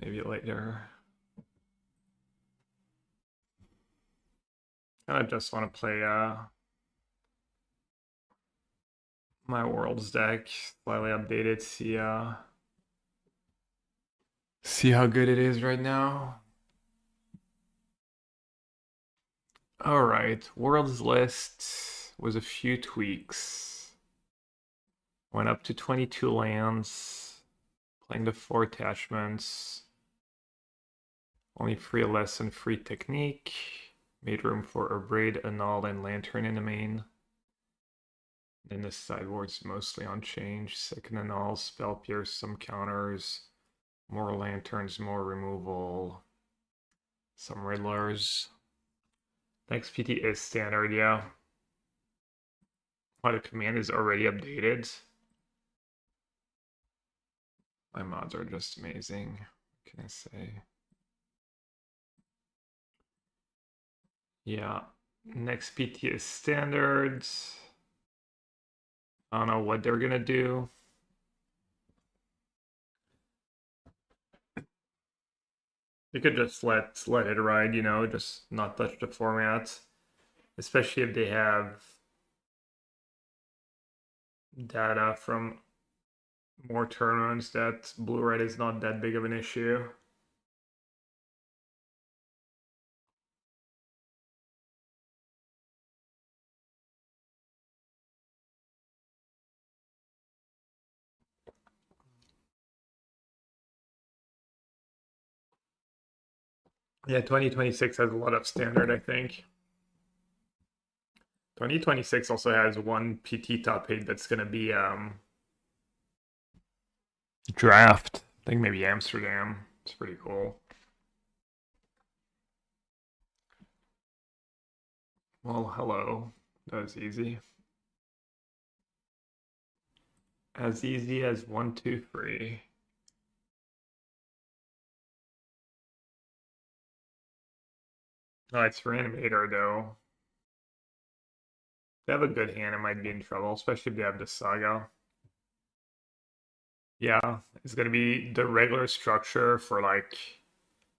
Maybe later. I just want to play my Worlds deck, slightly updated, see how good it is right now. Alright, Worlds list was a few tweaks. Went up to 22 lands, playing the 4 attachments. Only free lesson, free technique. Made room for a Raid, Annul, and Lantern in the main. Then the sideboard's mostly unchanged. Second Annul, Spell Pierce, some counters. More Lanterns, more removal. Some Riddlers. Next PT is standard, yeah. Oh, the command is already updated. My mods are just amazing. What can I say? Yeah. Next PT is standards. I don't know what they're gonna do. You could just let it ride, you know, just not touch the format. Especially if they have data from more tournaments that blue-red is not that big of an issue. Yeah, 2026 has a lot of standard, I think. 2026 also has one PT top 8 that's gonna be draft. I think maybe Amsterdam. It's pretty cool. Well, hello. That was easy. As easy as 1, 2, 3. Oh, it's for Animator though. If they have a good hand, it might be in trouble, especially if they have the Saga. Yeah, it's gonna be the regular structure for like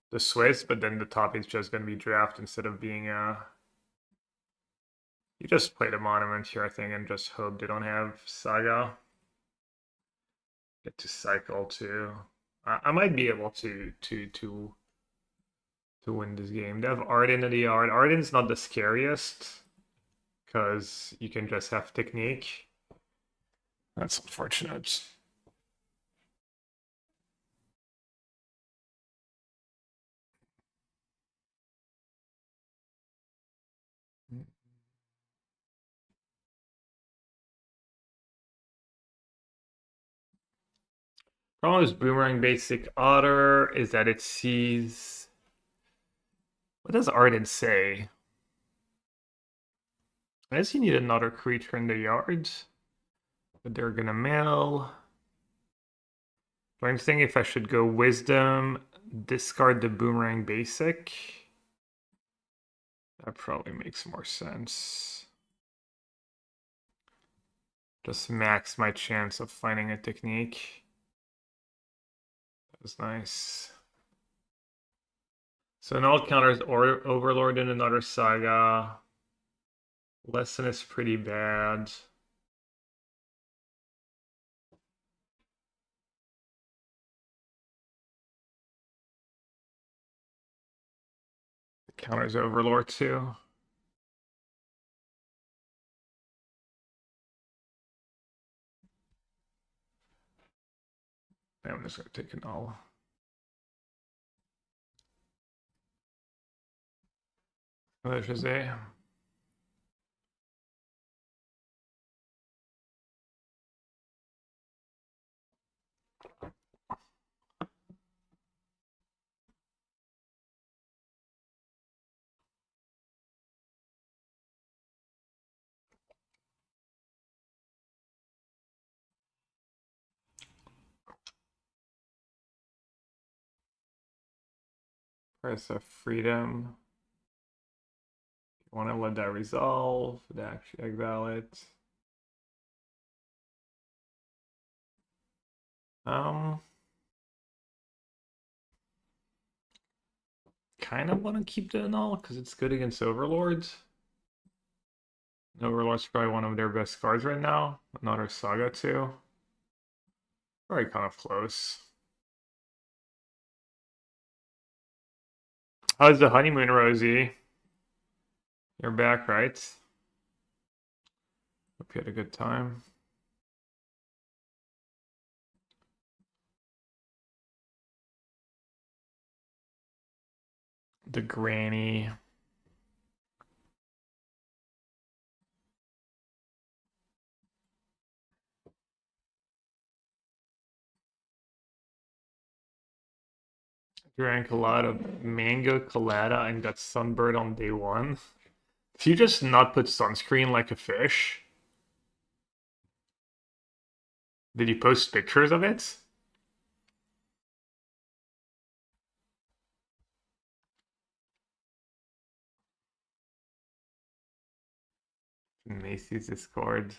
the Swiss, but then the top is just gonna be draft instead of being you just play the monument here, I think, and just hope they don't have Saga. Get to cycle too. I might be able to win this game. They have Arden in the yard. Arden's not the scariest because you can just have technique. That's unfortunate. Problem with Boomerang Basic Otter is that it sees. What does Arden say? I guess you need another creature in the yard. But they're gonna mail. I'm thinking if I should go Wisdom, discard the Boomerang Basic. That probably makes more sense. Just max my chance of finding a technique. That was nice. So null counters or Overlord in another Saga. Lesson is pretty bad. Counters Overlord too. I'm just gonna take a null. There's Jose. Price of Freedom. You want to let that resolve. The actually exile it. Um, kind of want to keep the Annul because it's good against Overlords. Overlord's probably one of their best cards right now. Another Saga too. Probably kind of close. How's the honeymoon, Rosie? You're back, right? Hope you had a good time. The granny. Drank a lot of mango colada and got sunburned on day one. If you just not put sunscreen like a fish, did you post pictures of it? Macy's Discord.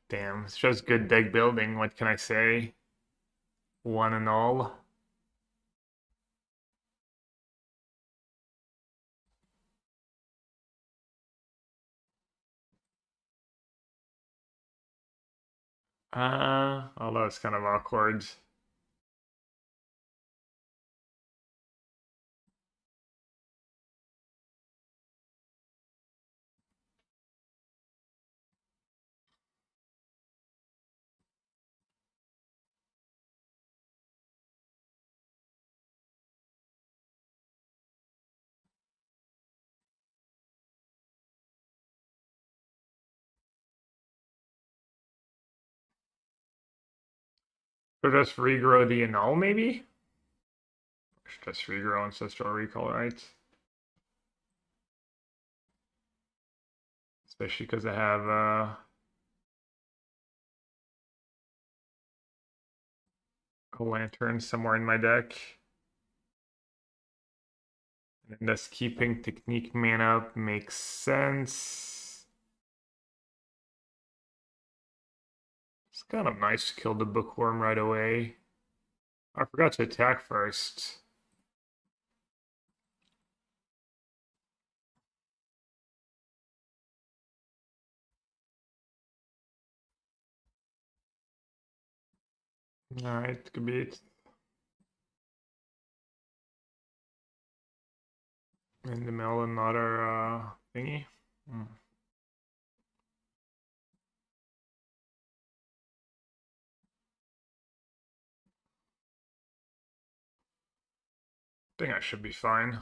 Damn, it's just good deck building. What can I say? One and all. Although it's kind of awkward. So just regrow the annul, maybe? Just regrow Ancestral Recall, right? Especially because I have a lantern somewhere in my deck. And thus keeping Technique mana up makes sense. It's kind of nice to kill the Bookworm right away. I forgot to attack first. Alright, good beat. In the middle, another thingy. I think I should be fine.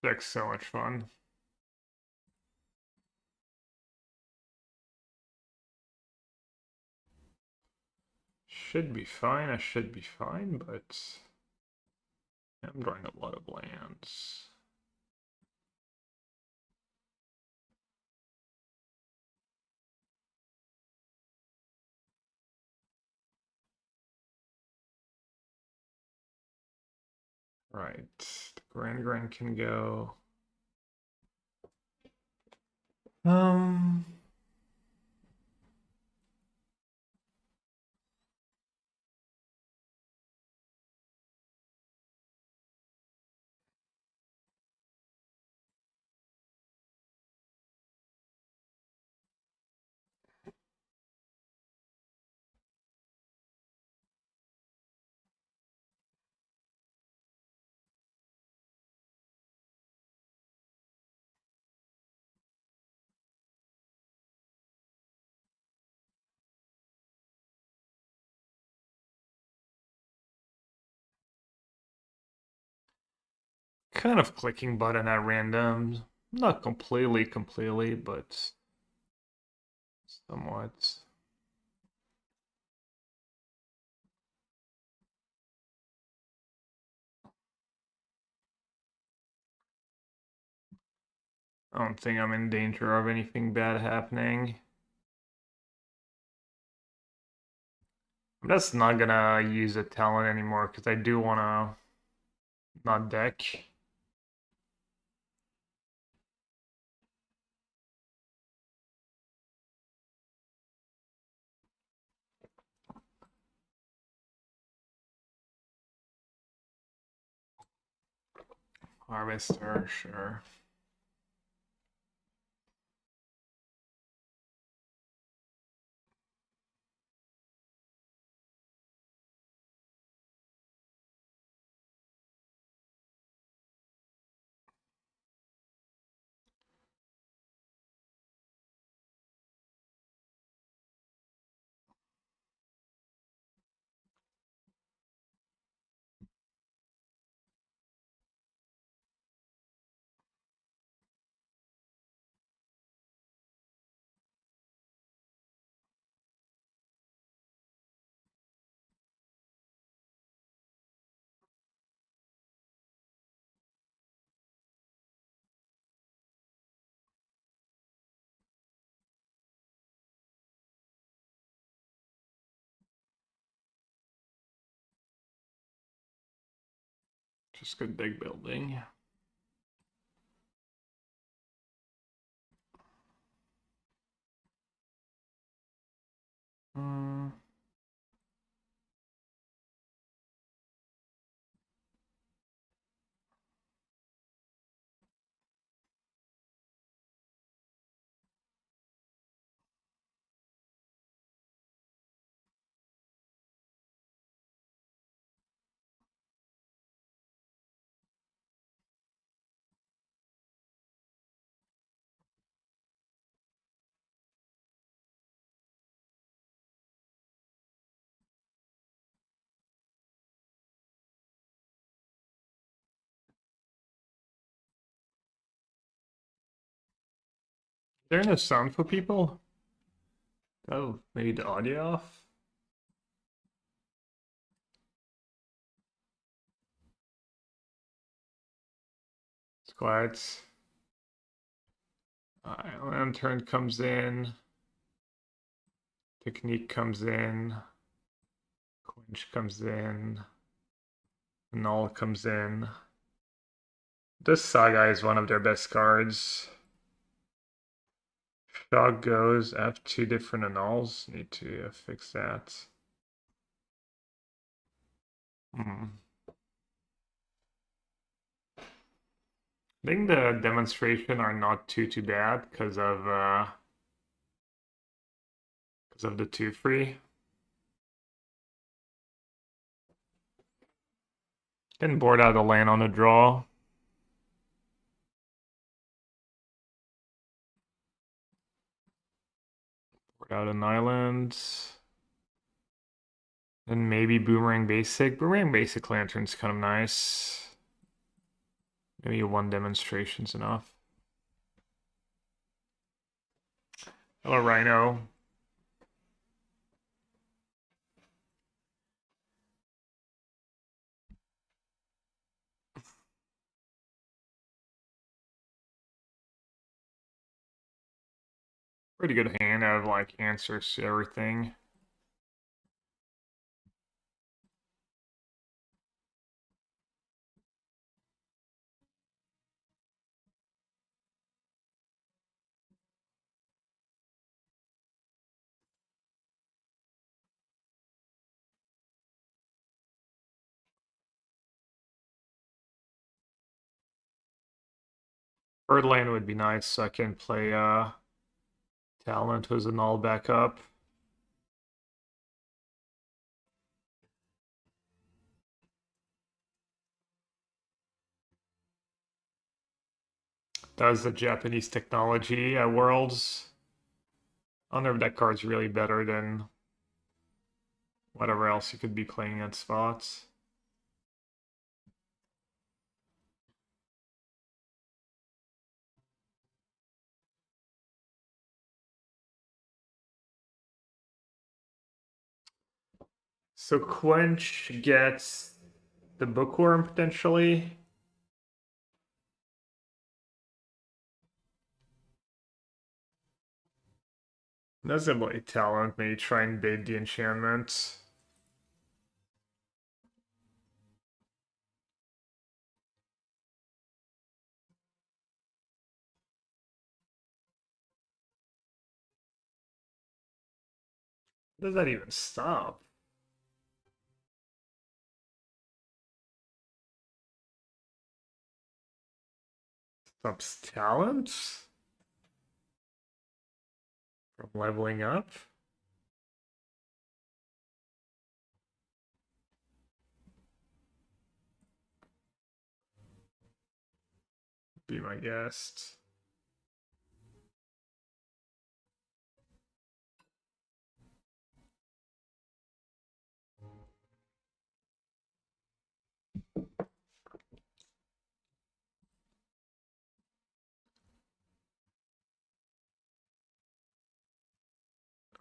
Deck's so much fun. Should be fine, I should be fine, but I'm drawing a lot of lands. Right, the Grand can go. Um, kind of clicking button at random. Not completely, but somewhat. I don't think I'm in danger of anything bad happening. I'm just not gonna use a talent anymore because I do wanna not deck. Harvester, sure. Just good big building. Hmm. Is there no sound for people? Oh, maybe the audio off? It's quiet. Lantern comes in. Technique comes in. Quench comes in. Null comes in. This Saga is one of their best cards. Shock goes. I have two different annuls. Need to fix that. I think the demonstration are not too bad because of the 2 free. Can board out a land on a draw. Board out an island. Then maybe Boomerang Basic. Boomerang Basic Lantern's kind of nice. Maybe one demonstration's enough. Hello, Rhino. Pretty good hand out of like answers to everything. Third land would be nice, so I can play Talent as a null backup. Does the Japanese technology at Worlds. I don't know if that card's really better than whatever else you could be playing at spots. So Quench gets the Bookworm potentially. Doesn't play Talent, maybe try and bait the enchantment. Does that even stop? Stops talent from leveling up? Be my guest.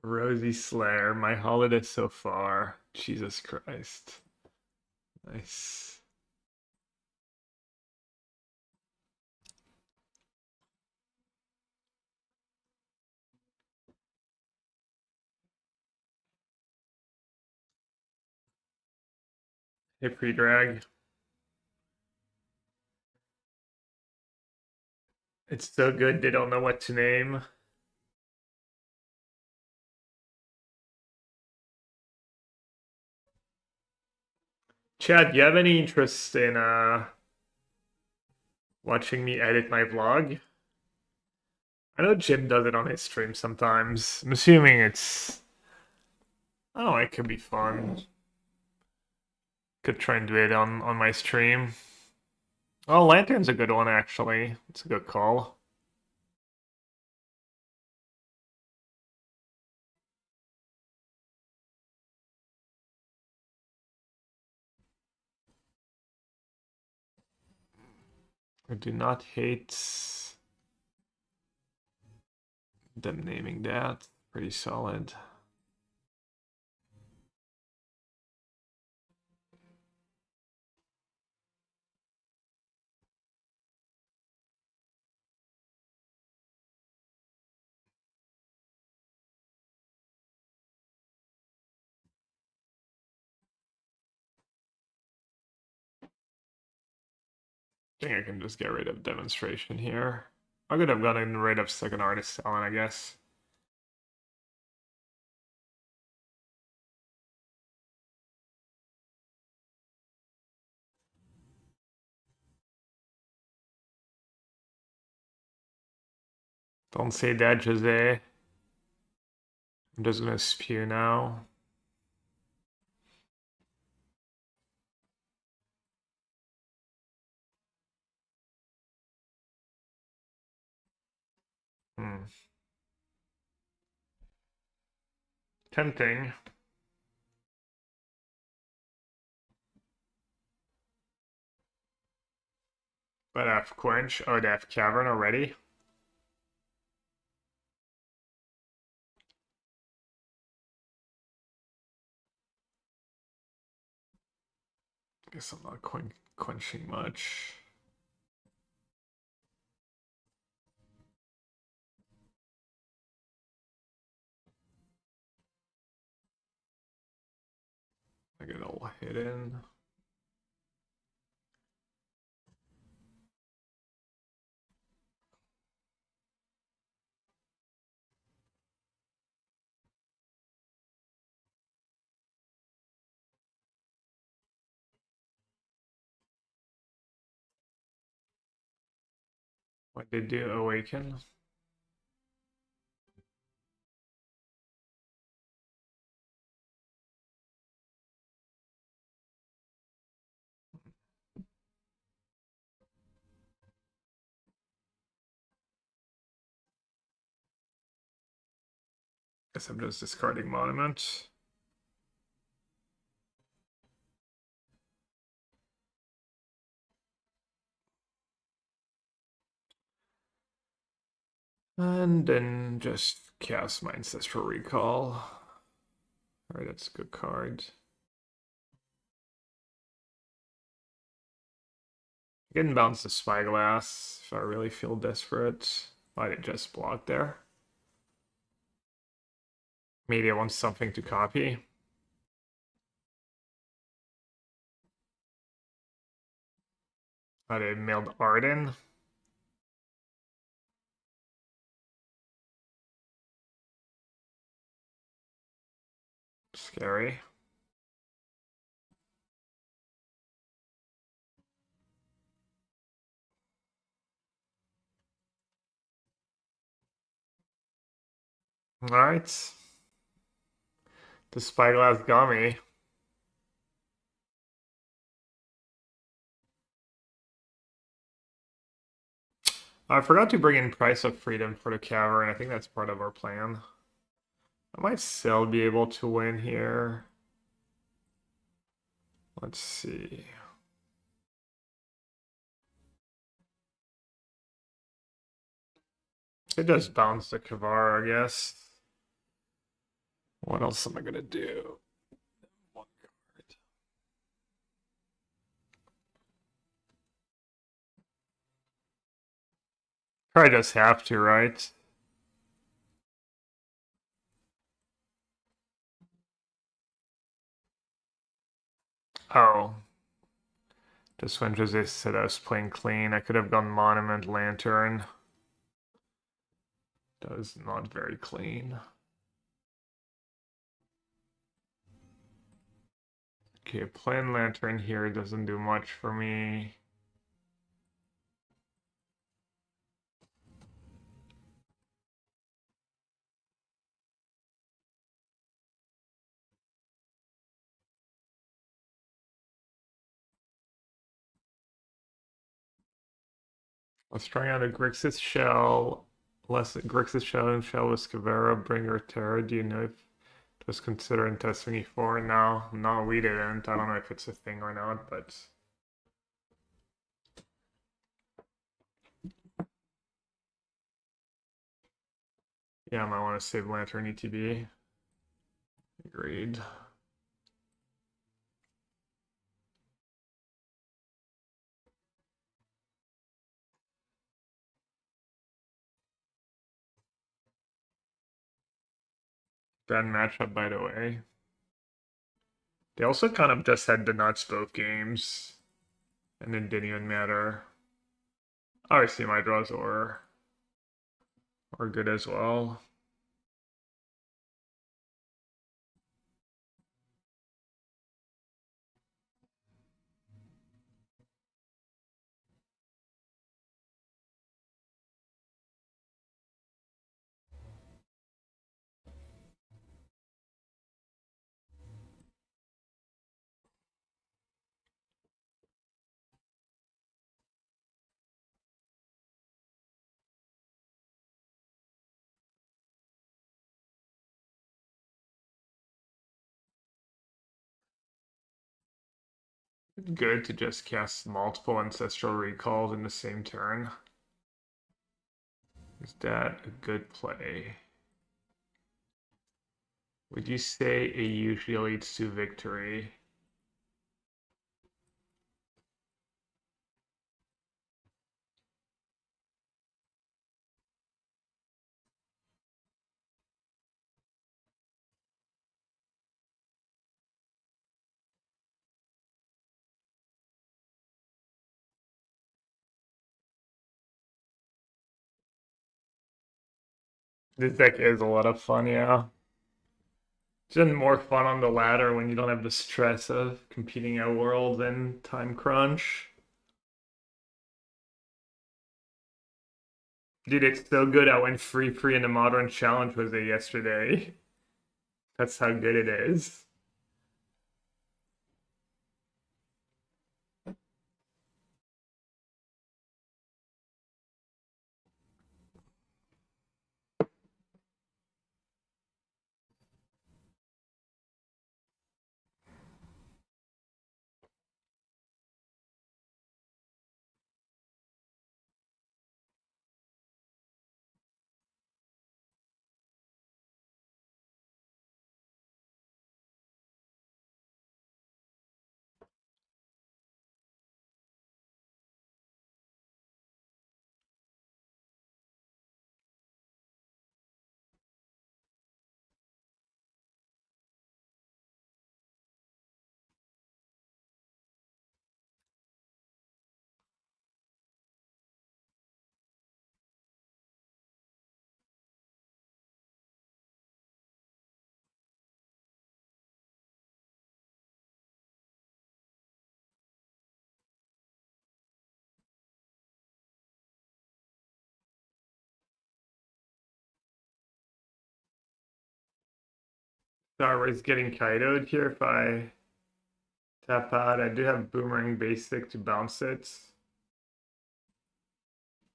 Rosie Slayer, my holiday so far. Jesus Christ. Nice. Hey, pre-drag. It's so good they don't know what to name. Chad, do you have any interest in watching me edit my vlog? I know Jim does it on his stream sometimes. I'm assuming it's, oh, it could be fun. Could try and do it on my stream. Oh, Lantern's a good one actually. It's a good call. I do not hate them naming that. Pretty solid. I think I can just get rid of demonstration here. I could have gotten rid of second artist talent, I guess. Don't say that, Jose. I'm just gonna spew now. Hmm. Tempting. But I have Quench. Oh, they have Cavern already. Guess I'm not quenching much. I get all hidden. What did you awaken? Guess I'm just discarding Monument. And then just cast my Ancestral Recall. Alright, that's a good card. I can bounce the Spyglass if I really feel desperate. Why did it just block there? Maybe I want something to copy. They mailed Arden. Scary. Alright. The Spyglass Gummy. I forgot to bring in Price of Freedom for the Cavern. I think that's part of our plan. I might still be able to win here. Let's see. It does bounce the Kavar, I guess. What else am I gonna do? One card. Probably just have to, right? Oh. Just when Jose said I was playing clean, I could have gone Monument Lantern. That was not very clean. Okay, playing Lantern here doesn't do much for me. Let's try out a Grixis Shell. Less Grixis Shell and Shell with Scavera, Bringer Terra. Do you know if it was considering testing E4? No, we didn't. I don't know if it's a thing or not, but yeah, I might want to save Lantern ETB. Agreed. Bad matchup, by the way. They also kind of just had the nuts both games, and it didn't even matter. Obviously, my draws were good as well. Good to just cast multiple Ancestral Recalls in the same turn. Is that a good play? Would you say it usually leads to victory? This deck is a lot of fun, yeah. It's just more fun on the ladder when you don't have the stress of competing at Worlds and time crunch. Dude, it's so good. I went free in the Modern Challenge was it yesterday. That's how good it is. Starway's getting Kaido'd here if I tap out. I do have Boomerang Basic to bounce it.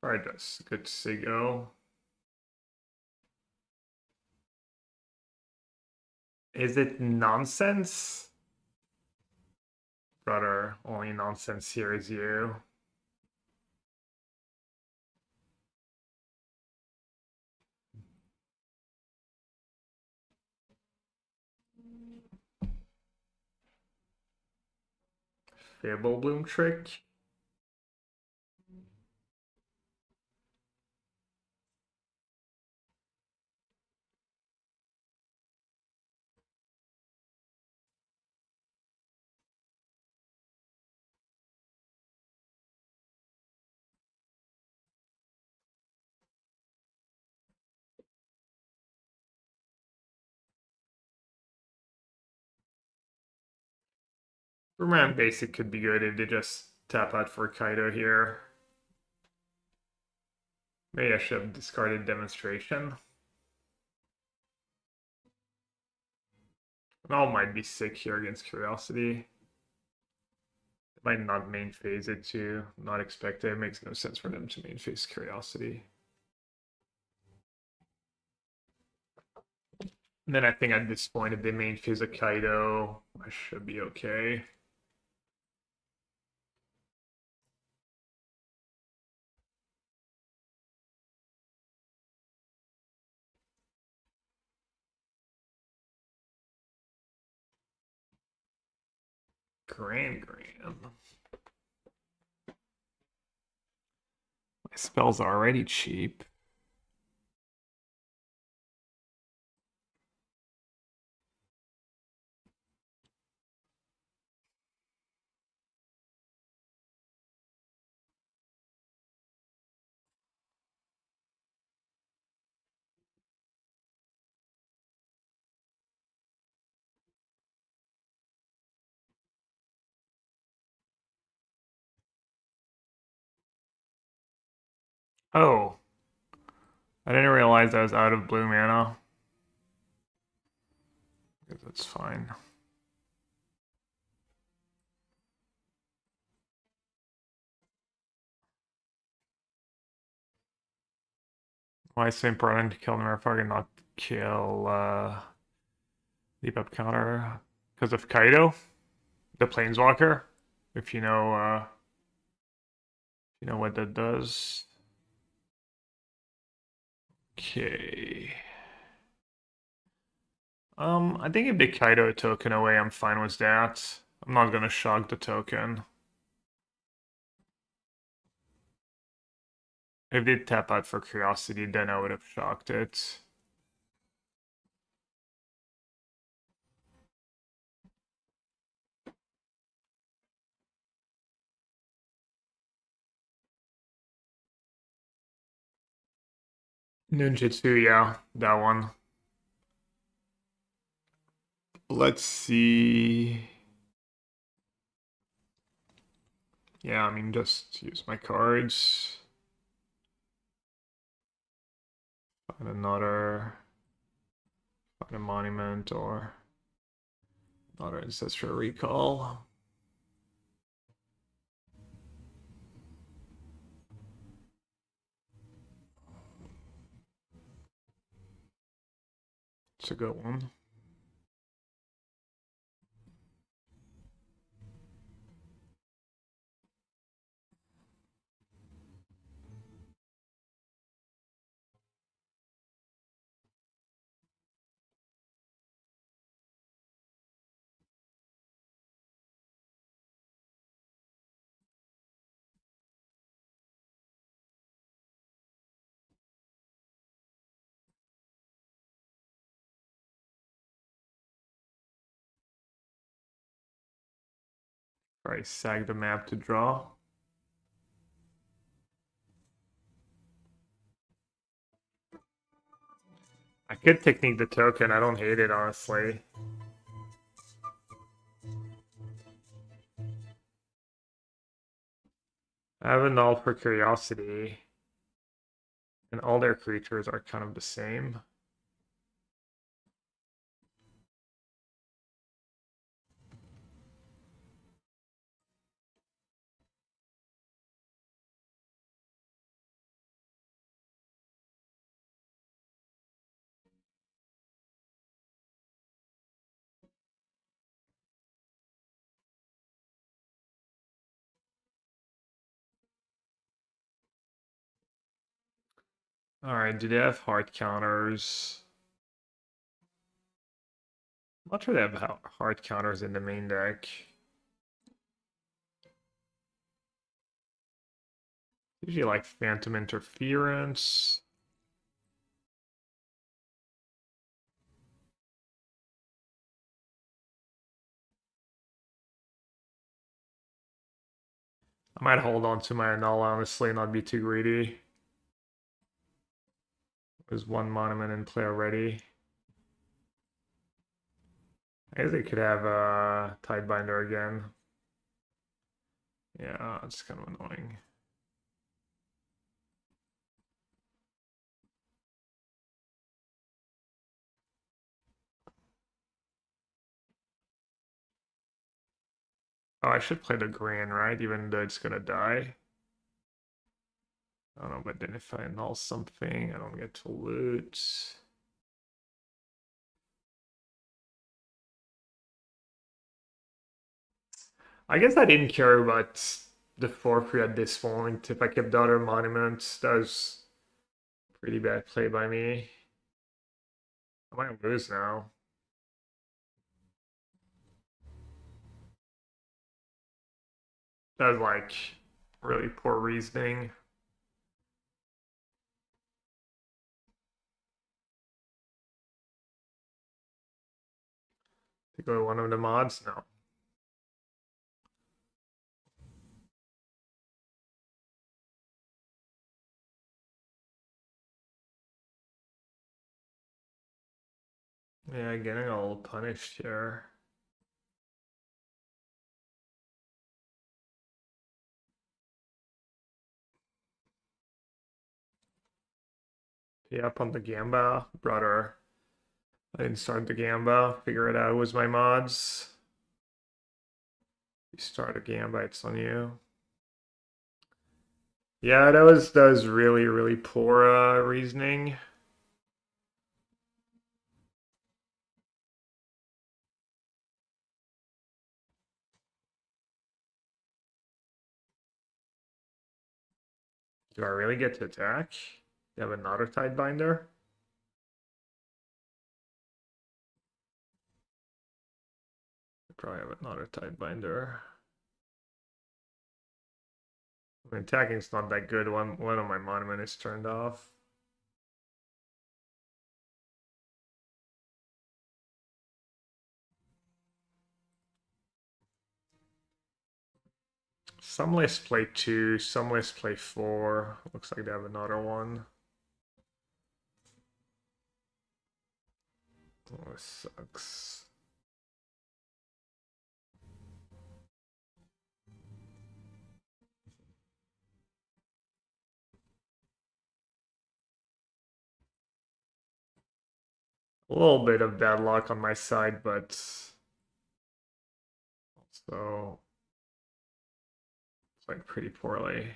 Alright, that's good to go. Is it nonsense? Brother, only nonsense here is you. Fable Bloom trick. Boomerang Basic could be good if they just tap out for Kaido here. Maybe I should have discarded Demonstration. All might be sick here against Curiosity. It might not main phase it too. Not expected. It makes no sense for them to main phase Curiosity. And then I think at this point, if they main phase a Kaido, I should be okay. Grand. My spells are already cheap. Oh, I didn't realize I was out of blue mana. That's fine. Why is it so important to kill the Motherfucker and not kill Leap Up Counter? Because of Kaido, the Planeswalker. If you know what that does. Okay. I think if they Kaido a token away, I'm fine with that. I'm not gonna shock the token. If they tap out for Curiosity, then I would have shocked it. Ninjutsu, yeah, that one. Let's see. Yeah, I mean, just use my cards. Find a monument or another ancestral recall. It's a good one. Alright, sag the map to draw. I could technique the token, I don't hate it honestly. I have a null for Curiosity. And all their creatures are kind of the same. Alright, do they have hard counters? I'm not sure they have hard counters in the main deck. Usually like Phantom Interference. I might hold on to my Annul, honestly, not be too greedy. There's one monument in play already. I guess they could have a Tidebinder again. Yeah, it's kind of annoying. Oh, I should play the green, right? Even though it's gonna die. I don't know, but then if I annul something, I don't get to loot. I guess I didn't care about the forfeit at this point. If I kept the other monuments, that was pretty bad play by me. I might lose now. That was like really poor reasoning. To go to one of the mods? No. Yeah, getting all punished here. Yeah, up on the Gamba, brother. I didn't start the Gamba. Figure it out was my mods. You start a Gamba, it's on you. Yeah, that was really poor reasoning. Do I really get to attack? You have another Tidebinder? I probably have another Tidebinder. I mean, attacking's not that good. One of my monument is turned off. Some lists play 2, some lists play 4. Looks like they have another one. Oh, this sucks. A little bit of bad luck on my side, but also played pretty poorly.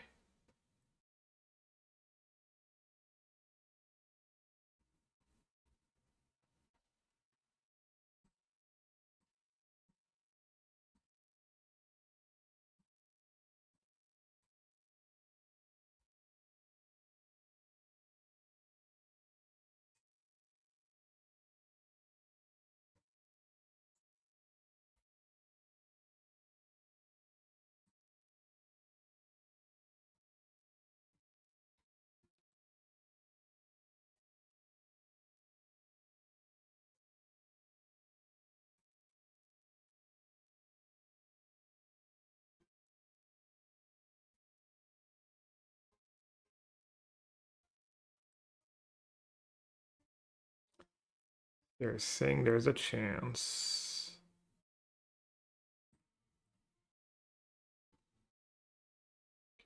They're saying there's a chance.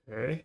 Okay.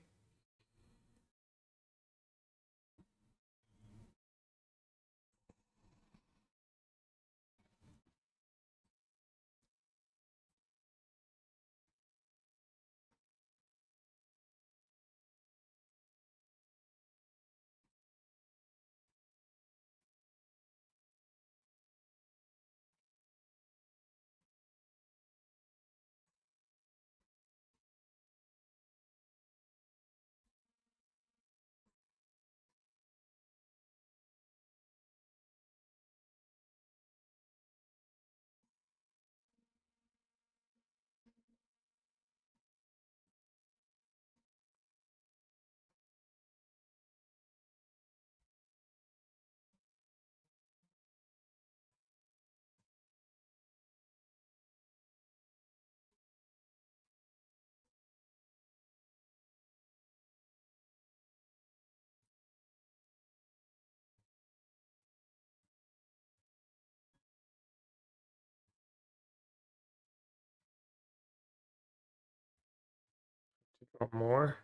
One more.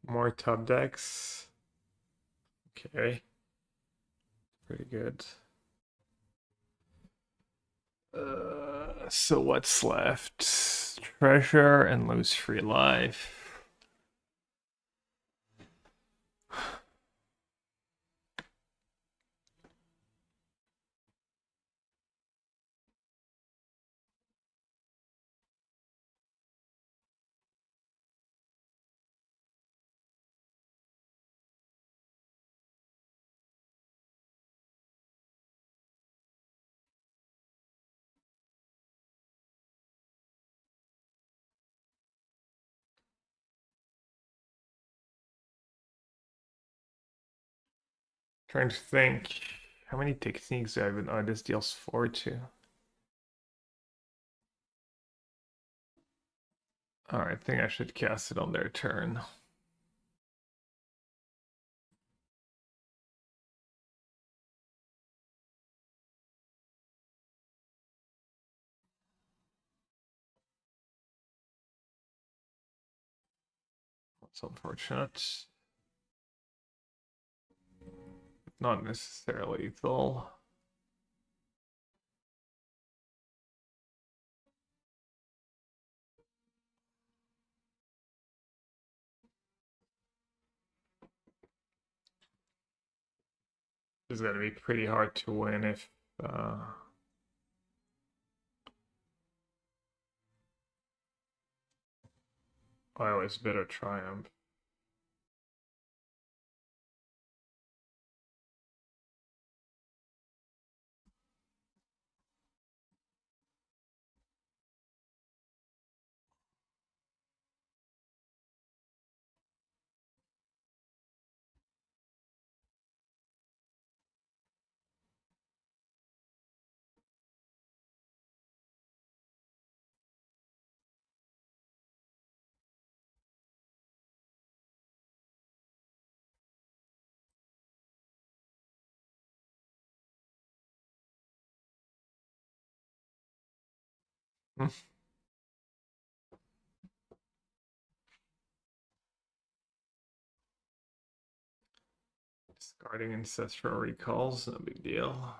More top decks. Okay. Pretty good. So what's left? Treasure and lose free life. Trying to think. How many techniques do I have? Oh, this deals 4 too. Alright, I think I should cast it on their turn. That's unfortunate. Not necessarily lethal. This is gonna be pretty hard to win if I always better triumph. Discarding ancestral recalls, no big deal.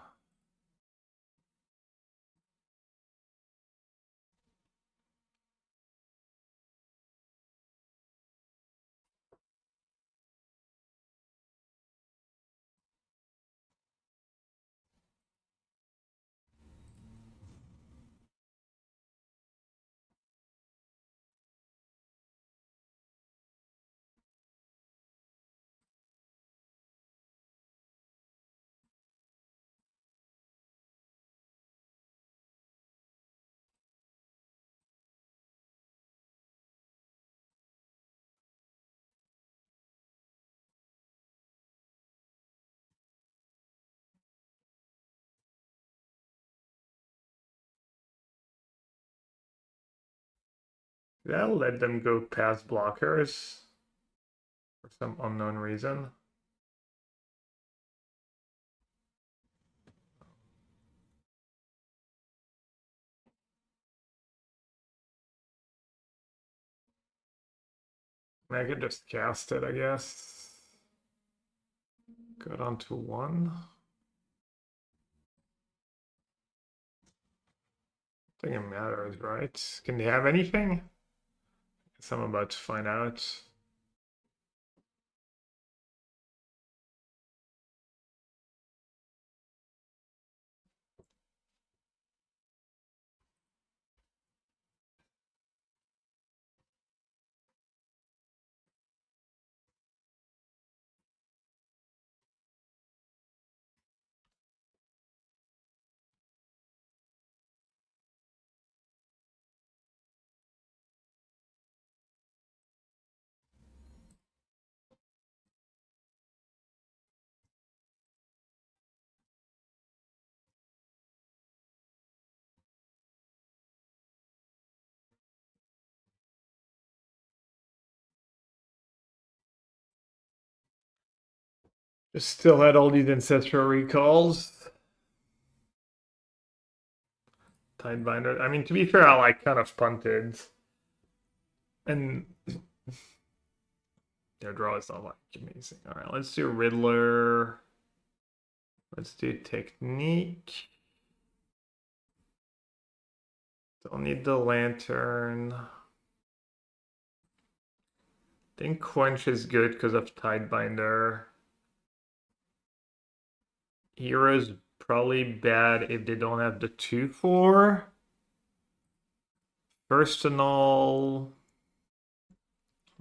That'll let them go past blockers for some unknown reason. I could just cast it, I guess. Go down to 1. I think it matters, right? Can they have anything? Guess I'm about to find out. Just still had all these ancestral recalls. Tidebinder. I mean, to be fair, I like kind of punted. And Their draw is not like amazing. All right, let's do Riddler. Let's do Technique. Don't need the Lantern. I think Quench is good because of Tidebinder. Hero's probably bad if they don't have the 2/4. Personal,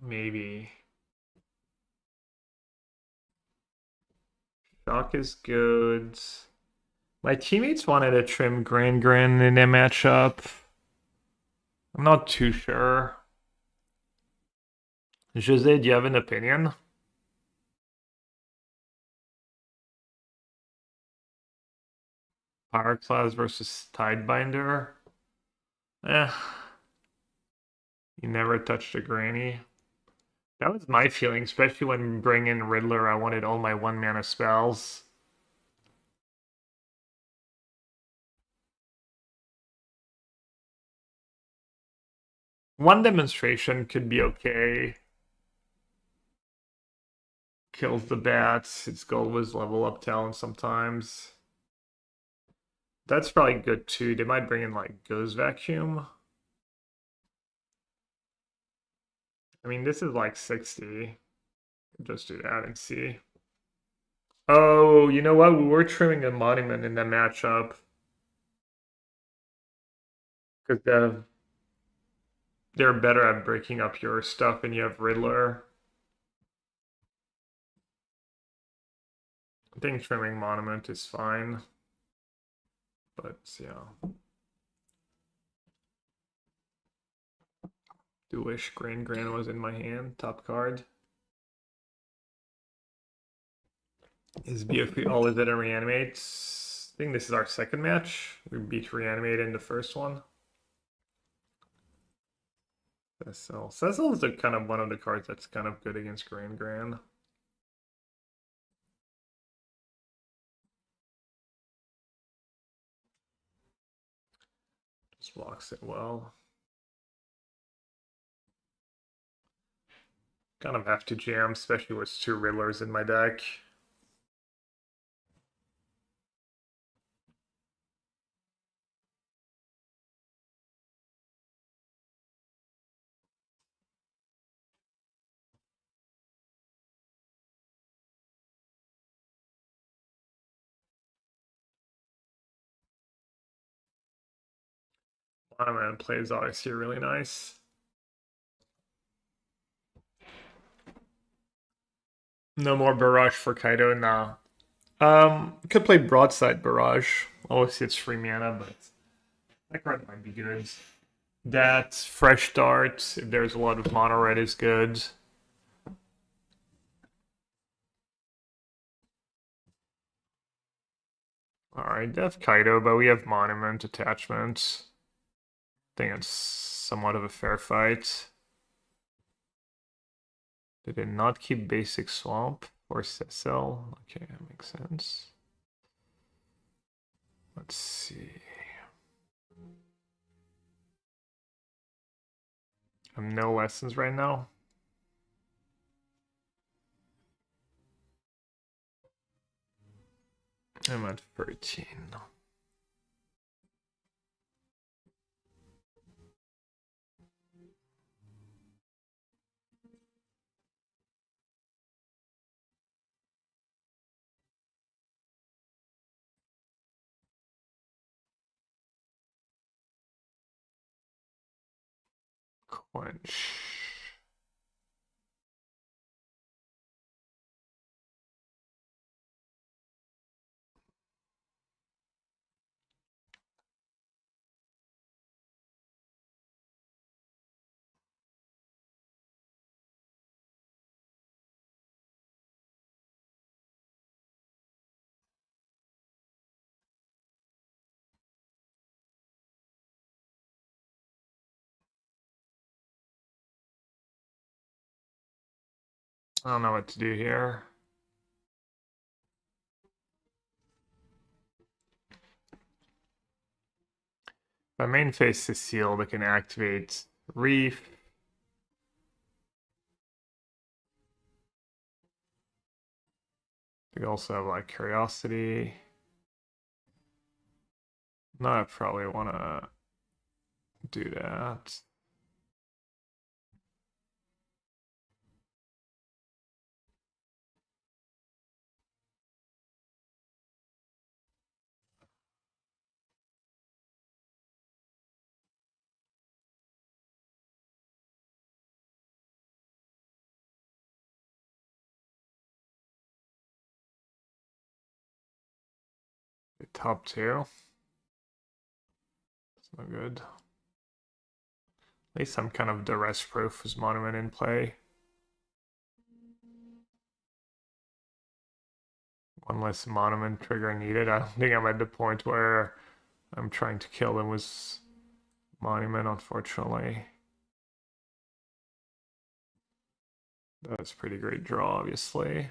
maybe. Shock is good. My teammates wanted to trim Gran in their matchup. I'm not too sure. Jose, do you have an opinion? Pyroclast versus Tidebinder? Eh. You never touched a granny. That was my feeling, especially when bringing Riddler, I wanted all my 1-mana spells. One demonstration could be okay. Kills the bats. Its gold was level up talent sometimes. That's probably good too. They might bring in like Ghost Vacuum. I mean, this is like 60. Just do that and see. Oh, you know what? We were trimming a monument in that matchup. Because they're better at breaking up your stuff and you have Riddler. I think trimming monument is fine. But yeah. Do wish Gran was in my hand. Top card. Is BFP all is it and reanimates? I think this is our second match. We beat reanimate in the first one. Cecil. Cecil is kind of one of the cards that's kind of good against Gran. Just blocks it well. Kind of have to jam, especially with 2 Riddlers in my deck. Monument plays obviously really nice. No more Barrage for Kaido now. Could play Broadside Barrage. Obviously it's free mana, but that card might be good. That Fresh Start, if there's a lot of mono red, is good. Alright, they have Kaido, but we have Monument attachment. I think it's somewhat of a fair fight. Did it not keep basic swamp or Cecil? Okay, that makes sense. Let's see. I have no lessons right now. I'm at 13. Quench. I don't know what to do here. If I main face Cecile, they can activate Reef. We also have like Curiosity. No, I probably want to do that. The top two. It's no good. At least some kind of duress proof with Monument in play. One less Monument trigger needed. I don't think I'm at the point where I'm trying to kill them with Monument, unfortunately. That's a pretty great draw, obviously.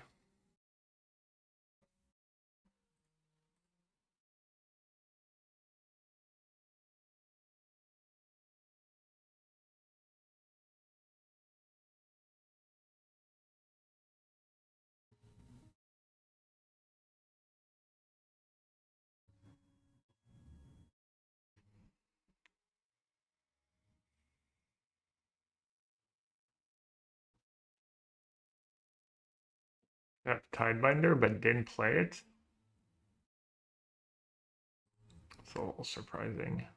Have Tidebinder, but didn't play it. It's a little surprising.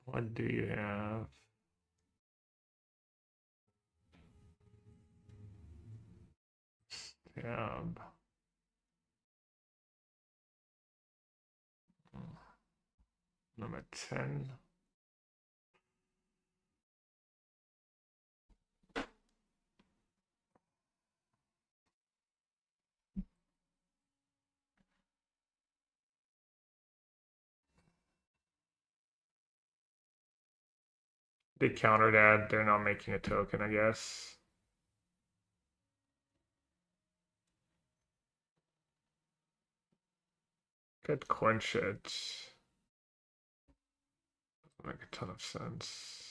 What do you have? Stab. Number 10. They counter that. They're not making a token, I guess. Could quench it. Doesn't make a ton of sense.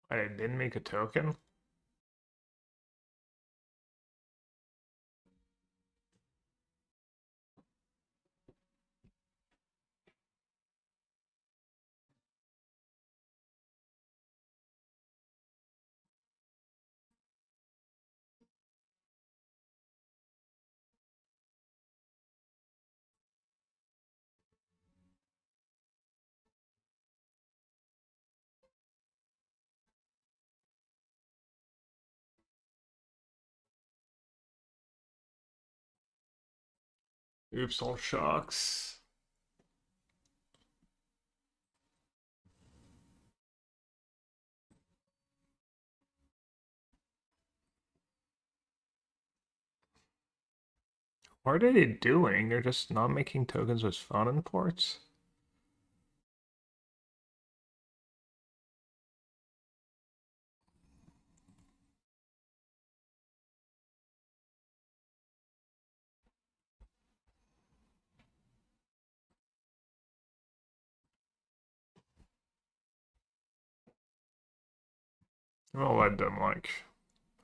I didn't make a token. Oops, all shocks. What are they doing? They're just not making tokens with fountain ports? I'll let them, like,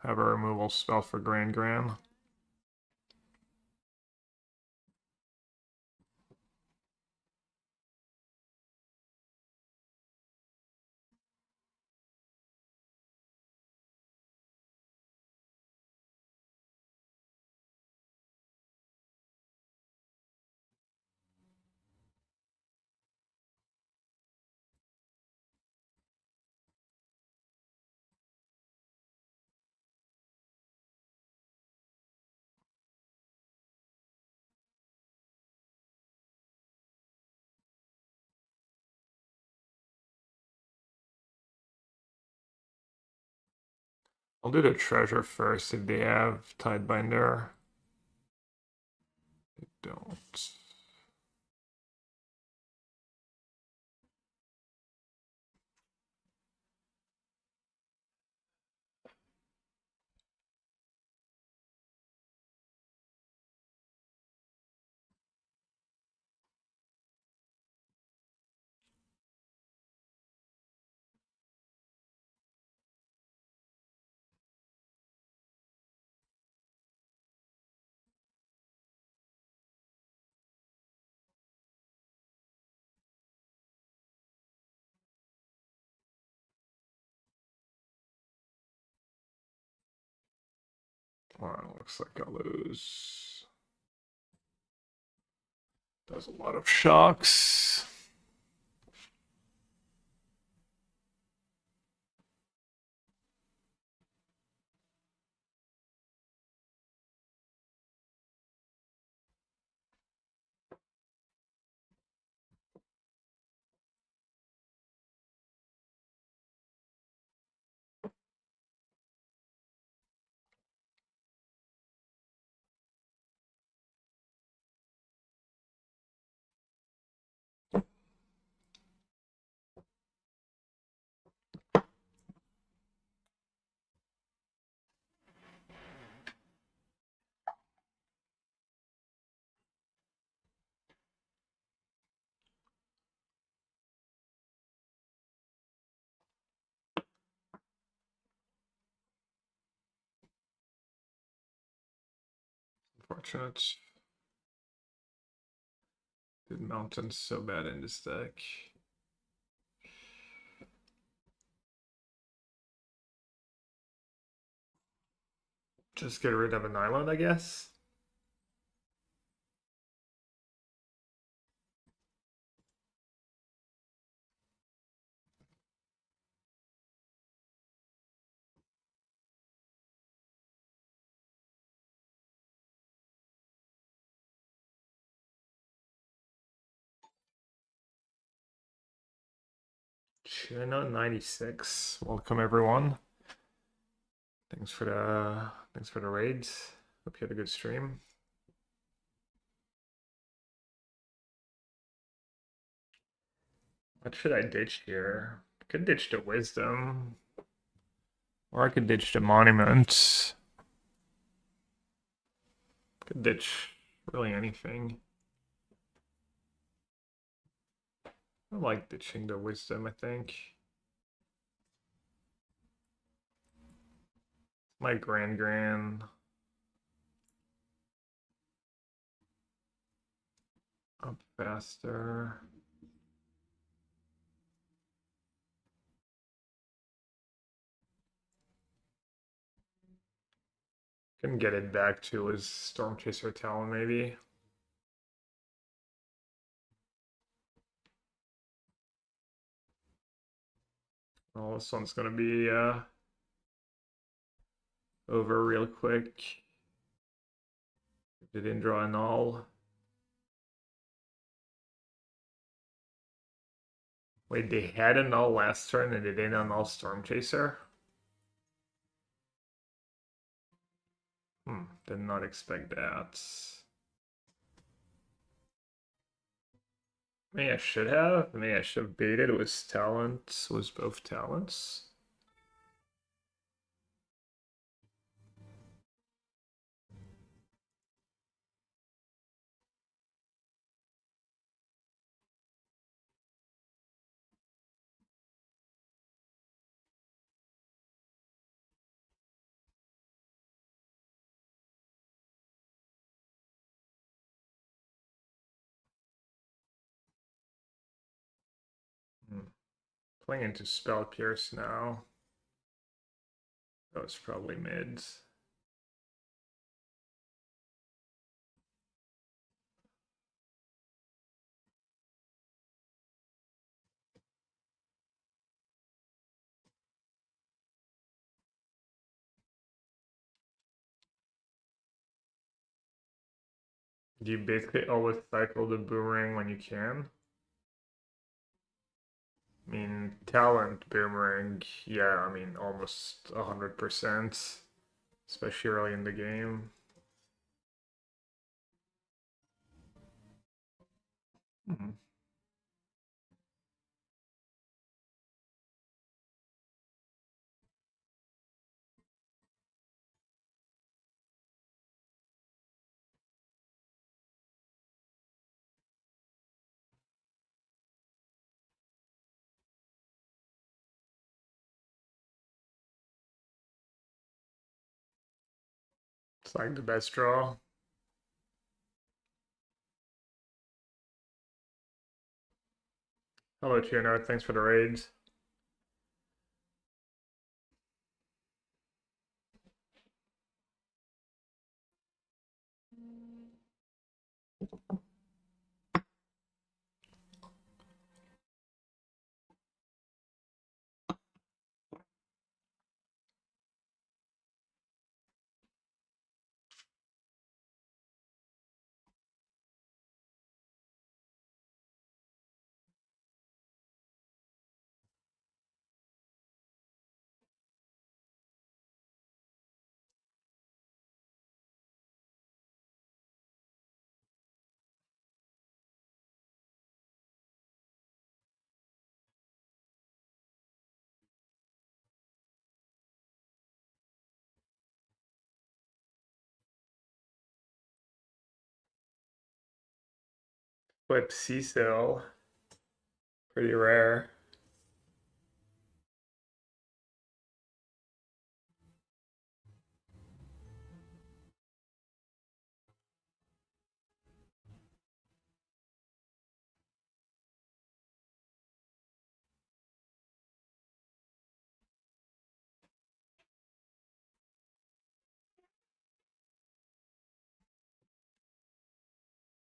have a removal spell for Grand Grand. I'll do the treasure first if they have Tidebinder. They don't. Well, looks like I'll lose. Does a lot of shocks. Unfortunate. Did mountains so bad in this deck. Just get rid of an island, I guess. China 96. Welcome everyone. Thanks for the raids. Hope you had a good stream. What should I ditch here? I could ditch the wisdom. Or I could ditch the monument. Could ditch really anything. I like ditching the wisdom, I think. My grand. Up faster. Can get it back to his Stormchaser Talon, maybe. Oh, this one's gonna be over real quick. They didn't draw a null. Wait, they had a null last turn and they didn't null Stormchaser? Did not expect that. Maybe I should have. Maybe I should have baited with talents. Was both talents. Playing into Spell Pierce now. That was probably mids. Do you basically always cycle the boomerang when you can? I mean, talent boomerang, yeah, I mean, almost 100%, especially early in the game. It's like the best draw. Hello, Tuner. Thanks for the raids. Flip Cecil. Pretty rare.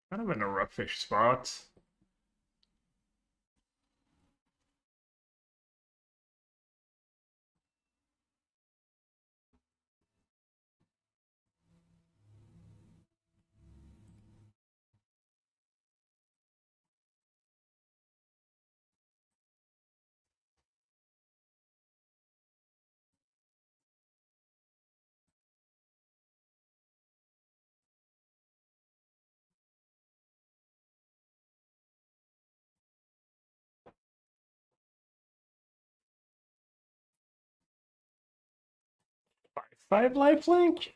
Kind of in a roughish spot. Five lifelink?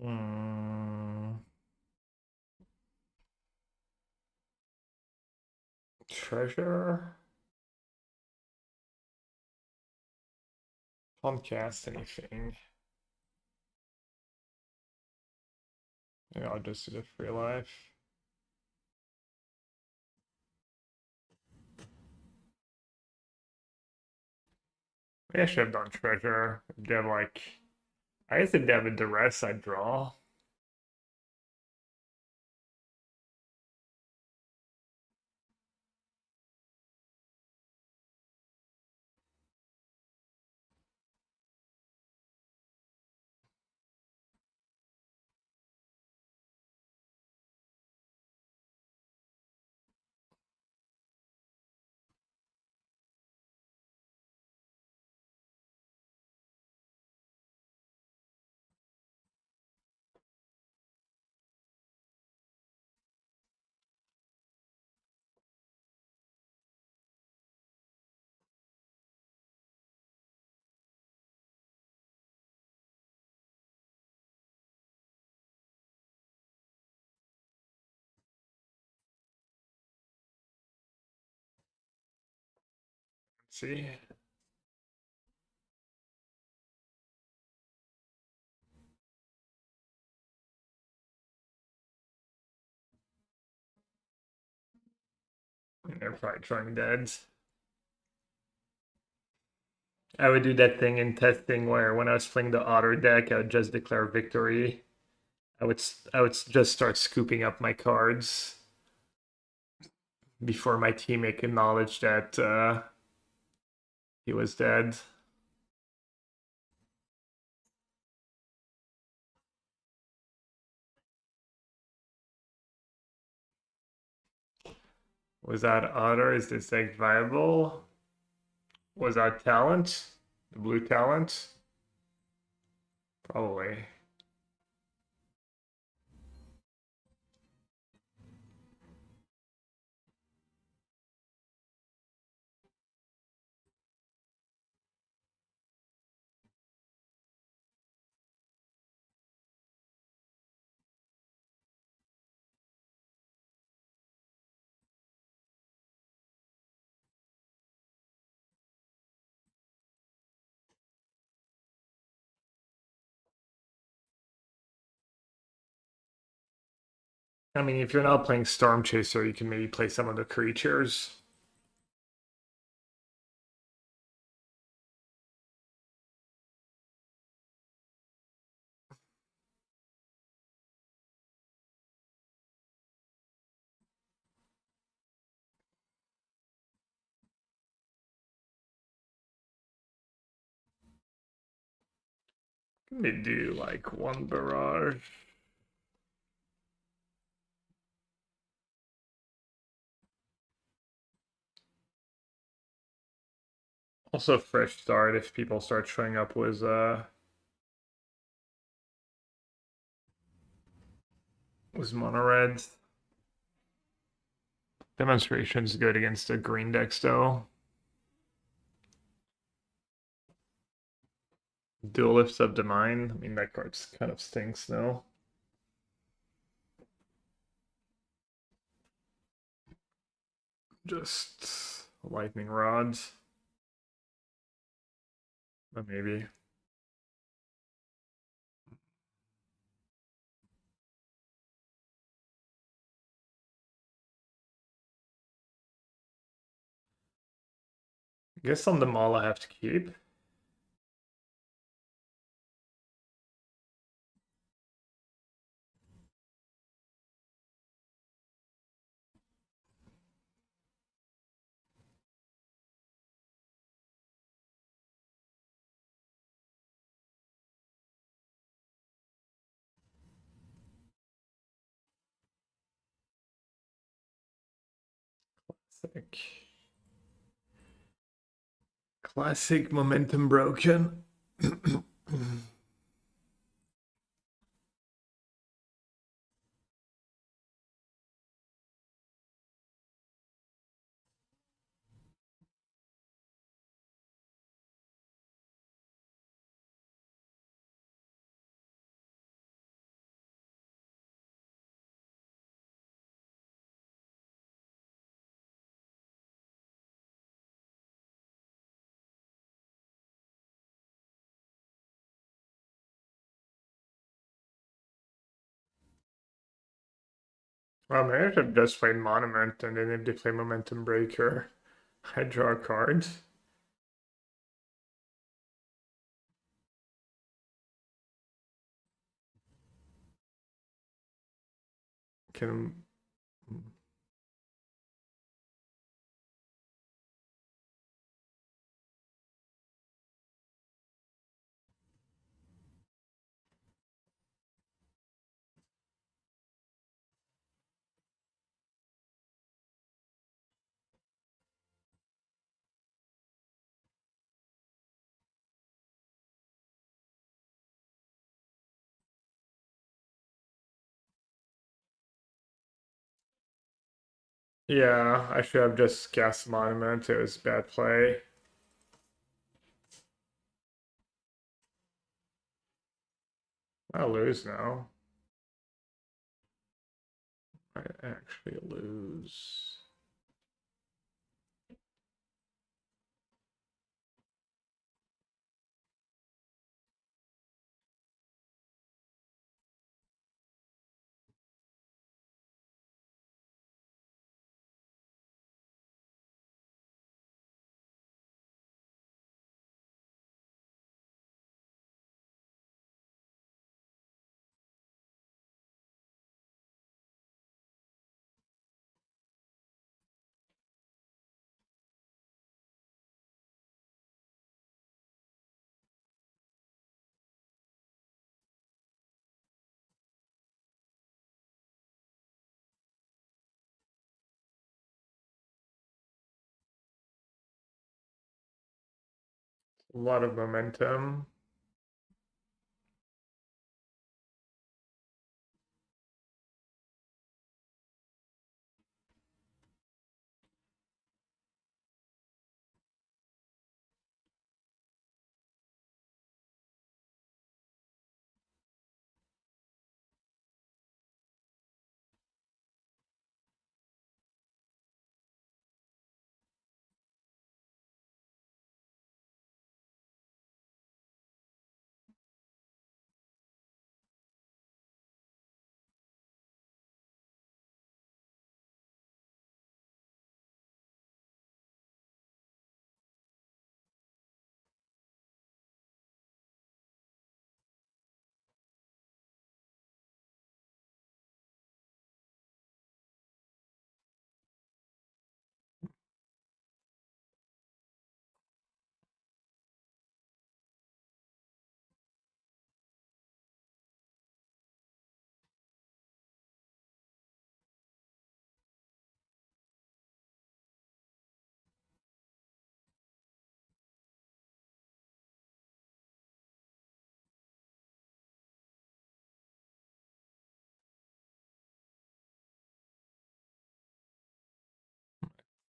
Hmm. Treasure? Can't cast anything. Maybe I'll just do the free life. Maybe I should have done treasure. They have like, I guess if they have a duress, I'd draw. Let's see. They're probably drawing dead. I would do that thing in testing where when I was playing the otter deck, I would just declare victory. I would just start scooping up my cards before my teammate acknowledged that he was dead. Was that otter? Is this deck viable? Was that talent? The blue talent? Probably. I mean, if you're not playing Storm Chaser, you can maybe play some of the creatures. Let me do like one barrage. Also, fresh start if people start showing up with mono red. Demonstration's good against the green decks though. Duelists of the Mind. I mean, that card's kind of stinks now. Just lightning rods. Maybe. I guess on the mall I have to keep. Classic. Classic momentum broken. Well, maybe I should just play Monument, and then if they play Momentum Breaker, I draw a card. Can yeah, I should have just cast Monument. It was bad play. I lose now. I actually lose. A lot of momentum.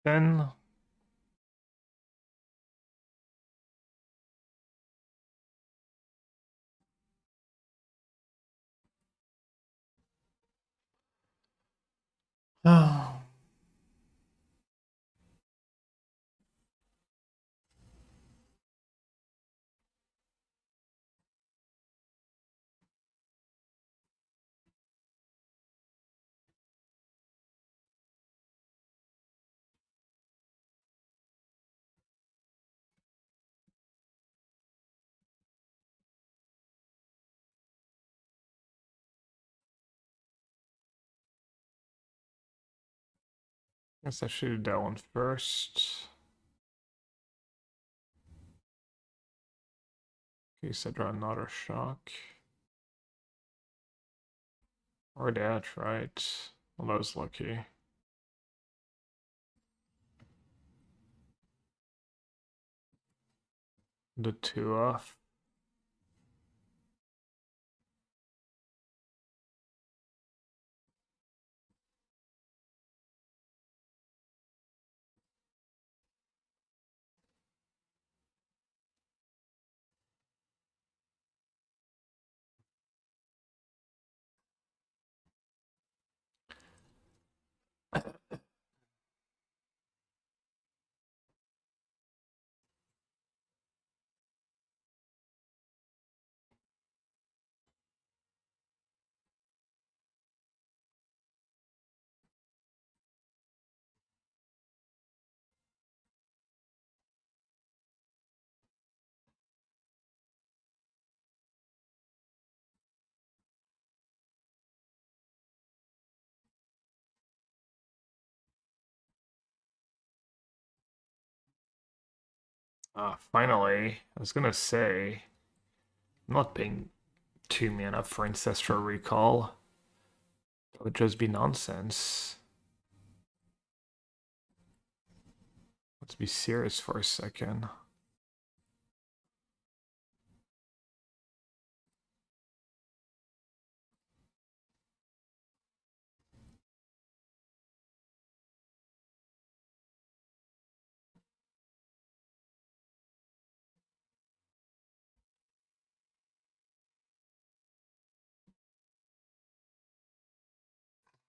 Then oh, guess I should do that one first. In case I draw another shock. Or that, right? Well, that was lucky. The 2 off. Ah, finally. I was gonna say, I'm not paying 2 mana for Ancestral Recall. That would just be nonsense. Let's be serious for a second.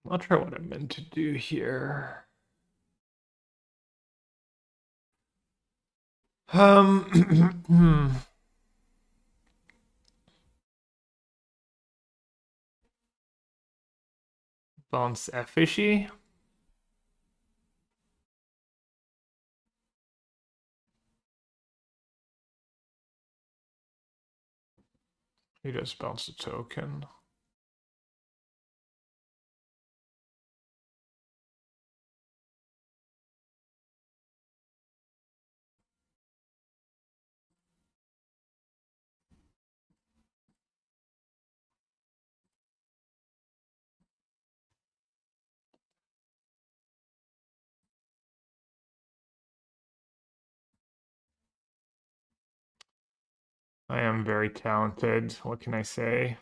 Not sure what I meant to do here. Bounce Fishy. He just bounced a token. I am very talented. What can I say?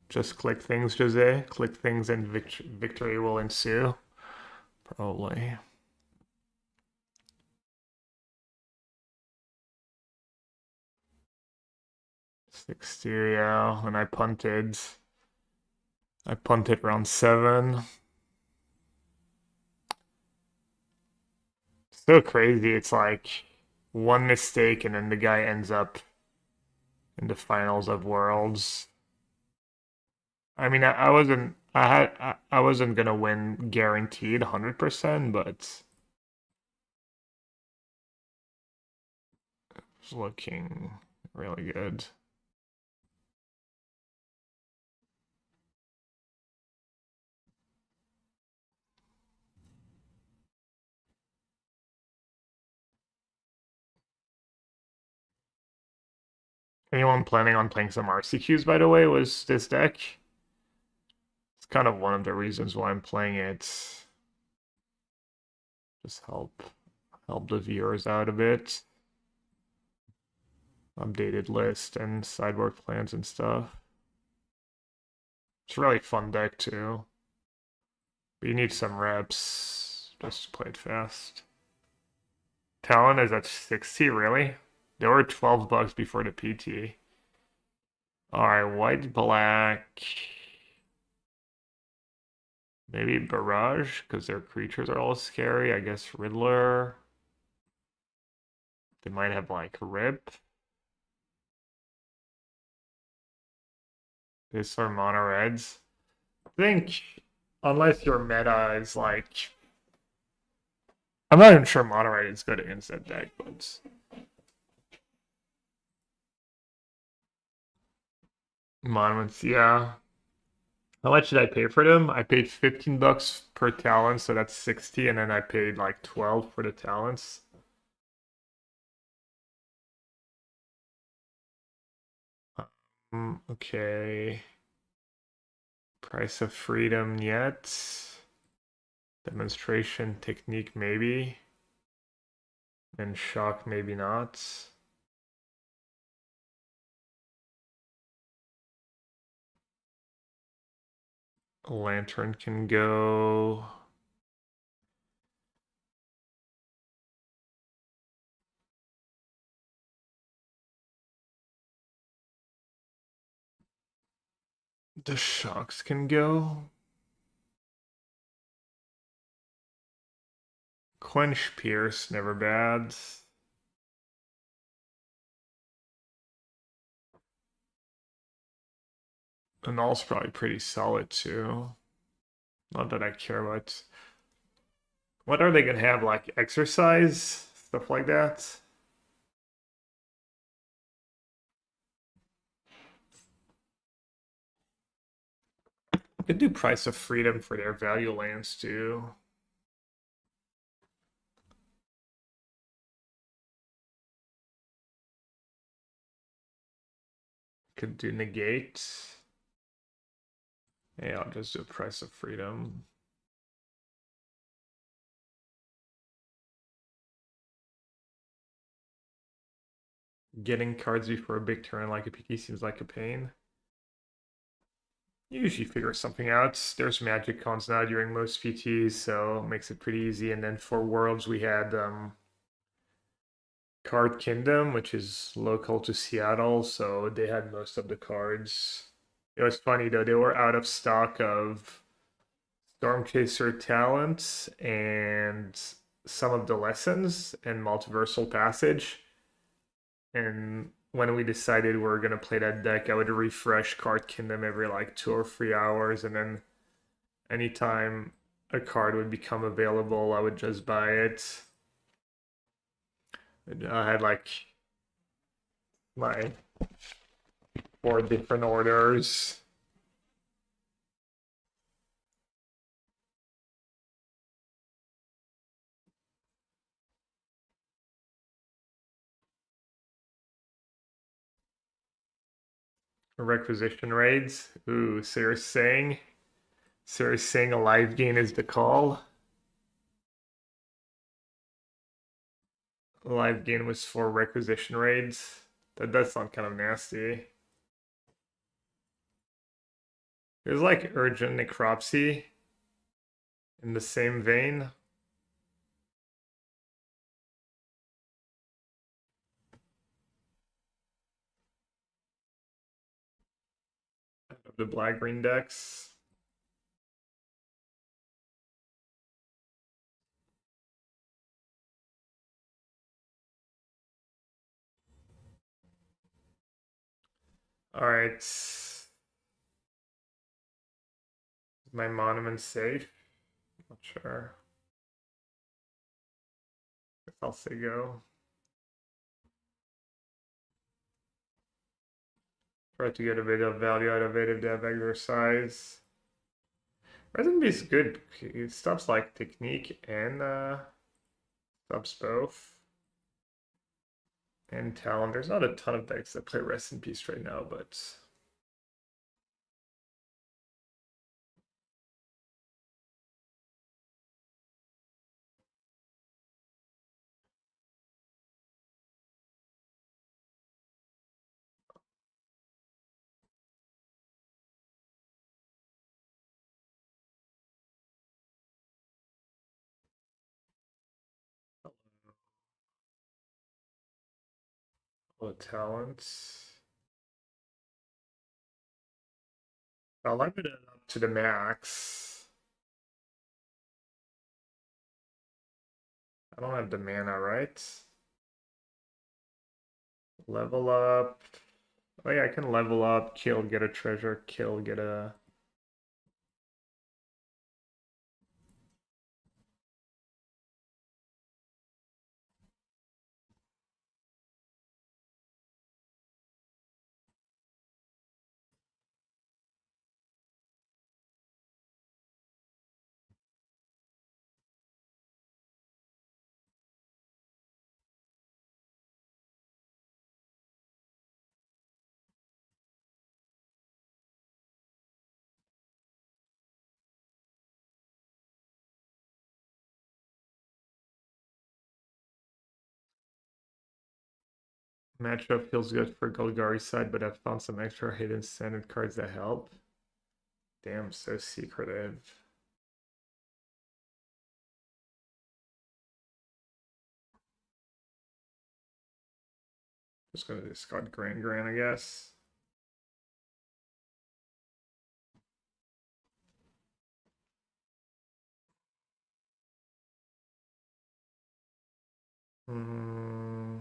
Just click things, Jose. Click things and victory will ensue. Probably. 60, yeah. And I punted. I punted round 7. So crazy. It's like one mistake and then the guy ends up in the finals of Worlds. I mean, I wasn't gonna win guaranteed 100%, but it's looking really good. Anyone planning on playing some RCQs, by the way, was this deck? It's kind of one of the reasons why I'm playing it. Just help the viewers out a bit. Updated list and sideboard plans and stuff. It's a really fun deck too. But you need some reps just to play it fast. Talon is at 60, really? They were $12 before the PT. Alright, white, black. Maybe Barrage, because their creatures are all scary. I guess Riddler. They might have like Rip. This are mono reds. I think, unless your meta is like. I'm not even sure mono red is good against that deck, but. Monuments, yeah. How much did I pay for them? I paid $15 per talent, so that's 60, and then I paid like 12 for the talents. Okay. Price of freedom yet? Demonstration technique maybe. Then shock maybe not. Lantern can go. The shocks can go. Quench Pierce, never bad. Annul's probably pretty solid too. Not that I care about. What are they gonna have? Like exercise? Stuff like that? Could do Price of Freedom for their value lands too. Could do Negate. Yeah, I'll just do Price of Freedom. Getting cards before a big turn like a PT seems like a pain. You usually figure something out. There's magic cons now during most PTs, so it makes it pretty easy. And then for Worlds, we had Card Kingdom, which is local to Seattle, so they had most of the cards. It was funny though, they were out of stock of Stormchaser Talent and some of the lessons and Multiversal Passage. And when we decided we were gonna play that deck, I would refresh Card Kingdom every like 2 or 3 hours, and then anytime a card would become available, I would just buy it. And I had like my 4 different orders. Requisition raids. Ooh, so you're saying So you're saying a live gain is the call? Live gain was for requisition raids. That does sound kind of nasty. There's like urgent necropsy in the same vein. Of the black green decks. All right. My monument safe? Not sure. I'll say go. Try to get a bit of value out of it if they have exercise. Resin is good. It stops like technique and stops both. And talent. There's not a ton of decks that play Rest in Peace right now, but all the talents. I'll limit it up to the max. I don't have the mana, right? Level up. Oh yeah, I can level up, kill, get a treasure, kill, get a... Matchup feels good for Golgari's side, but I've found some extra hidden standard cards that help. Damn, so secretive. Just gonna discard Grand Grand, I guess. Hmm.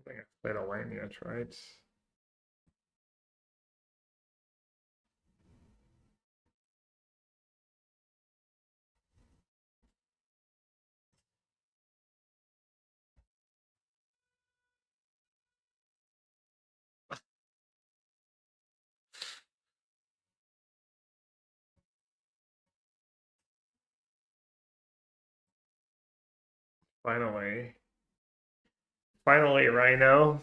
I think I played a land yet, right? Finally. Finally, Rhino.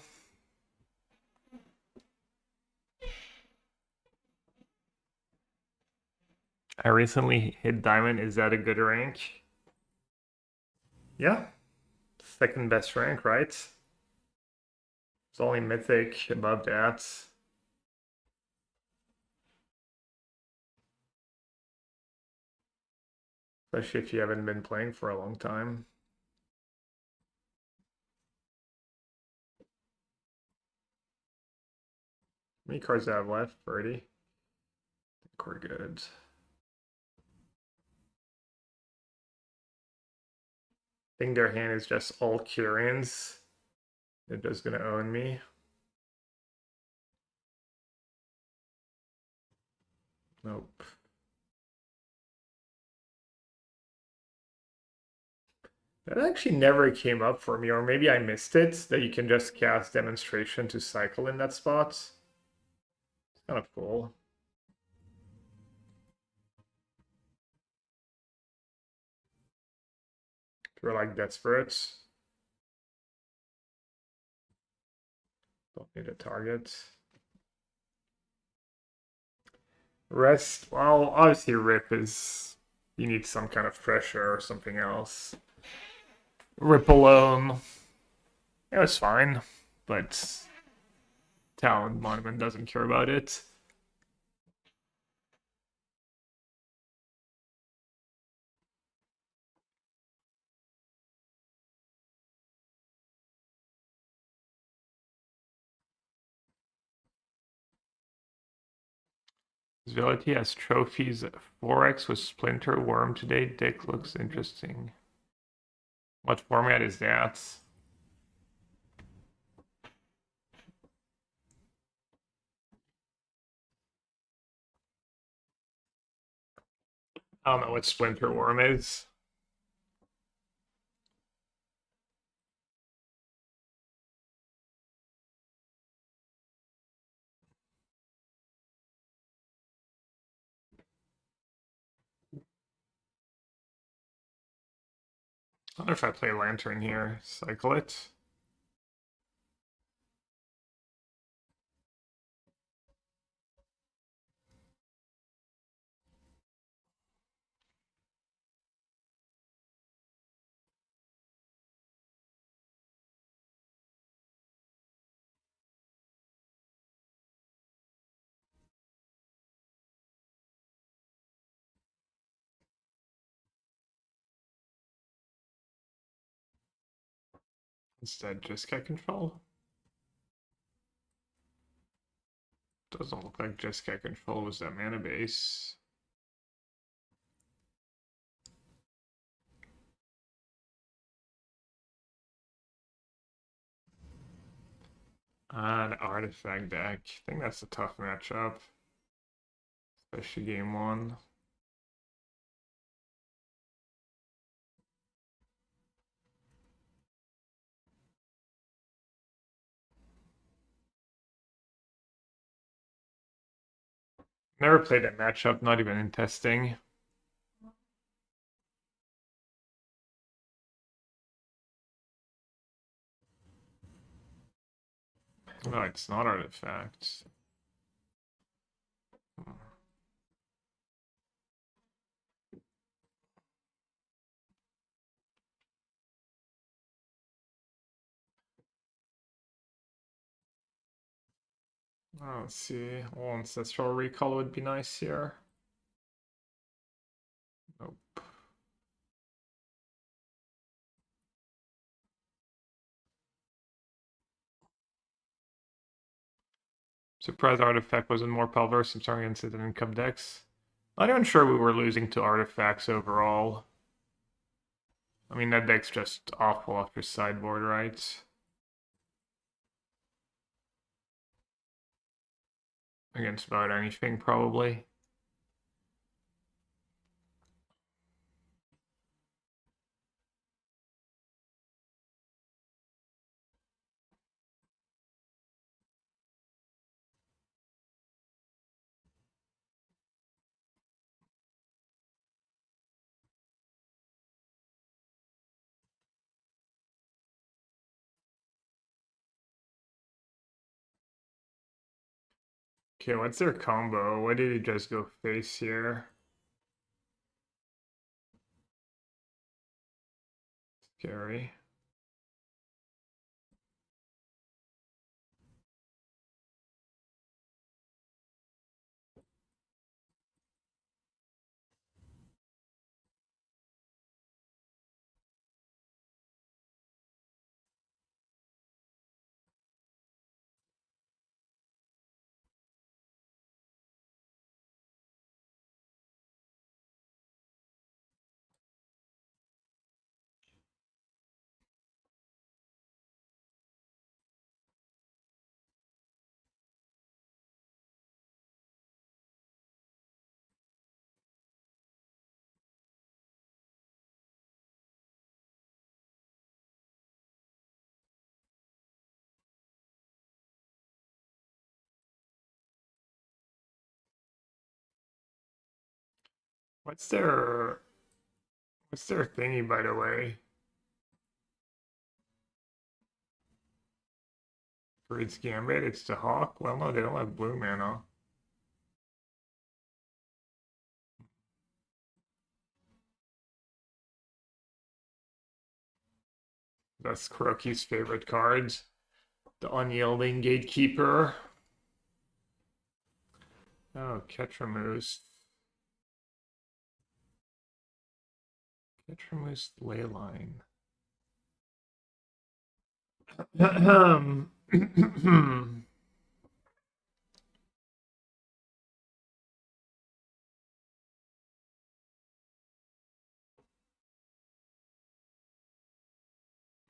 I recently hit Diamond. Is that a good rank? Yeah. Second best rank, right? It's only Mythic above that. Especially if you haven't been playing for a long time. many cards do I have left? 30. I think we're good. I think their hand is just all Kyrians. They're just gonna own me. Nope. That actually never came up for me, or maybe I missed it, that you can just cast Demonstration to cycle in that spot. It's kind of cool. If you're like desperate. Don't need a target. Rest, well, obviously Rip is, you need some kind of pressure or something else. Rip alone, it was fine, but Talon Monument doesn't care about it. Zvelity has trophies 4x with Splinter Worm today. Dick looks interesting. What format is that? I don't know what Splinter Worm is. I wonder if I play Lantern here. Cycle it. Instead, just get control. Doesn't look like just get control was that mana base. An artifact deck. I think that's a tough matchup, especially game one. Never played that matchup, not even in testing. Oh, it's not artifacts. Oh, let's see. Well, Ancestral Recall would be nice here. Nope. Surprise Artifact wasn't more Palverse and starting against an income decks. Not even sure we were losing to artifacts overall. I mean, that deck's just awful after sideboard, right? Against about anything, probably. Okay, what's their combo? What did he just go face here? Scary. What's their thingy, by the way? Greed's Gambit, it's the Hawk? Well, no, they don't have blue mana. That's Kuroki's favorite card. The Unyielding Gatekeeper. Oh, Ketramuse. Ketramuse Leyline.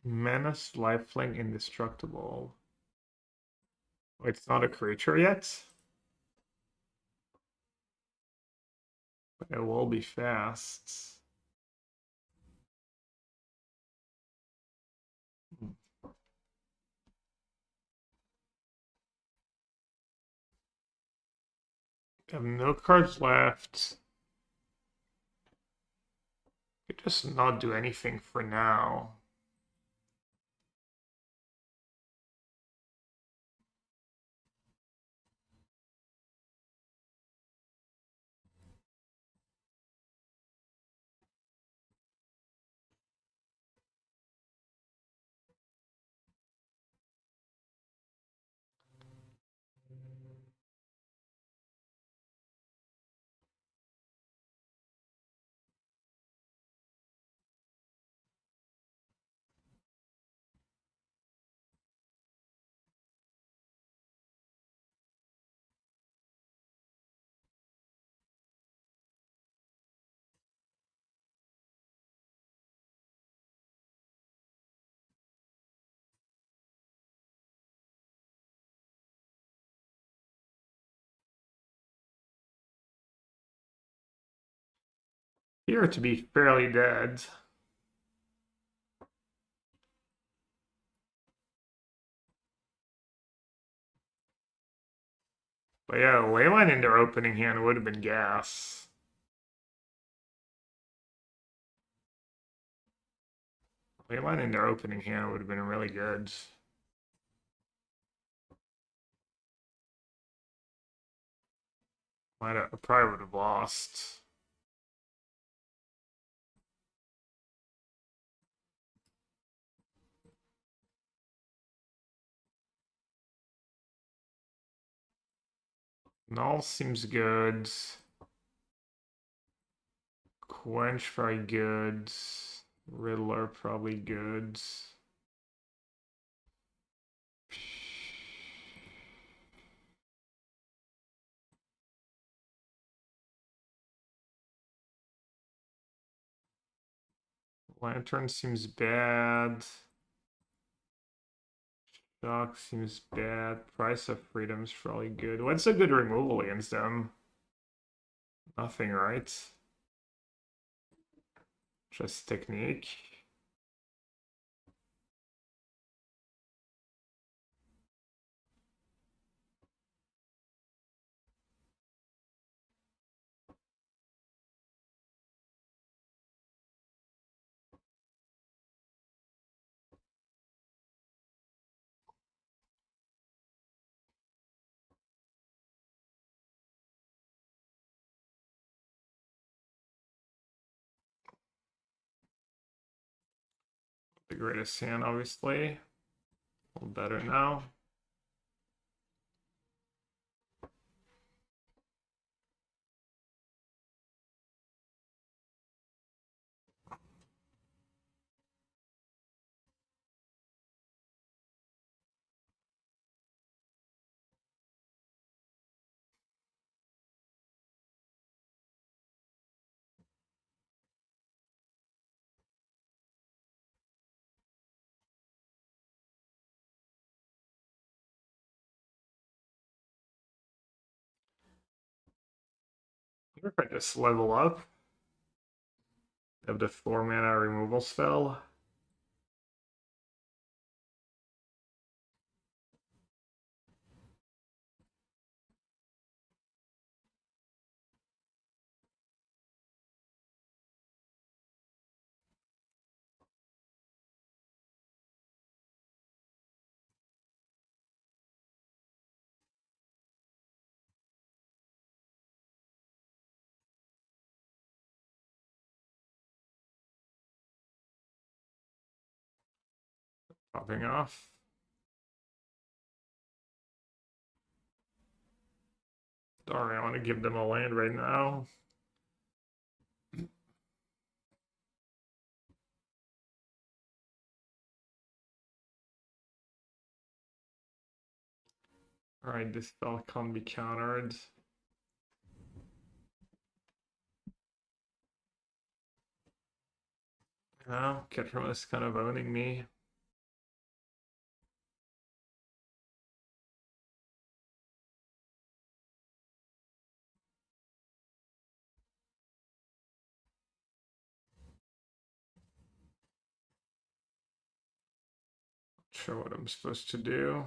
Menace, Lifelink, Indestructible. Wait, it's not a creature yet? But it will be fast. I have no cards left. Could just not do anything for now. Appear to be fairly dead. But yeah, Leyline in their opening hand would have been gas. Leyline in their opening hand would have been really good. I probably would have lost. Null seems good. Quench probably good. Riddler probably good. Lantern seems bad. Shock seems bad. Price of Freedom's probably good. What's a good removal against them? Nothing, right? Just technique. The greatest hand, obviously. A little better now. I wonder if I just level up. Have the 4 mana removal spell. Popping off. Sorry, I want to give them a land right now. Alright, this spell can't be countered. Now, Ketram is kind of owning me. Not sure what I'm supposed to do.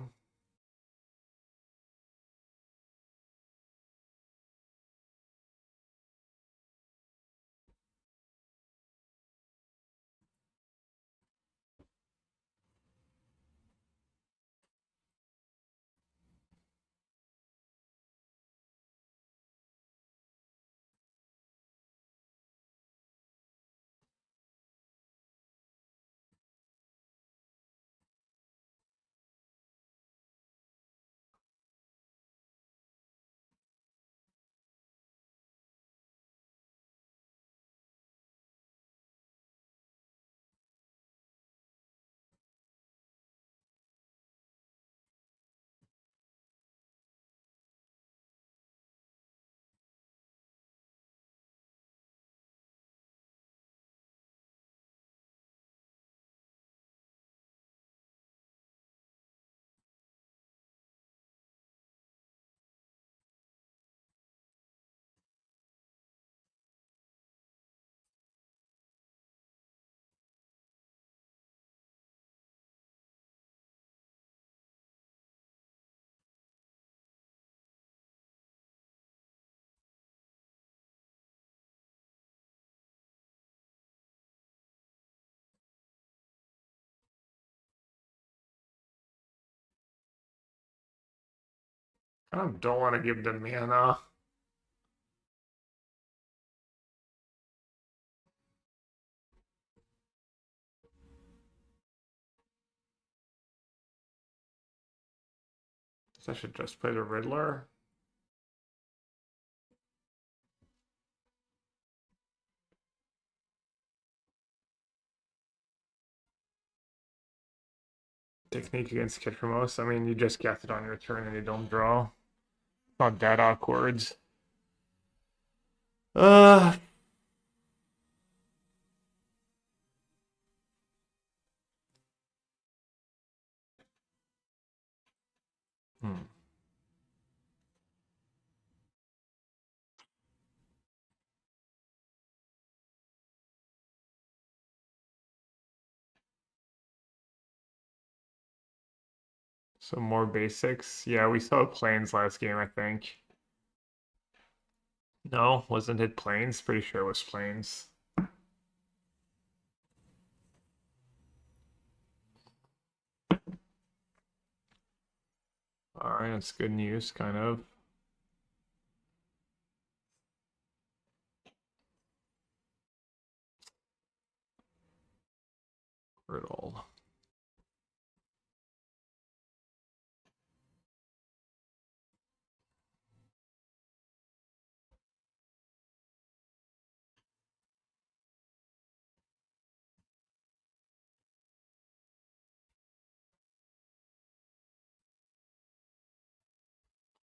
I don't want to give them mana. So I should just play the Riddler. Technique against Ketramos. I mean, you just get it on your turn and you don't draw. Not that awkward. Uh, hmm. Some more basics. Yeah, we saw planes last game, I think. No, wasn't it planes? Pretty sure it was planes. Alright, that's good news, kind of. Riddle.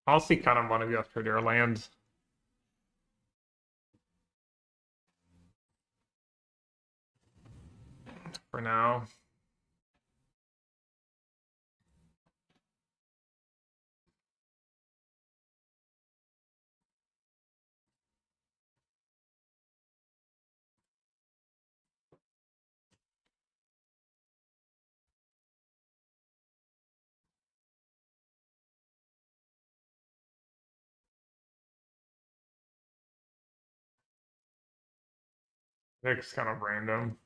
Honestly, kind of want to go after their land. For now. It's kind of random.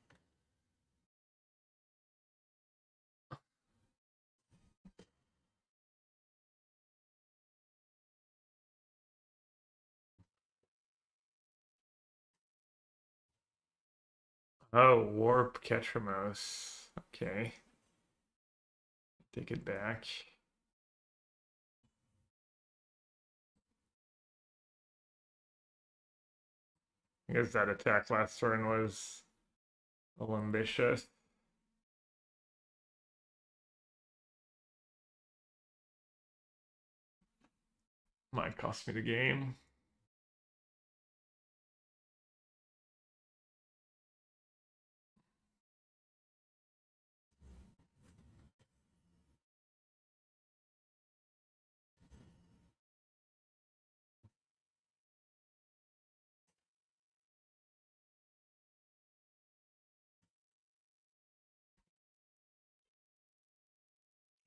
Oh, Warp Ketramos. Okay. Take it back. I guess that attack last turn was a little ambitious. Might cost me the game.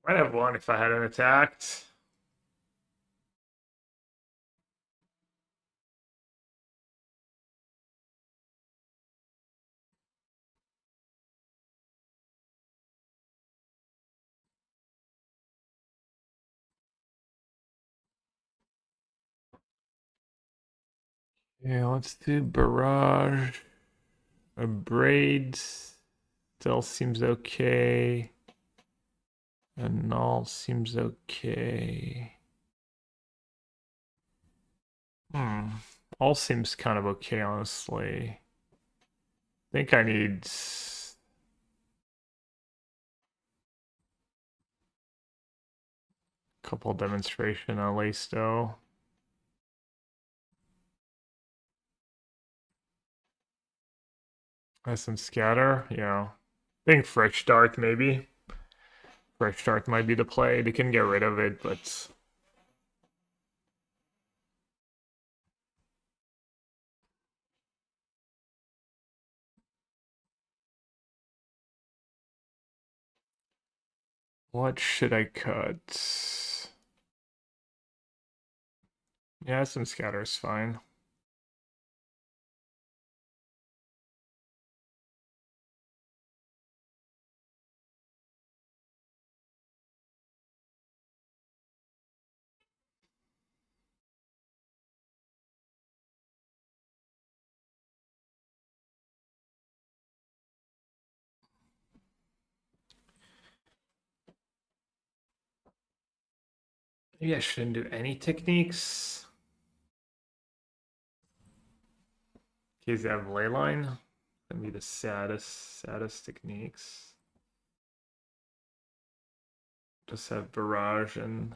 Might have won if I hadn't attacked. Yeah, let's do barrage. A braid still seems okay. A null seems okay. All seems kind of okay, honestly. I think I need a couple demonstration on Laisto. Has some scatter, yeah. I think fresh start maybe. Fresh start might be the play. They can get rid of it, but what should I cut? Yeah, some scatter is fine. Maybe I shouldn't do any techniques. In case they have leyline. That'd be the saddest techniques. Just have barrage and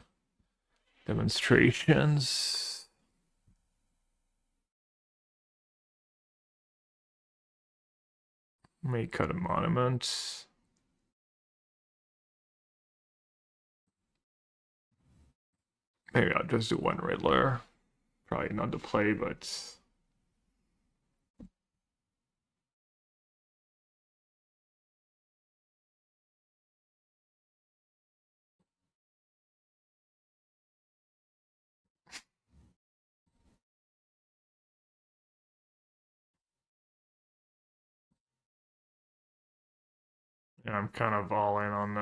demonstrations. May cut a monument. Maybe I'll just do one Riddler. Probably not the play, but yeah, I'm kind of all in on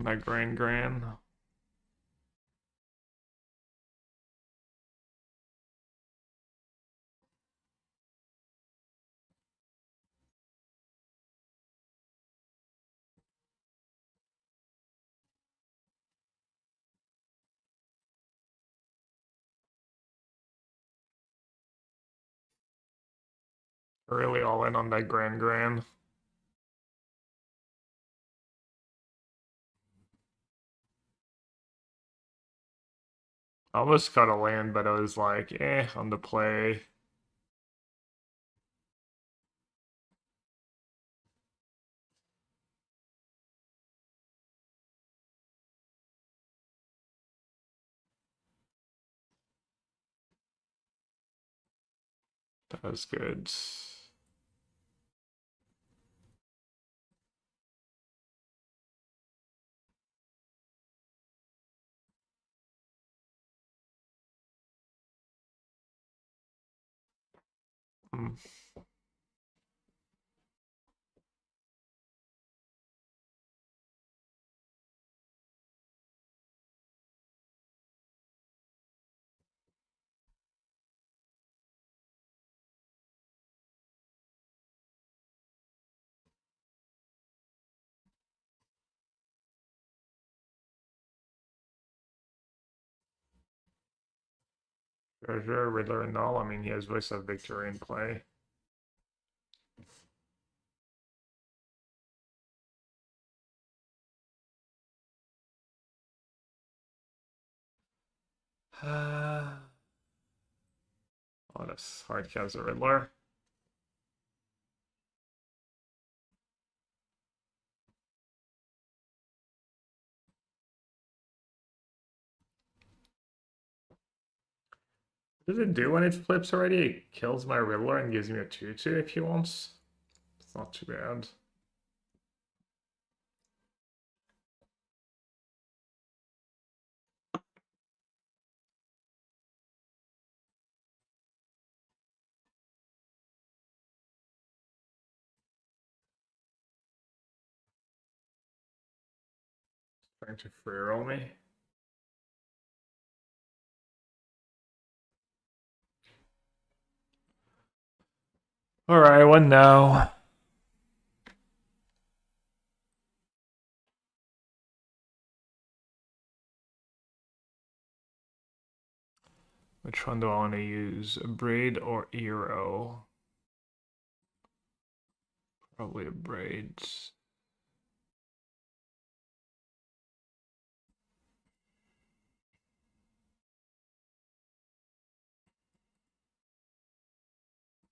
that grand. Really all in on that grand. I almost got a land, but I was like, on the play. That was good. Hmm. Treasure, Riddler, and Null. I mean, he has Voice of Victory in play. Oh, this hard cast a Riddler. What does it do when it flips already? It kills my Riddler and gives me a 2-2 if he wants. It's not too bad. Trying to free roll me. Alright, what now? Which one do I want to use? A braid or Eero? Probably a braid.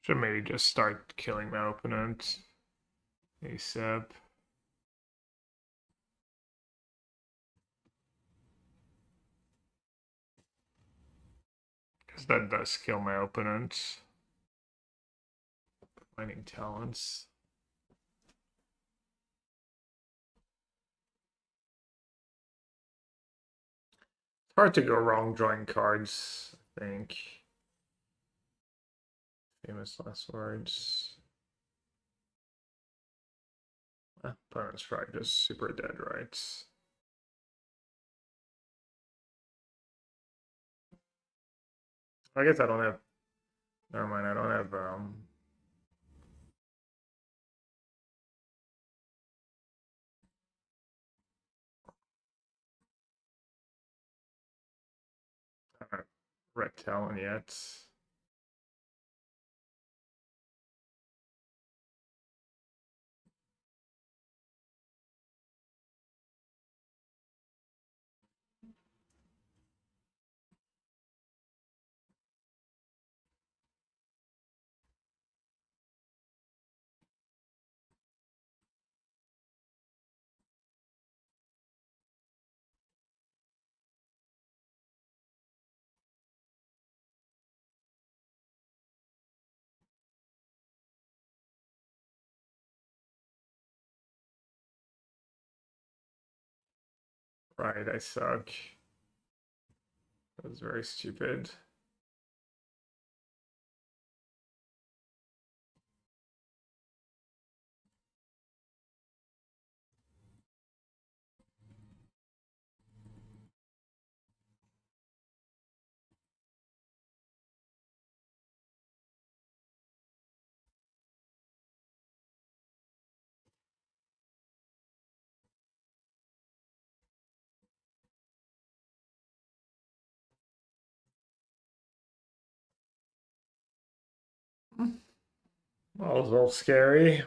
Should maybe just start killing my opponent ASAP. Because that does kill my opponent. Mining talents. It's hard to go wrong drawing cards, I think. Famous last words. Opponent's probably just super dead, right? I guess I don't have. Never mind, I don't have. I don't have Red Talon yet. Right, I suck. That was very stupid. Well, it was a little scary.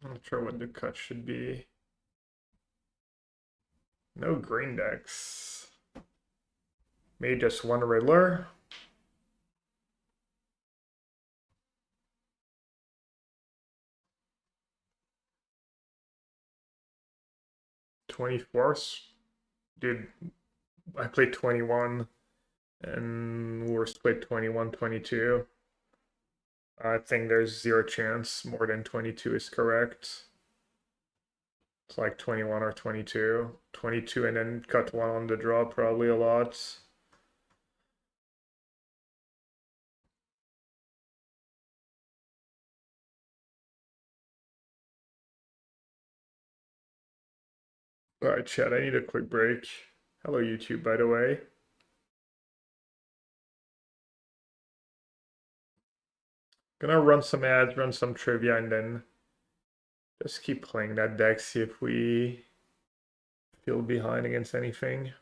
I'm not sure what the cut should be. No green decks. Maybe just one Riddler. $24. Dude, I played 21 and Worst played 21, 22. I think there's zero chance more than 22 is correct. It's like 21 or 22. 22 and then cut one on the draw, probably a lot. Alright, chat, I need a quick break. Hello, YouTube, by the way. Gonna run some ads, run some trivia, and then just keep playing that deck, see if we feel behind against anything.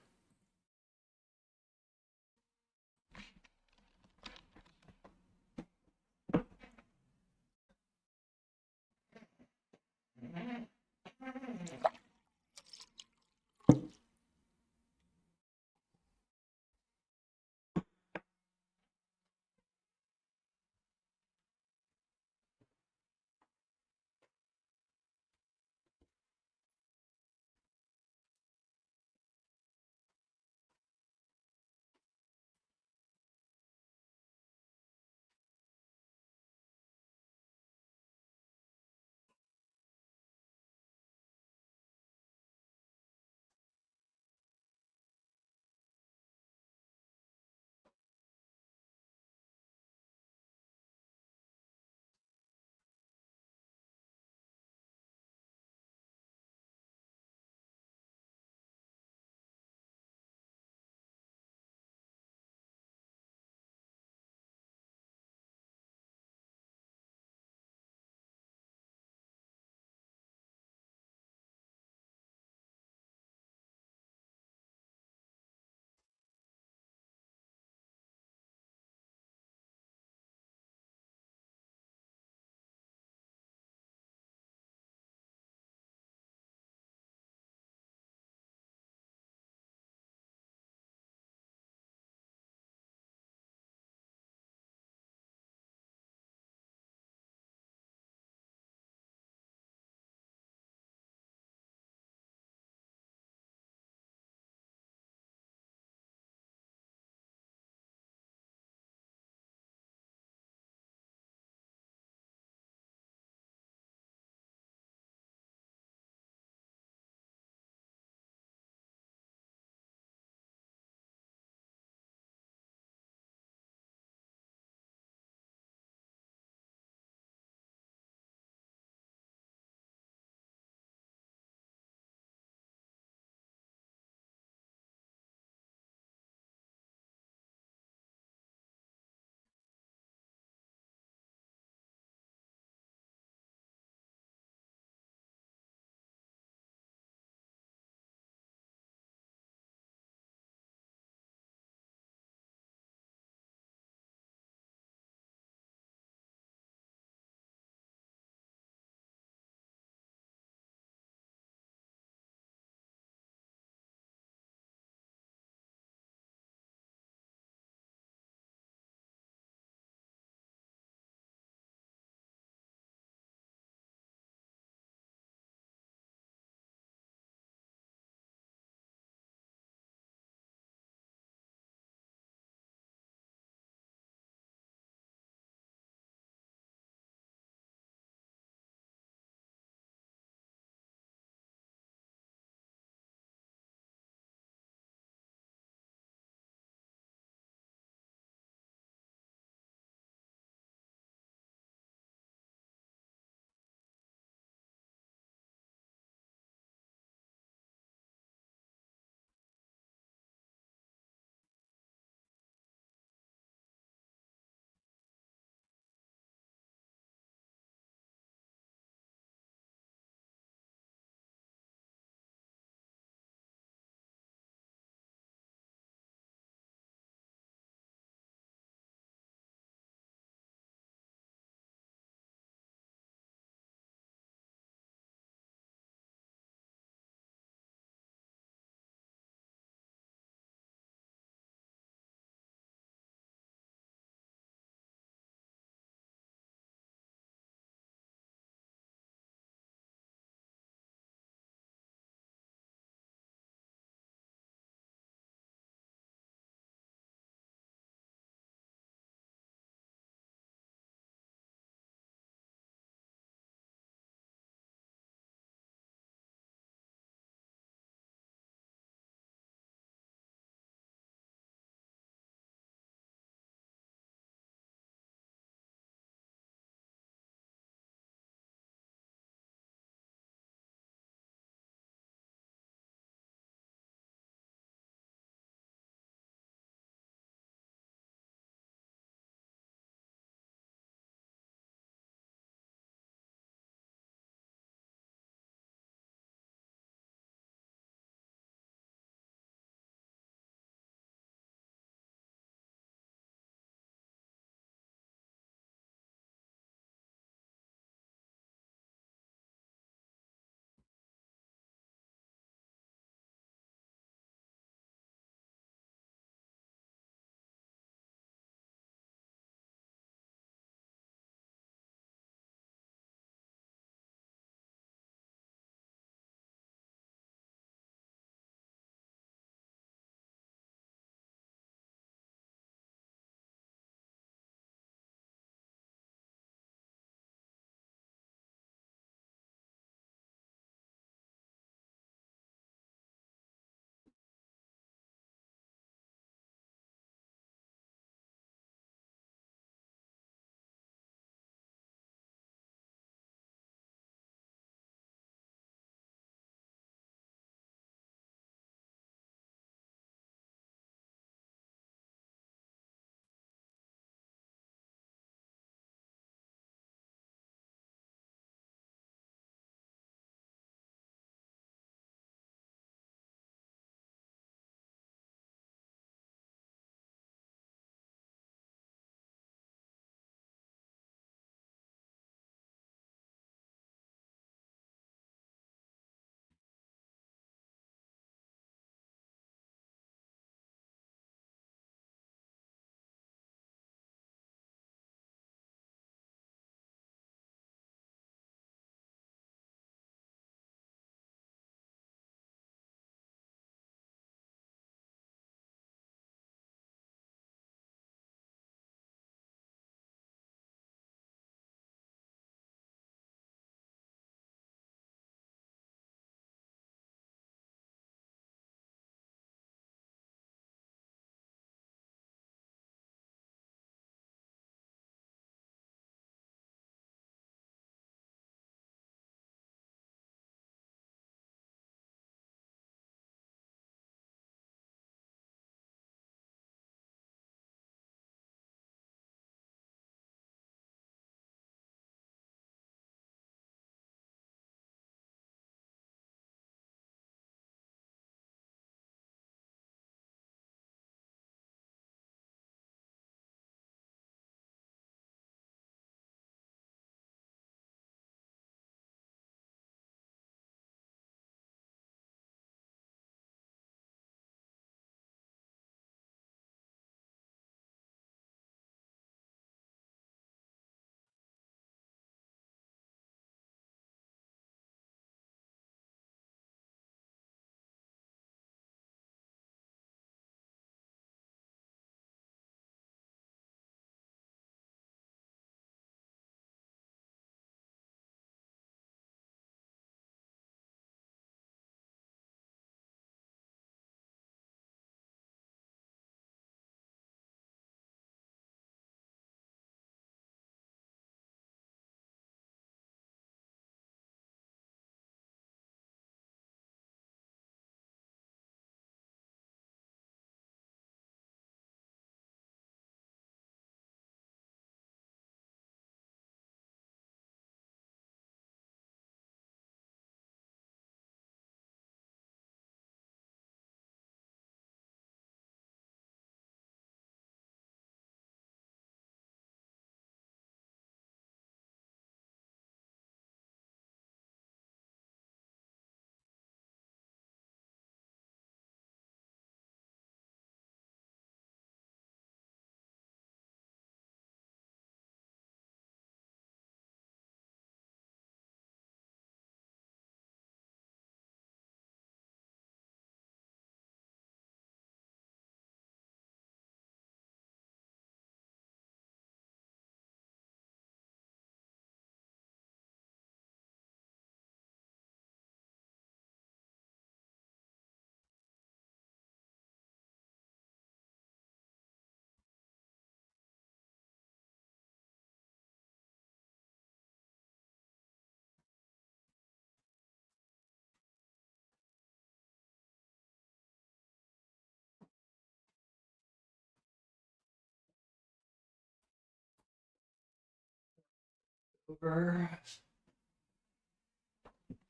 Over.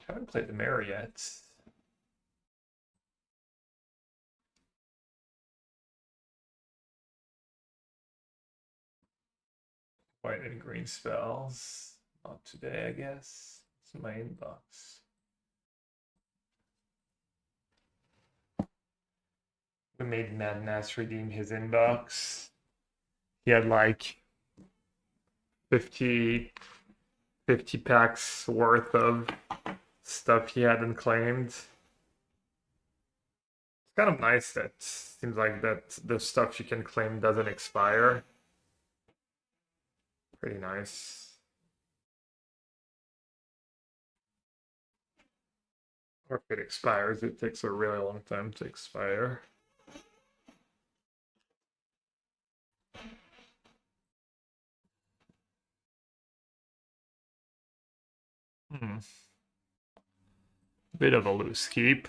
Haven't played the mayor yet. White and green spells. Not today, I guess. It's in my inbox. We made Madness redeem his inbox. He had like 50 packs worth of stuff he hadn't claimed. It's kind of nice that seems like that the stuff you can claim doesn't expire. Pretty nice. Or if it expires, it takes a really long time to expire. Bit of a loose keep.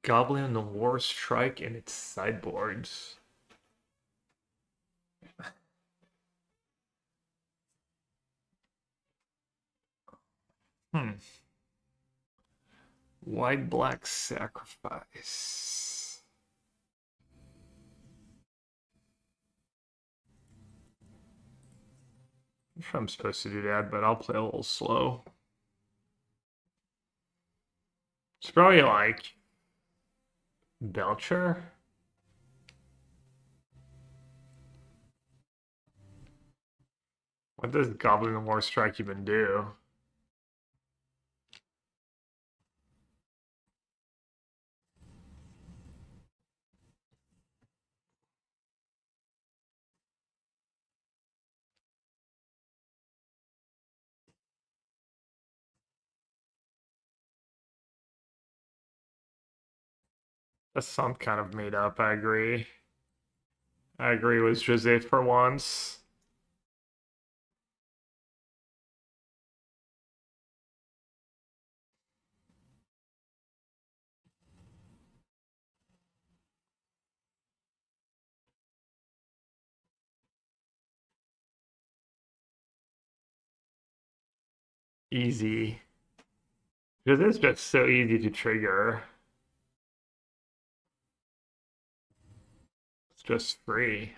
Goblin on the War Strike in its sideboards. White Black Sacrifice. I'm sure I'm supposed to do that, but I'll play a little slow. It's probably like Belcher. What does Goblin of War Strike even do? That sound kind of made up, I agree. I agree with Jose for once. Easy. Jose's just so easy to trigger. It's just free.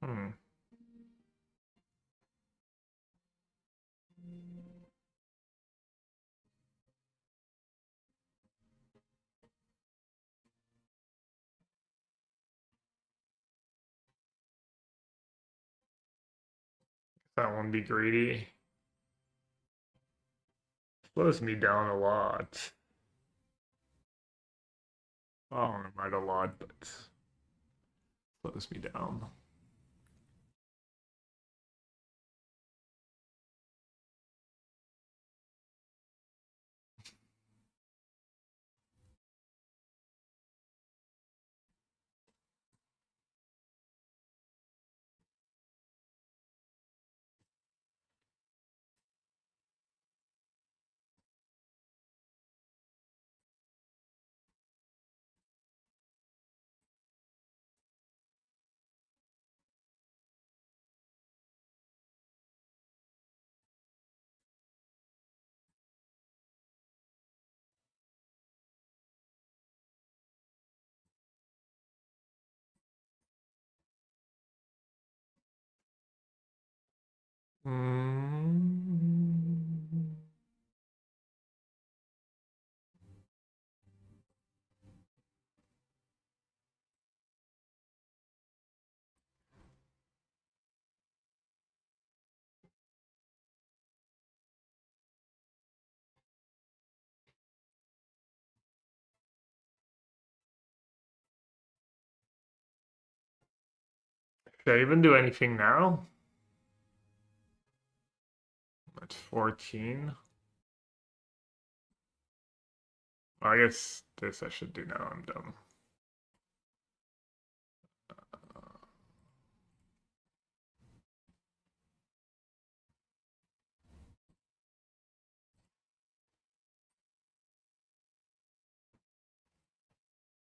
Hmm. That won't be greedy. Slows me down a lot. I don't mind a lot, but slows me down. Mm. Should I even do anything now? That's 14. Well, I guess this I should do now. I'm dumb.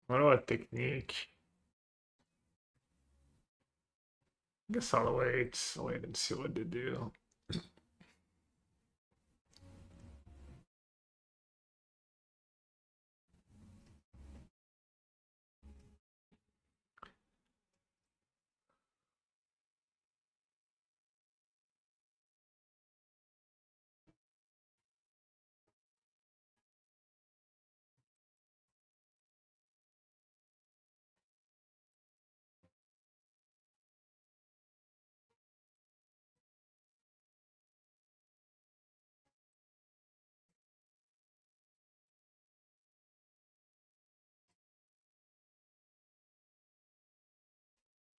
What about technique? I guess I'll wait. I'll wait and see what to do.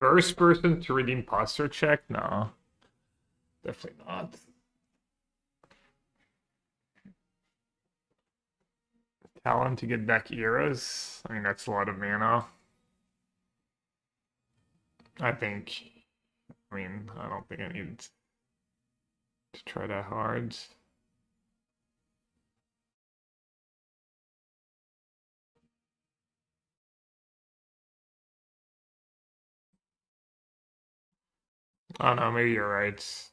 First person to redeem posture check? No, definitely not. Talon to get back eras. I mean, that's a lot of mana. I think. I mean, I don't think I need to try that hard. I don't know, maybe you're right.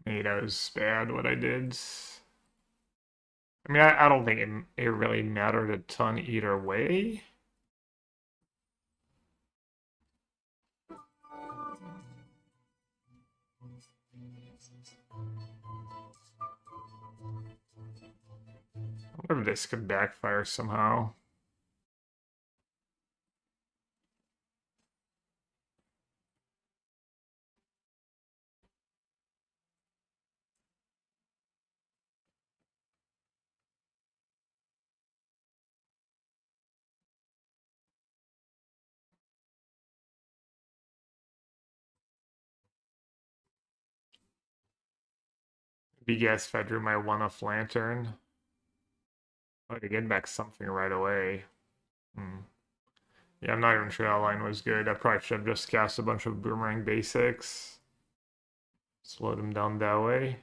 Maybe that was bad what I did. I mean, I don't think it really mattered a ton either way. I wonder if this could backfire somehow. Big ass Fedru my one-off lantern. Oh, to get back something right away. Hmm. Yeah, I'm not even sure that line was good. I probably should have just cast a bunch of boomerang basics. Slow them down that way.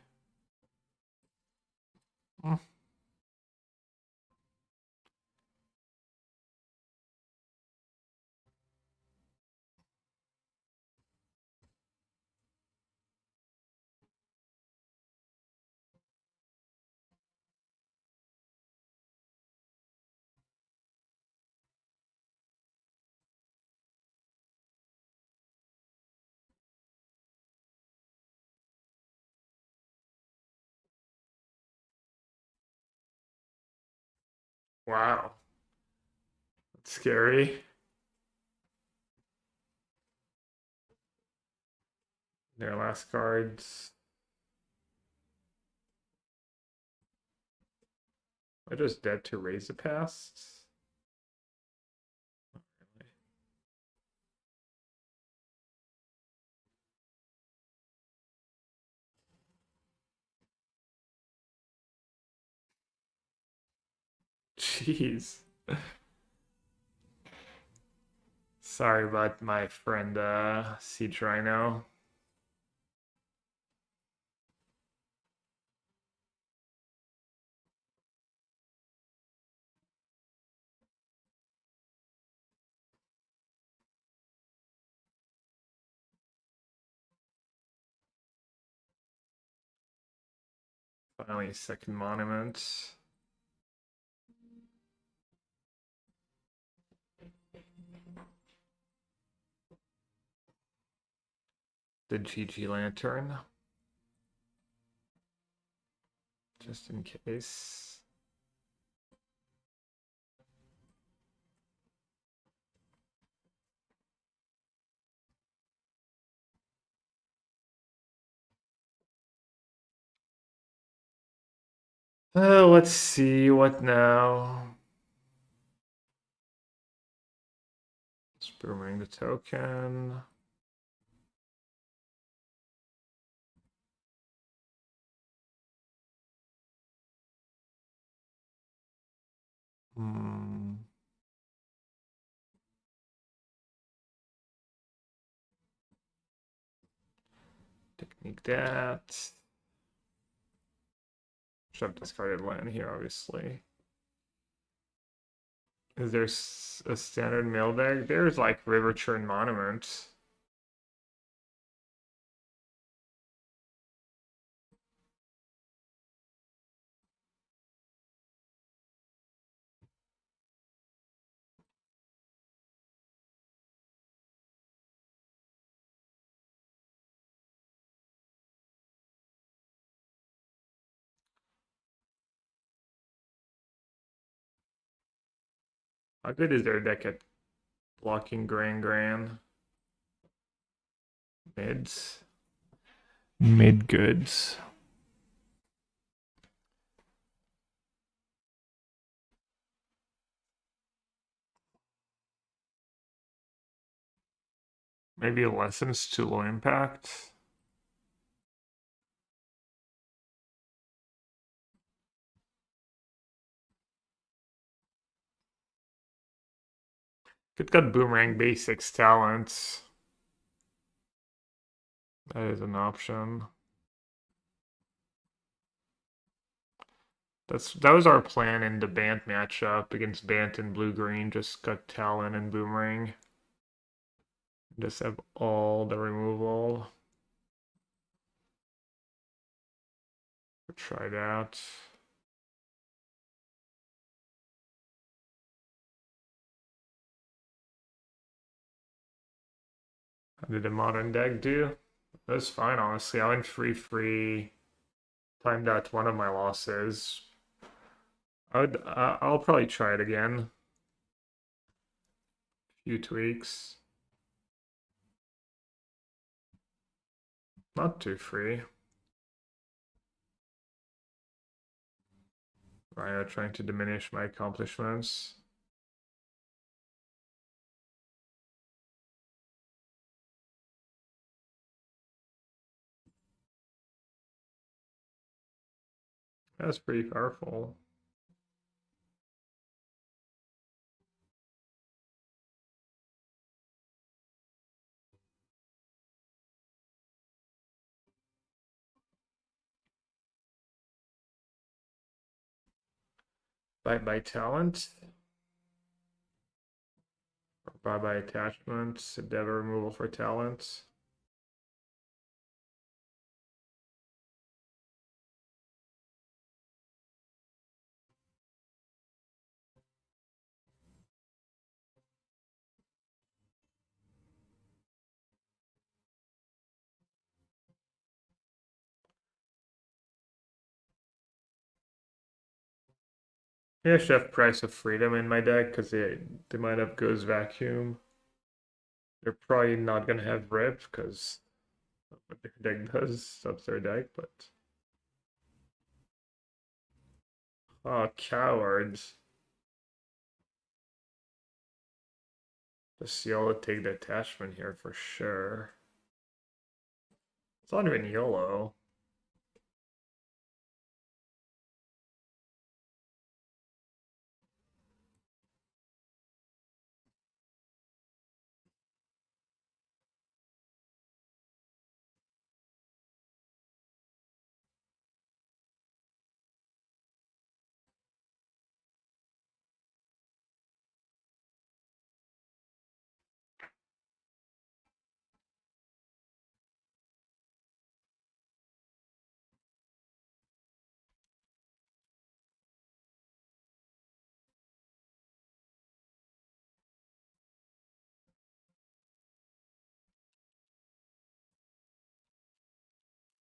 Hmm. Wow. That's scary. Their last cards. I just dead to raise the past. Jeez. Sorry about my friend Siege Rhino. Finally, second monument. The GG Lantern. Just in case. Let's see, what now? Let's Boomerang the token. Technique that. Should have discarded land here, obviously. Is there a standard mill deck? There's like River Churn Monument. How good is their deck at blocking Gran? Mids. Mid goods. Maybe lessons to low impact. Could got Boomerang Basics talents. That is an option. That was our plan in the Bant matchup against Bant and Blue Green. Just got Talon and Boomerang. Just have all the removal. Try that. How did the modern deck do? That was fine, honestly. I went free, timed out one of my losses. I'll probably try it again. Few tweaks. Not too free. Rhino trying to diminish my accomplishments. That's pretty powerful. Bye talent. Or bye attachment. Endeavor removal for talent. Yeah, I should have Price of Freedom in my deck because they might have Goes Vacuum. They're probably not gonna have Rip because what their deck does subs their deck, but oh, cowards. The Ciolo take the attachment here for sure. It's not even YOLO.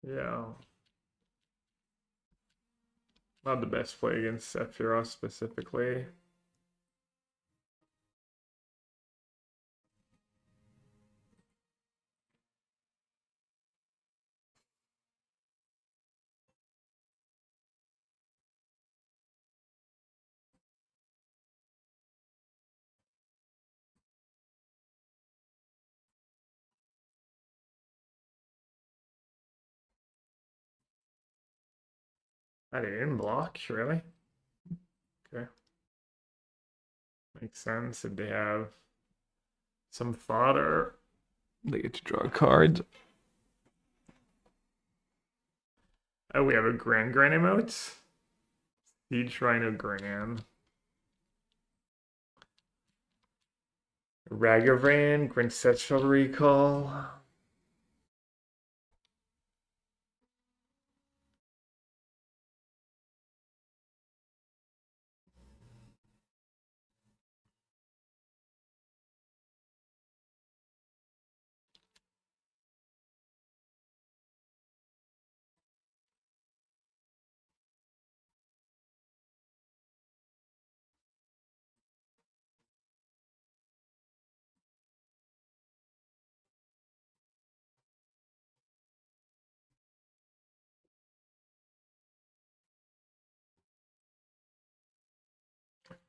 Yeah. Not the best play against Sephiroth specifically. I didn't block, really? Okay. Makes sense if they have some fodder. They get to draw a card. Oh, we have a Grand emote? Siege Rhino Grand. Ragavan, Grinsetsual Recall.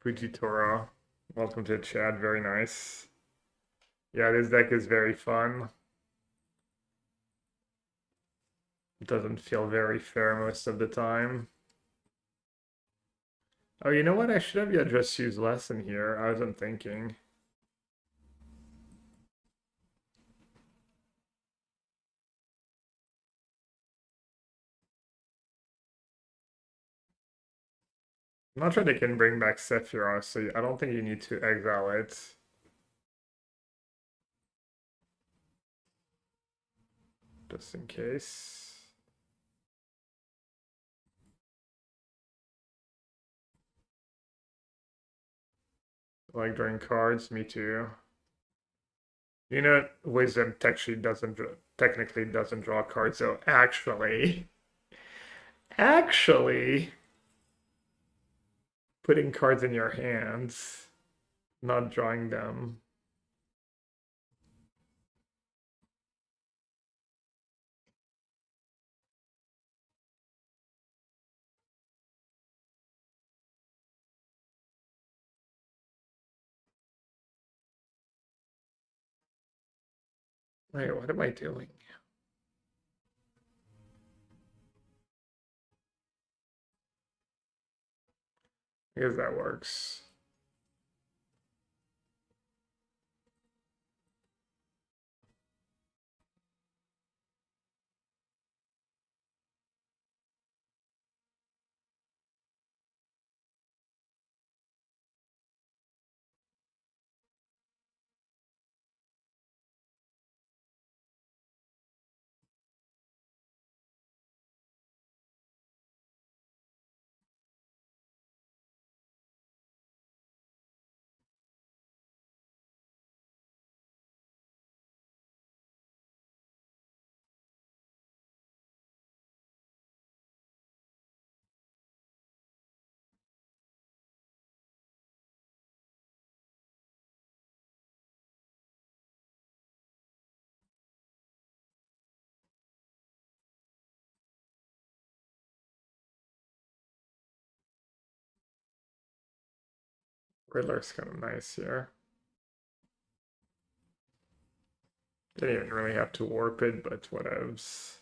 Fujitora, welcome to the chat. Very nice. Yeah, this deck is very fun. It doesn't feel very fair most of the time. Oh, you know what? I should have just used Lesson here. I wasn't thinking. I'm not sure they can bring back Sephiroth, so I don't think you need to exile it. Just in case. I like drawing cards, me too. You know, Wisdom technically doesn't draw cards, so actually, putting cards in your hands, not drawing them. Wait, what am I doing? I guess that works. Riddler's kind of nice here. Didn't even really have to warp it, but whatevs.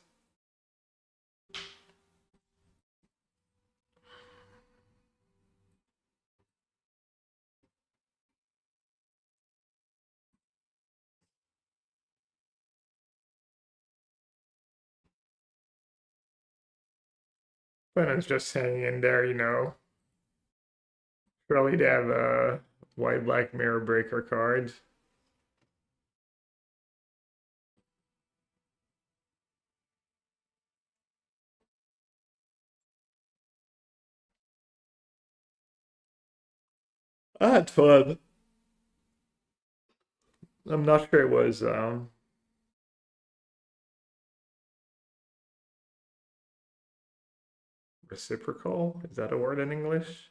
But it's just hanging in there, you know. Probably to have a white-black mirror breaker card. I had fun. I'm not sure it was reciprocal. Is that a word in English?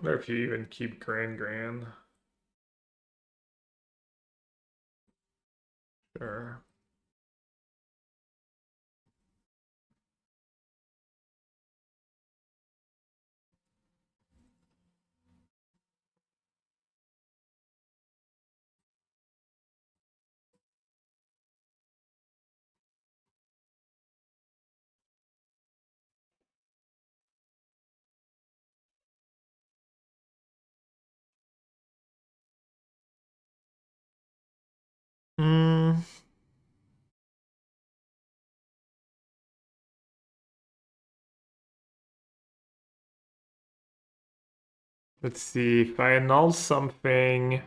Wonder if you even keep Grand. Sure. Hmm. Let's see. If I annul something,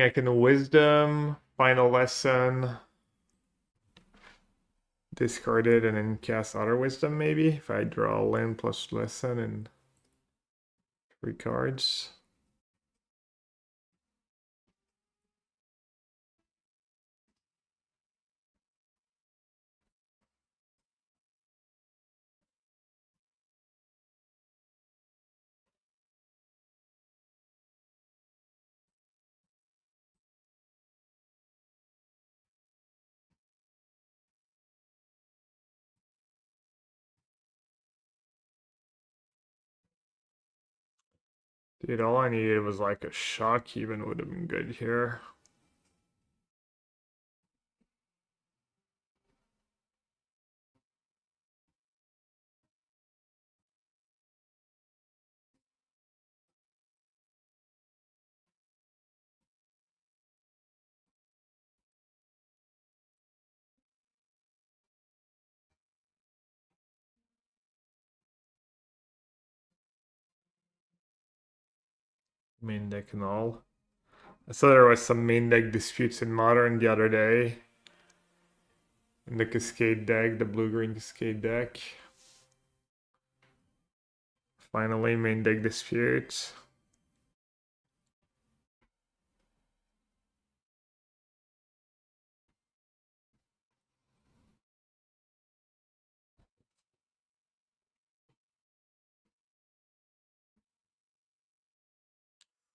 I can wisdom, final lesson, discard it, and then cast other wisdom maybe. If I draw land plus lesson and 3 cards. Dude, all I needed was like a shock even would have been good here. Main deck and all. I saw there was some main deck disputes in Modern the other day. In the Cascade deck, the blue-green Cascade deck. Finally, main deck disputes.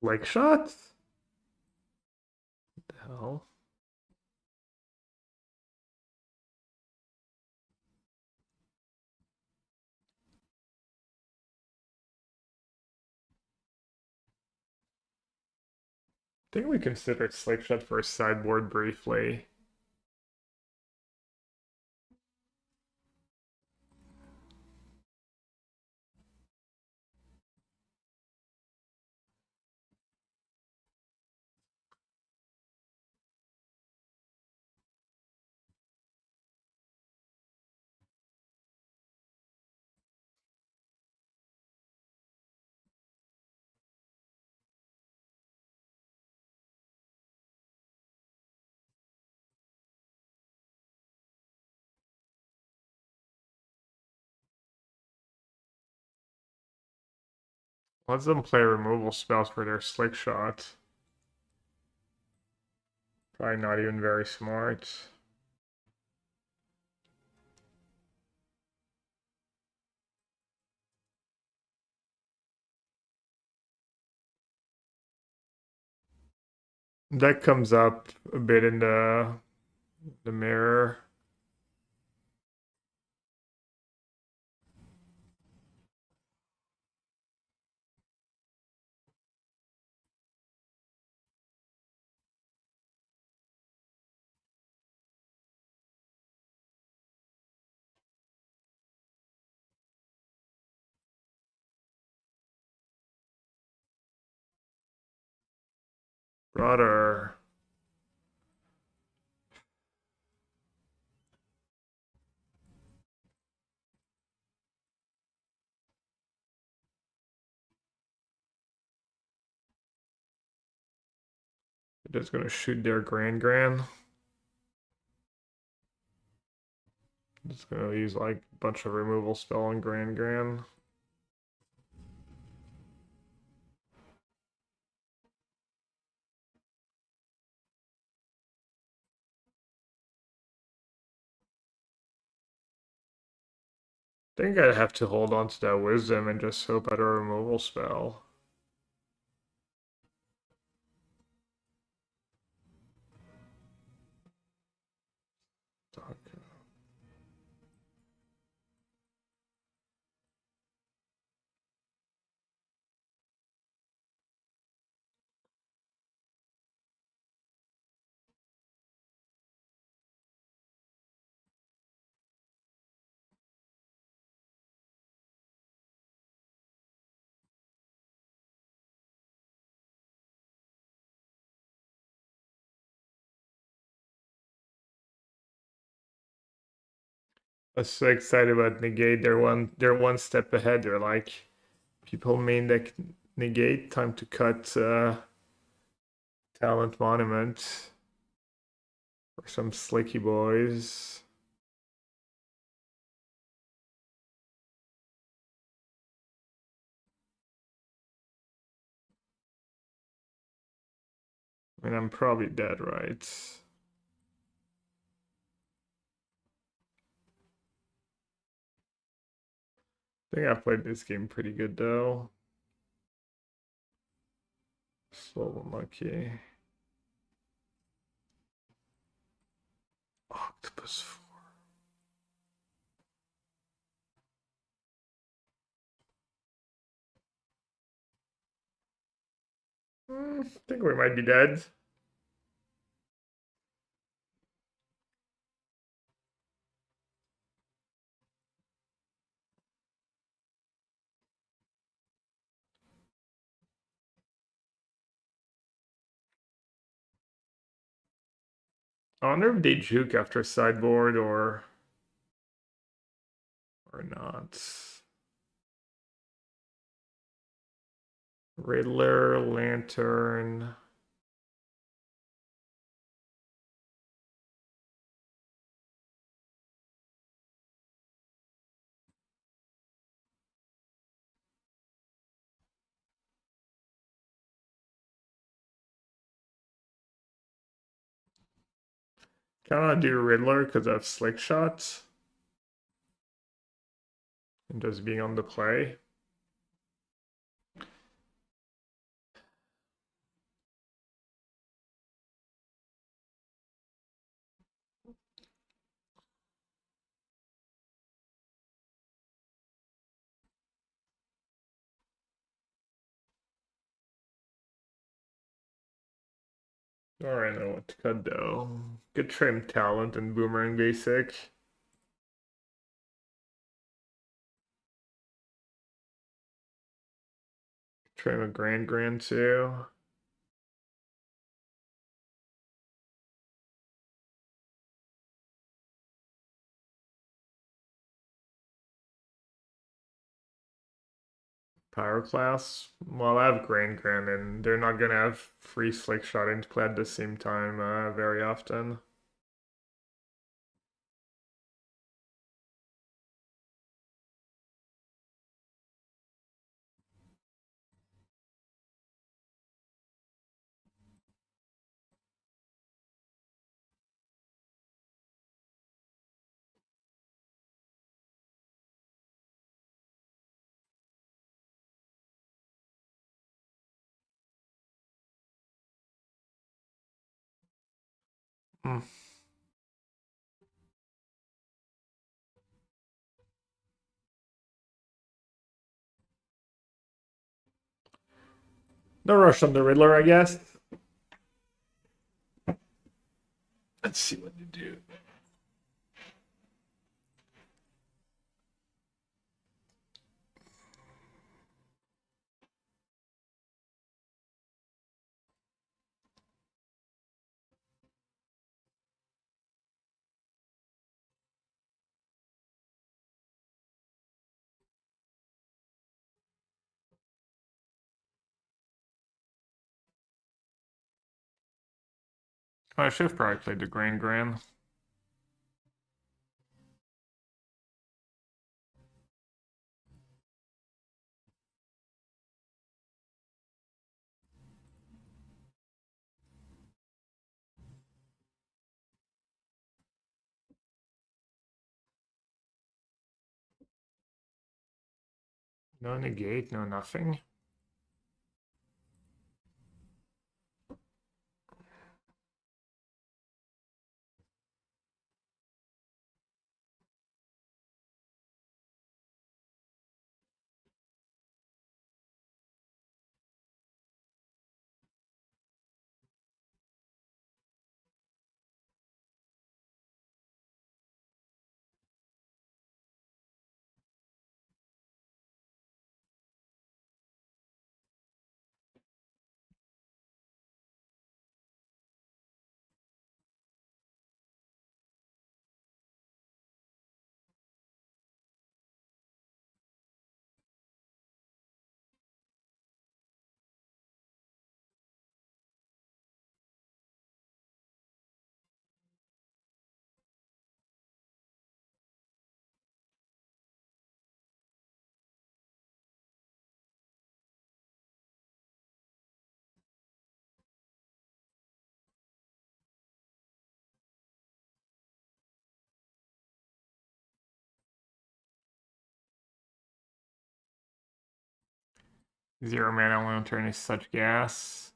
Like shots? What the hell? I think we considered Slingshot for a sideboard briefly. Let them play removal spells for their Slingshot. Probably not even very smart. That comes up a bit in the mirror. Brother. They're just gonna shoot their Grand. Just gonna use like a bunch of removal spell on Grand. I think I'd have to hold on to that wisdom and just hope at a removal spell. Okay. I was so excited about negate. They're one step ahead. They're like people main deck negate. Time to cut talent monument for some slicky boys. I mean, I'm probably dead, right? I think I played this game pretty good though. Slow monkey. Octopus 4. I think we might be dead. I wonder if they juke after sideboard or not. Riddler, Lantern. Cannot do Riddler because of Slick Shots and just being on the play. Alright, I know what to cut though. Good trim talent and boomerang basic. Trim a grand too. Pyroclast. Well, I have grand and they're not gonna have free slick shot into play at the same time very often. Mm. No rush on the Riddler, I guess. Let's see what they do. I should have probably played the Grand. No negate, no nothing. Zero mana lantern is such gas.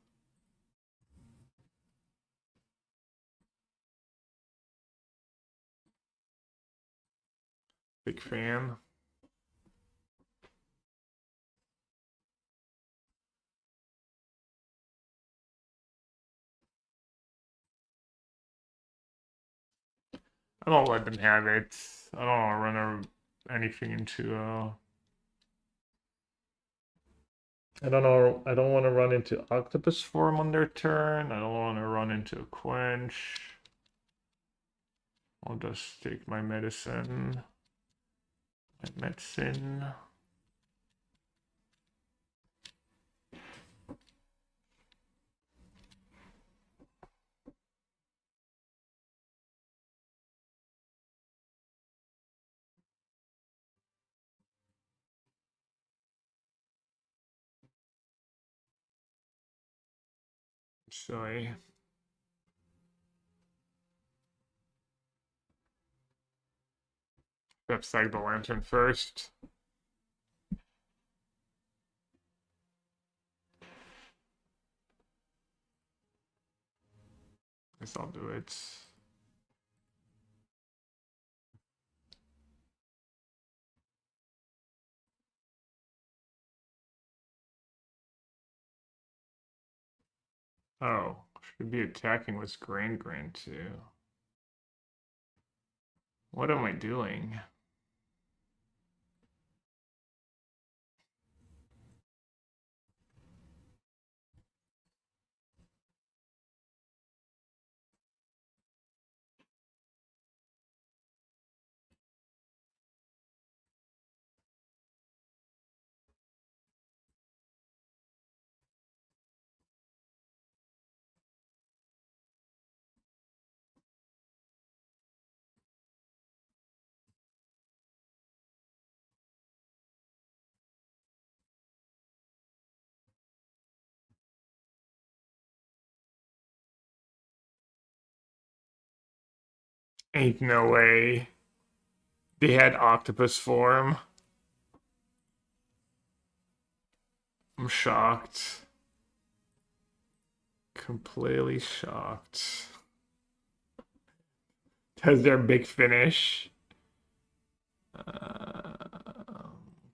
Big fan. I don't let them have it. I don't want to run anything into I don't know. I don't want to run into Octopus Form on their turn. I don't want to run into a Quench. I'll just take my medicine. My medicine. Sorry. Upside the lantern first. Guess I'll do it. Oh, should be attacking with Grand too. What am I doing? Ain't no way. They had Octopus Form. I'm shocked. Completely shocked. That's their big finish.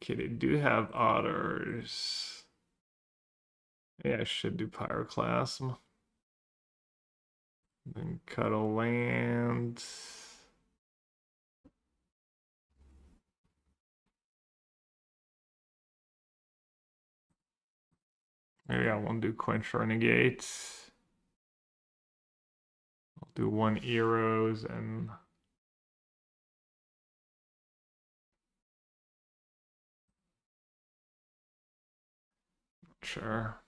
Okay, they do have otters. Yeah, I should do Pyroclasm. Then cut a land. Maybe I won't do Quench Renegade. I'll do one Eros and sure.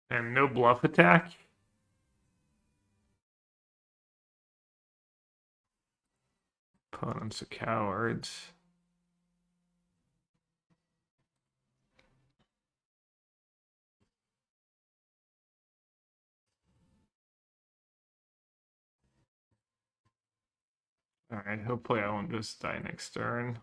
And no bluff attack. Opponent's a coward. Alright, hopefully I won't just die next turn.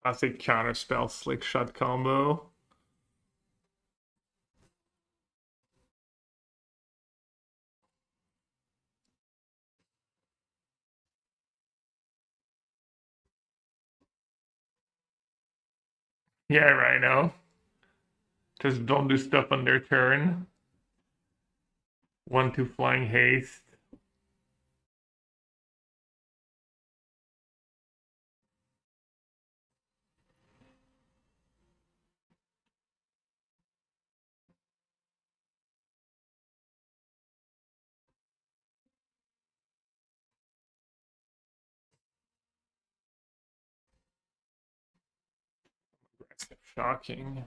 Classic counterspell slick shot combo. Yeah, Rhino. Just don't do stuff on their turn. 1-2 flying haste. Shocking.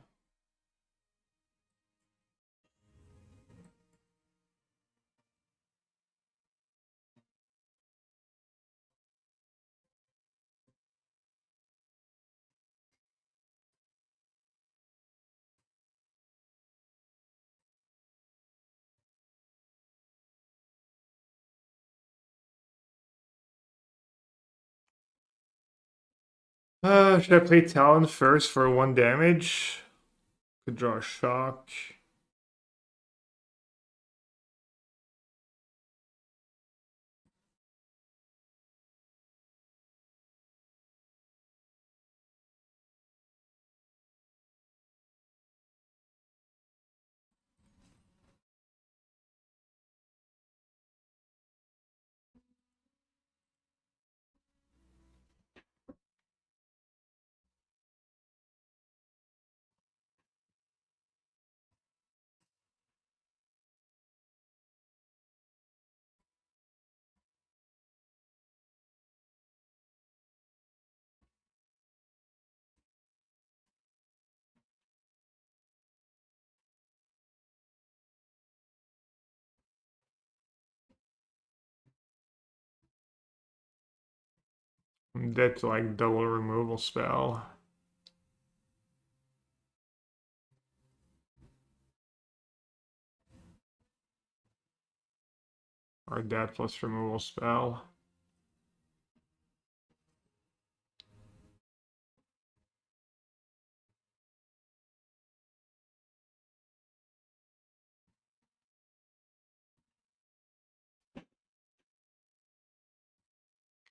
Should I play Talon first for 1 damage? Could draw a shock. That's like double removal spell. Or that plus removal spell.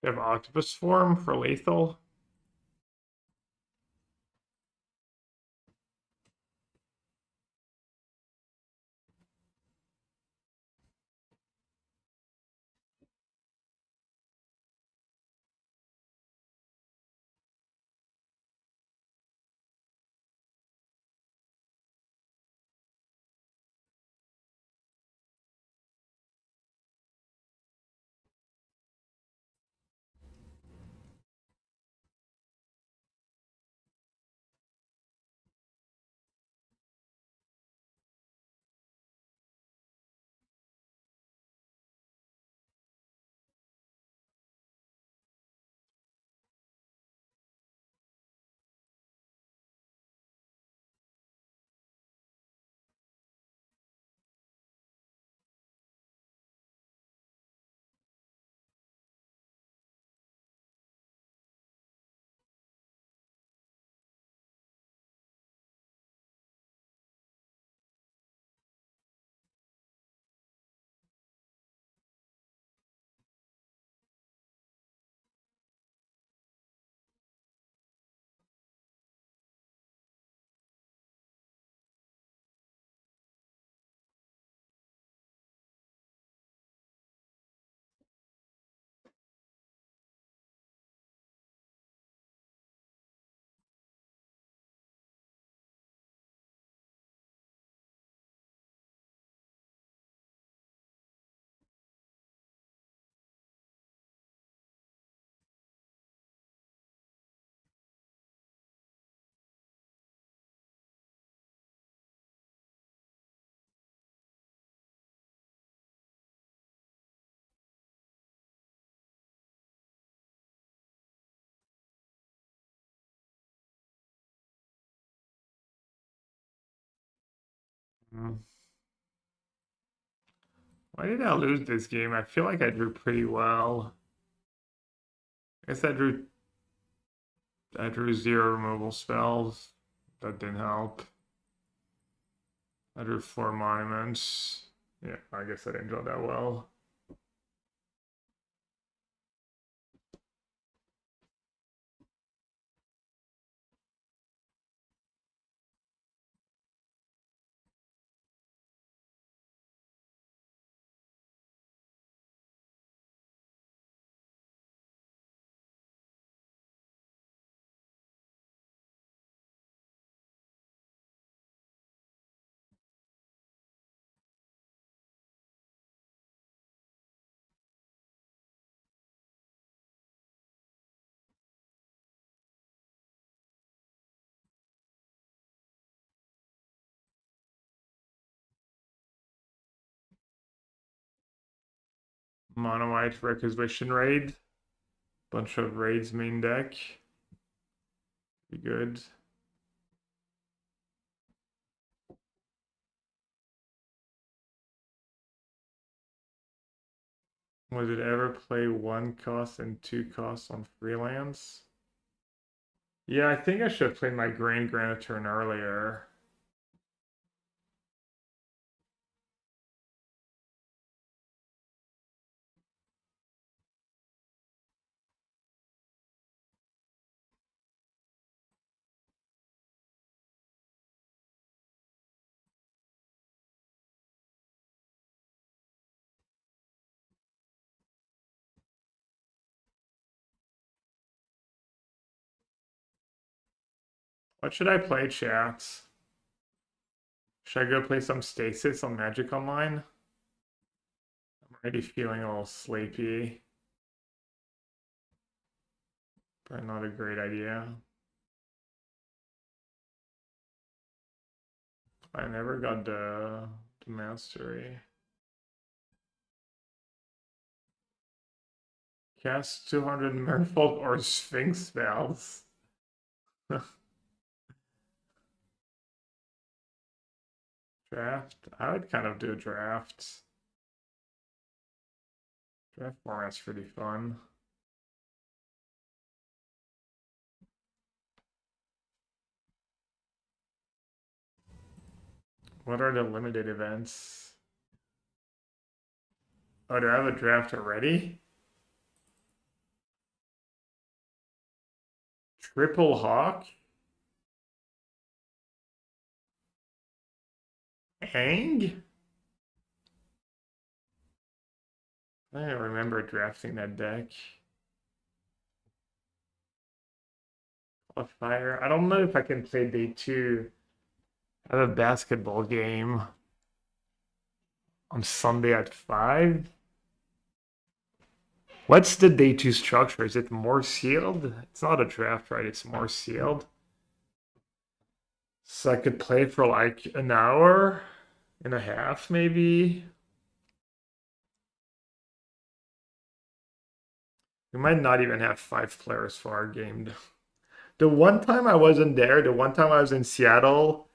You have octopus form for lethal. Hmm. Why did I lose this game? I feel like I drew pretty well. I guess I drew 0 removal spells. That didn't help. I drew 4 monuments. Yeah, I guess I didn't draw that well. Mono white Requisition Raid. Bunch of raids main deck. Be good. Would it ever play 1 cost and 2 costs on freelance? Yeah, I think I should have played my Grand Graniturn earlier. What should I play, chat? Should I go play some Stasis on Magic Online? I'm already feeling a little sleepy. Probably not a great idea. I never got the mastery. Cast 200 Merfolk or Sphinx spells. Draft? I would kind of do a draft. Draft format's pretty fun. What are the limited events? Oh, do I have a draft already? Triple Hawk? Ang? I don't remember drafting that deck. A fire. I don't know if I can play day 2. I have a basketball game on Sunday at 5. What's the day 2 structure? Is it more sealed? It's not a draft, right? It's more sealed. So I could play for like an hour and a half, maybe. We might not even have 5 players for our game. The one time I wasn't there, the one time I was in Seattle,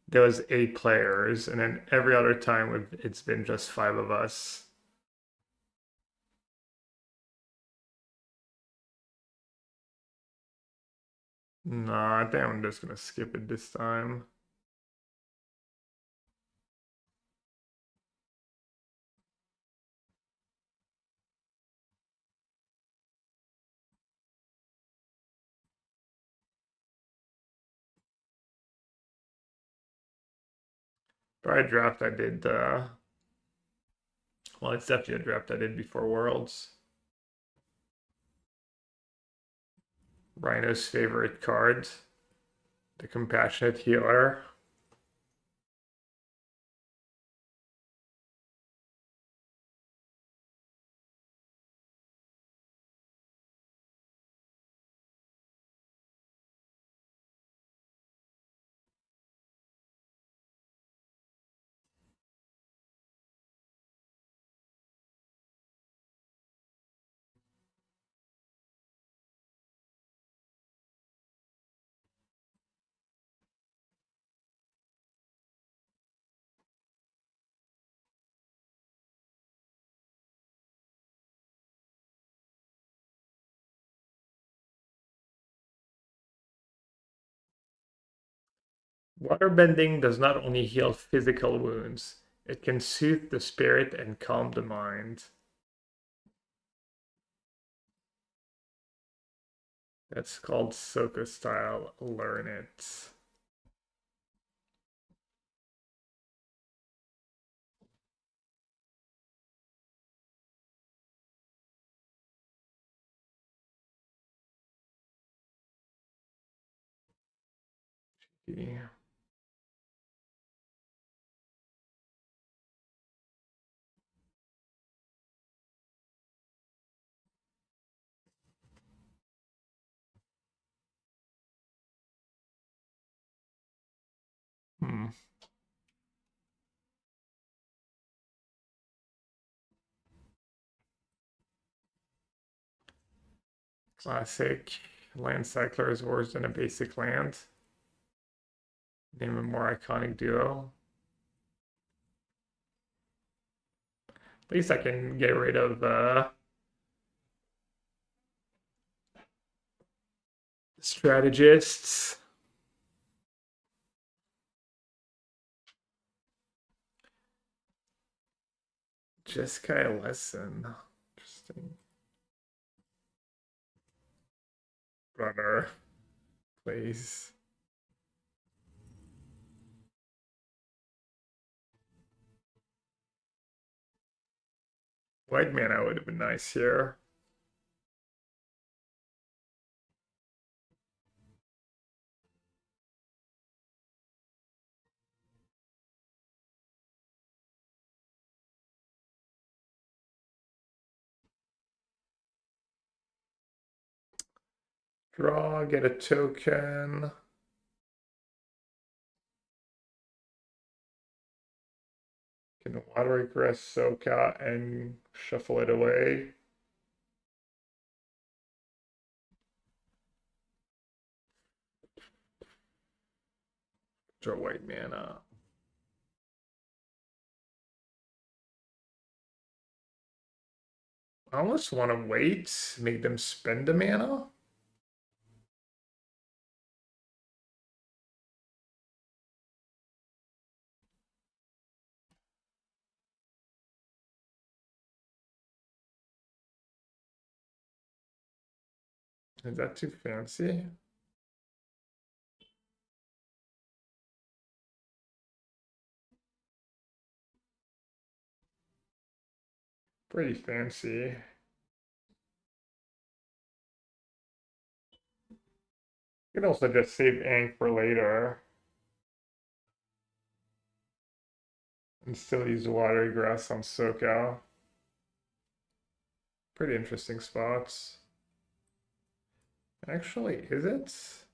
there was 8 players, and then every other time it's been just 5 of us. Nah, I think I'm just gonna skip it this time. Probably a draft I did, well, it's definitely a draft I did before Worlds. Rhino's favorite card, the Compassionate Healer. Waterbending does not only heal physical wounds, it can soothe the spirit and calm the mind. That's called Soka style. Learn it. Yeah. Hmm. Classic. Land cycler is worse than a basic land. Name a more iconic duo. At least I can get rid of strategists. Jeskai Lesson. Interesting. Runner, please. White mana would have been nice here. Draw, get a token. Can water regress Soka and shuffle it away. Draw white mana. I almost want to wait, make them spend the mana. Is that too fancy? Pretty fancy. You can also just save Aang for later. And still use watery grass on SoCal. Pretty interesting spots. Actually, is it? It's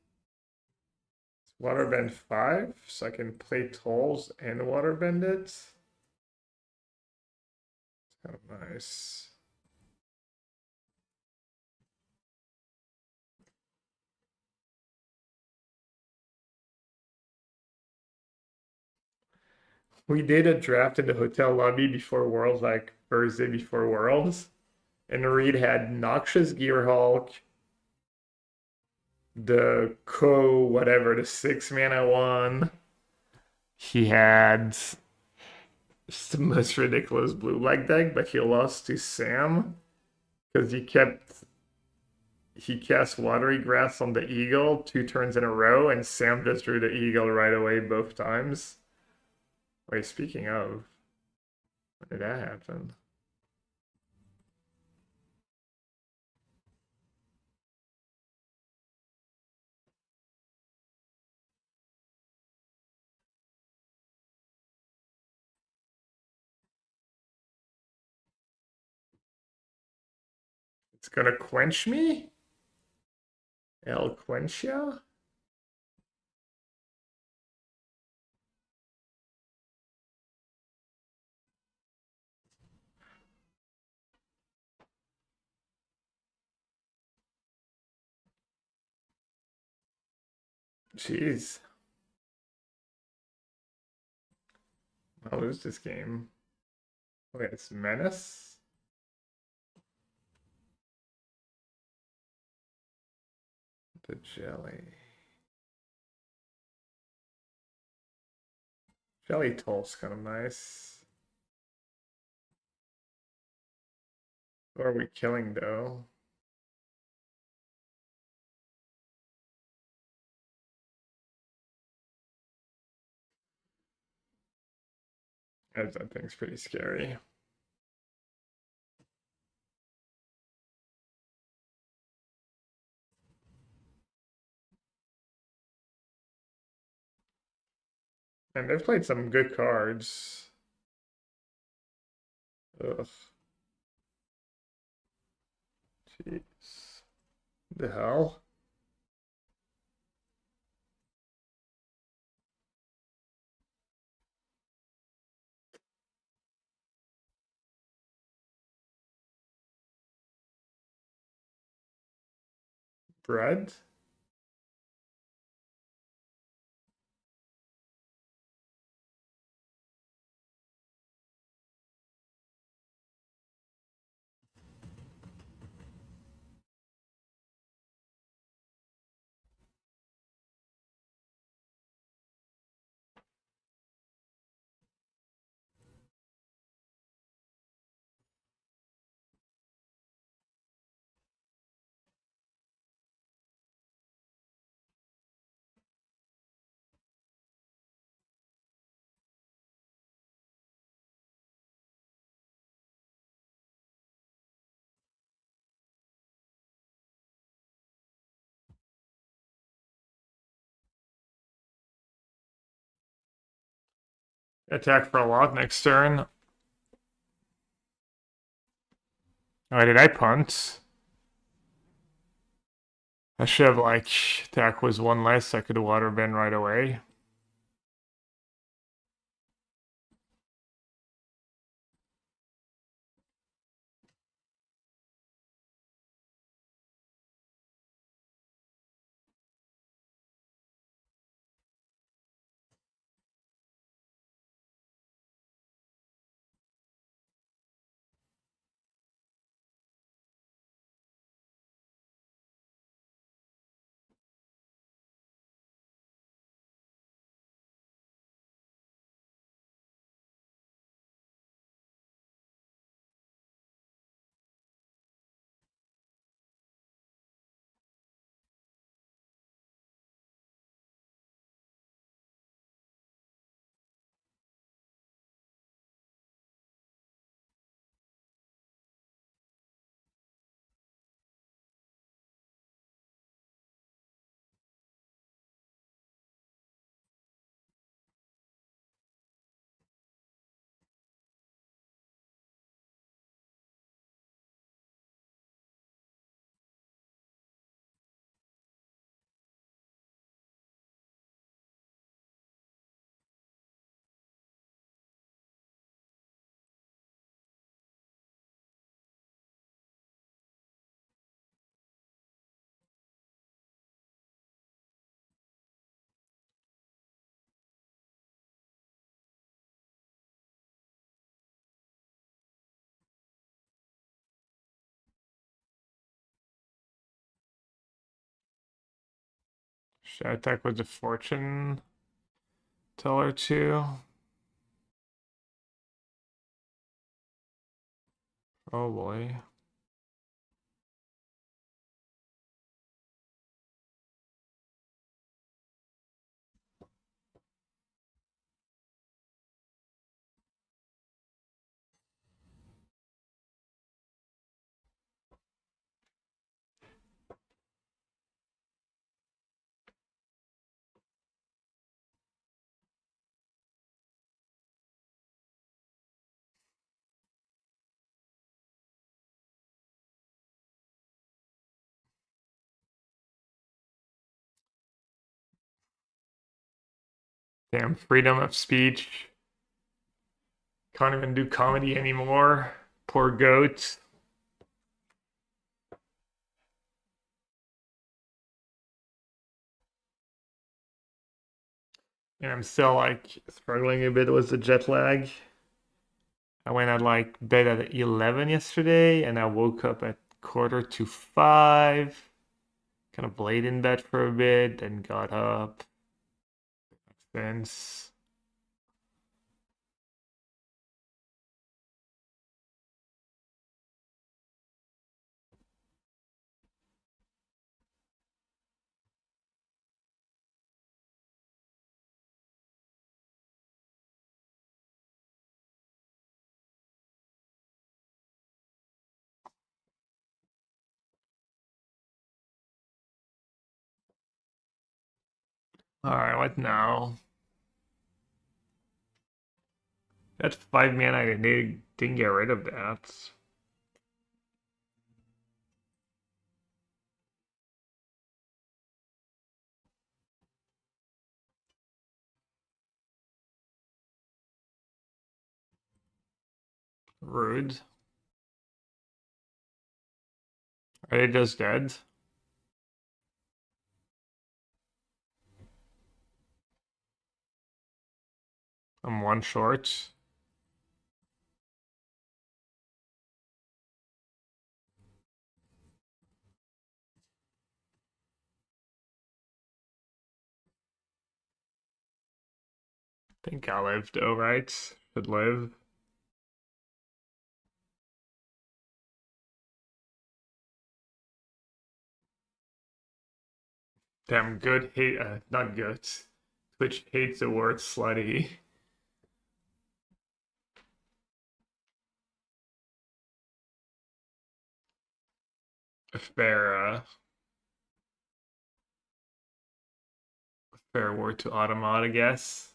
waterbend 5, so I can play tolls and waterbend it. It's kind of nice. We did a draft in the hotel lobby before Worlds, like Thursday before Worlds. And Reed had Noxious Gearhulk, the whatever, the 6 mana one. He had just the most ridiculous blue black deck, but he lost to Sam because he cast Watery Grass on the Eagle 2 turns in a row, and Sam just drew the Eagle right away both times. Wait, speaking of, when did that happen? It's gonna quench me? El Quenchia? Jeez. I'll lose this game. Wait, it's Menace? The jelly. Shelly Toll's kind of nice. Who are we killing though? That thing's pretty scary. And they've played some good cards. Ugh. Jeez. The hell? Bread? Attack for a lot next turn. Oh, did I punt? I should have, like, attack was one less. I could have water bend right away. Should I attack with the fortune teller too? Oh boy. Damn, freedom of speech. Can't even do comedy anymore. Poor goat. And I'm still, like, struggling a bit with the jet lag. I went at, like, bed at 11 yesterday, and I woke up at 4:45. Kind of laid in bed for a bit, then got up. Fence. Alright, what now? That's 5 mana, I didn't get rid of that. Rude. Are they just dead? I'm one short. Think I lived though, right? Should live. Damn good hate not good. Twitch hates the word slutty. Fair fair word to Automat, I guess.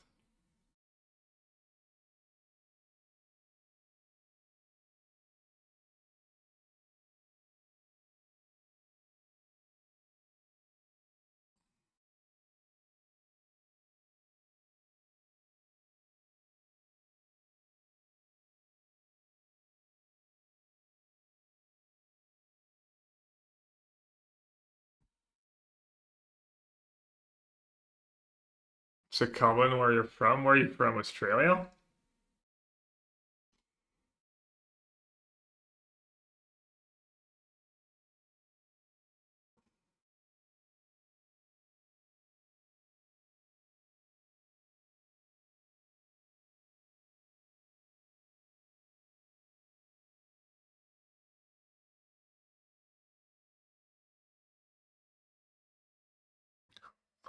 So Colin, where you're from? Where are you from? Australia?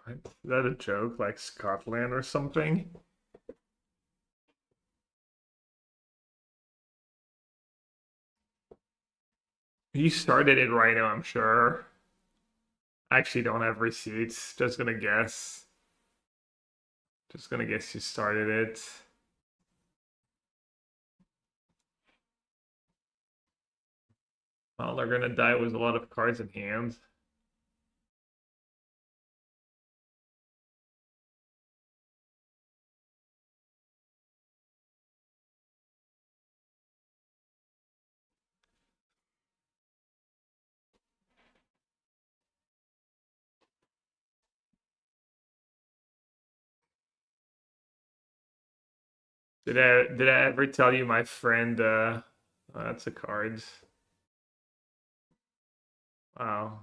What? Is that a joke? Like Scotland or something? You started it right now, I'm sure. I actually don't have receipts. Just gonna guess. Just gonna guess you started it. Well, they're gonna die with a lot of cards in hand. Did I ever tell you my friend oh, that's a card. Wow.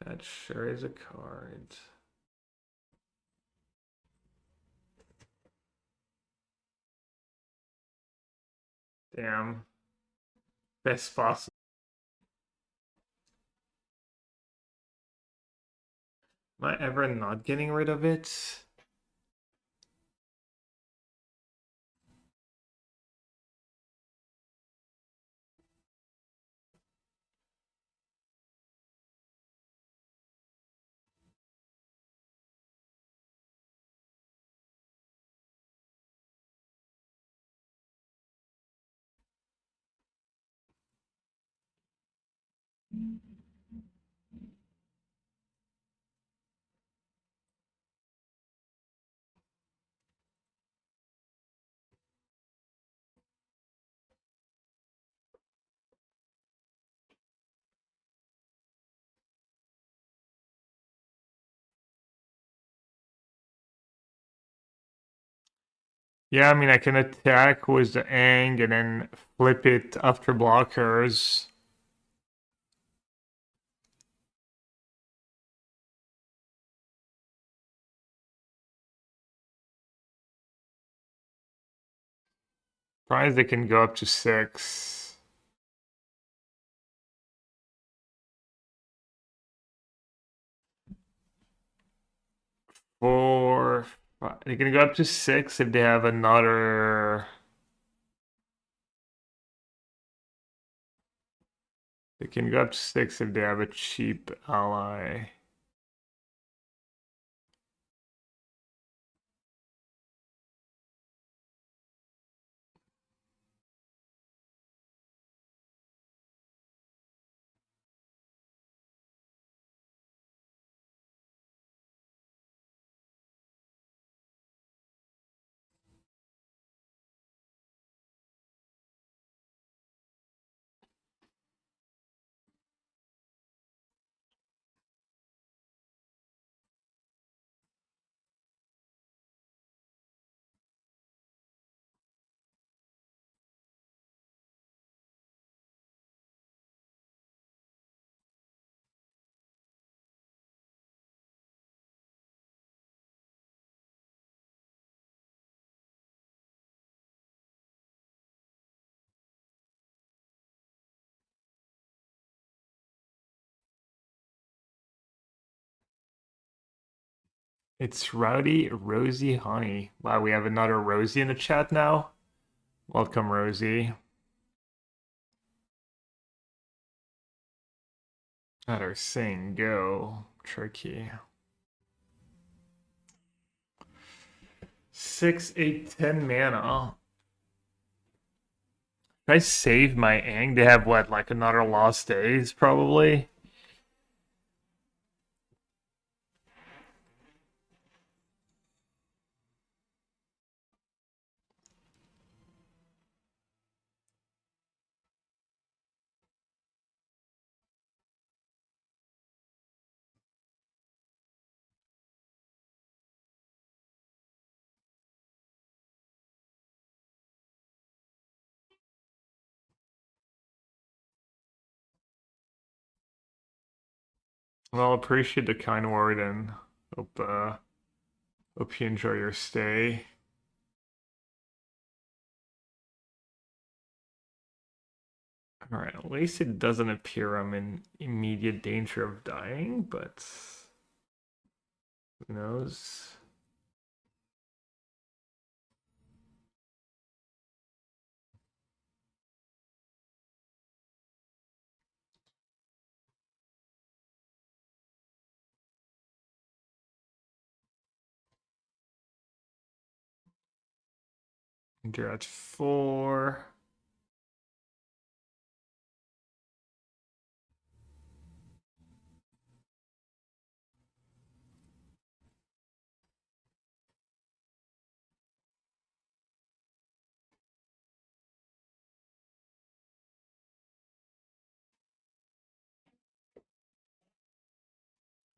That sure is a card. Damn. Best possible. Am I ever not getting rid of it? Yeah, I mean I can attack with the Ang and then flip it after blockers. Surprised they can go up to 6. Four. They can go up to 6 if they have another. They can go up to 6 if they have a cheap ally. It's Rowdy Rosie Honey. Wow, we have another Rosie in the chat now. Welcome, Rosie. Let her sing, go. Tricky. 6, 8, 10 mana. Should I save my Aang? They have what, like another Lost Days, probably? Well, appreciate the kind word and hope you enjoy your stay. Alright, at least it doesn't appear I'm in immediate danger of dying, but who knows? You're at 4.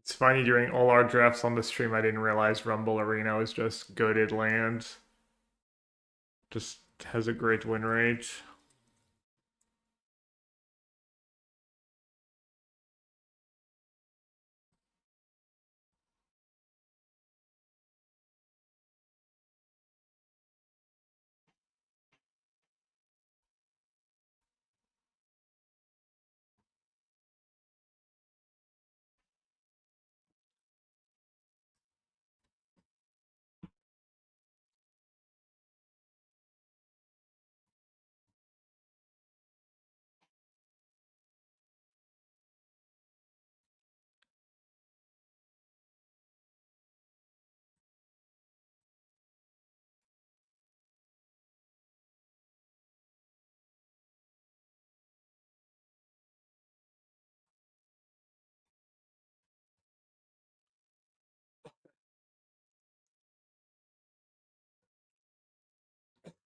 It's funny, during all our drafts on the stream, I didn't realize Rumble Arena was just goated land. Just has a great win rate.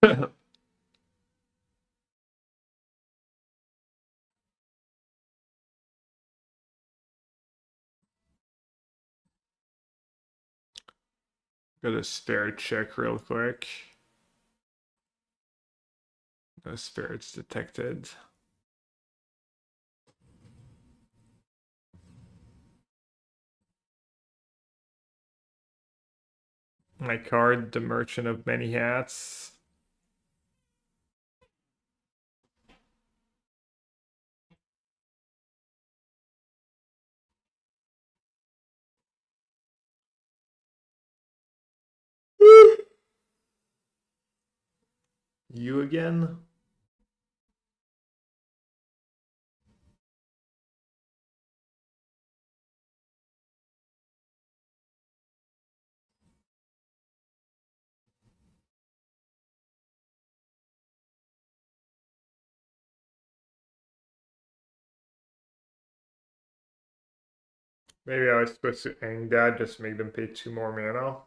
Got a spare check real quick. No spirits detected. My card, the Merchant of Many Hats. You again? Maybe I was supposed to end that, just make them pay 2 more mana.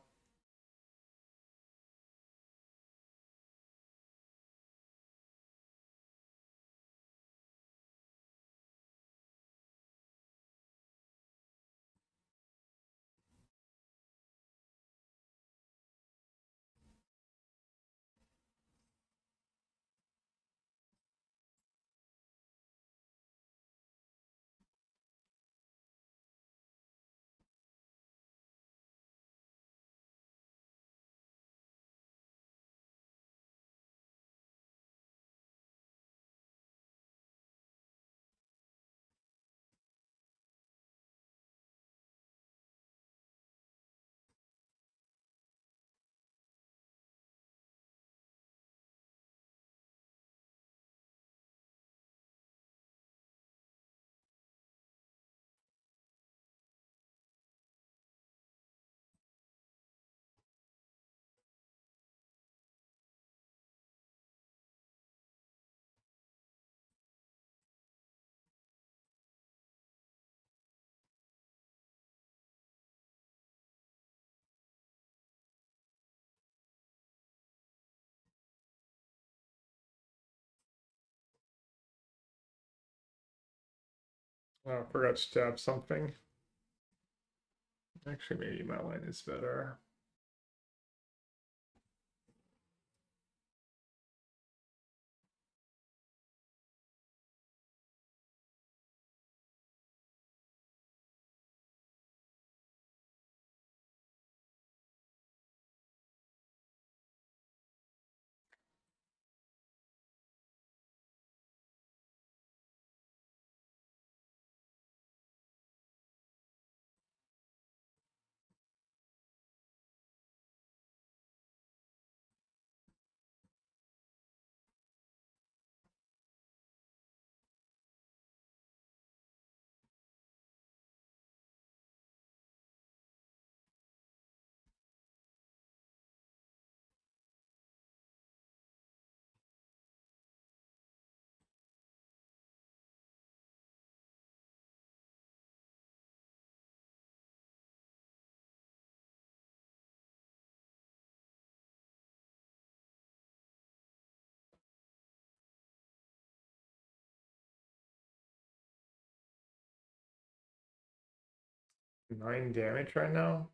Oh, I forgot to tap something. Actually, maybe my line is better. Nine damage right now.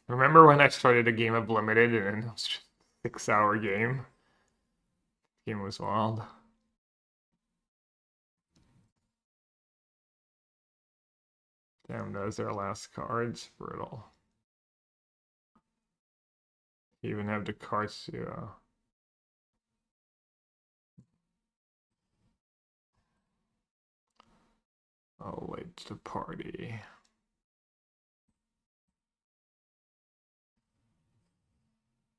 Remember when I started a game of Limited and it was just a 6-hour game? Game was wild. Damn, those are our last cards. Brutal. You even have the cards to late to the party.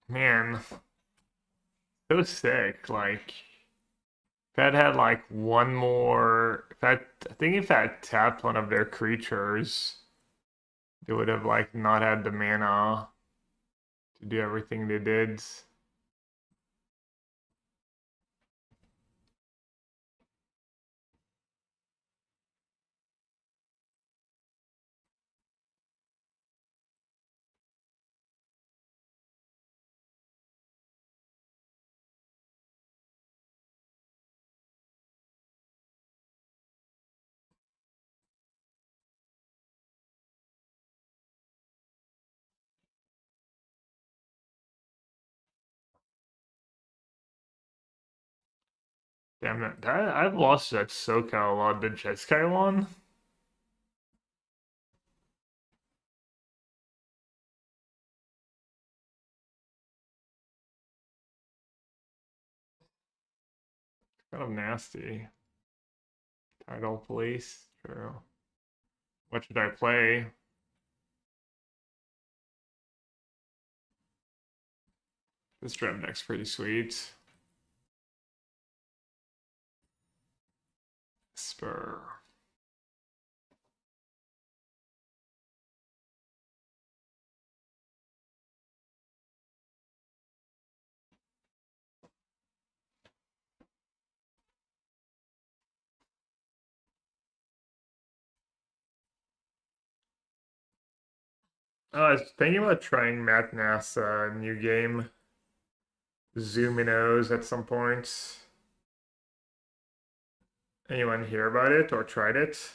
Man, so sick. Like, if I'd had like one more, I think if I had tapped one of their creatures, they would have like not had the mana. to do everything they did. Damn it. I've lost that SoCal a lot. The Jeskai one? Kind of nasty. Title police. True. What should I play? This Dream deck's pretty sweet. Spur. I was thinking about trying Matt NASA new game, Zoominos, at some point. Anyone hear about it or tried it?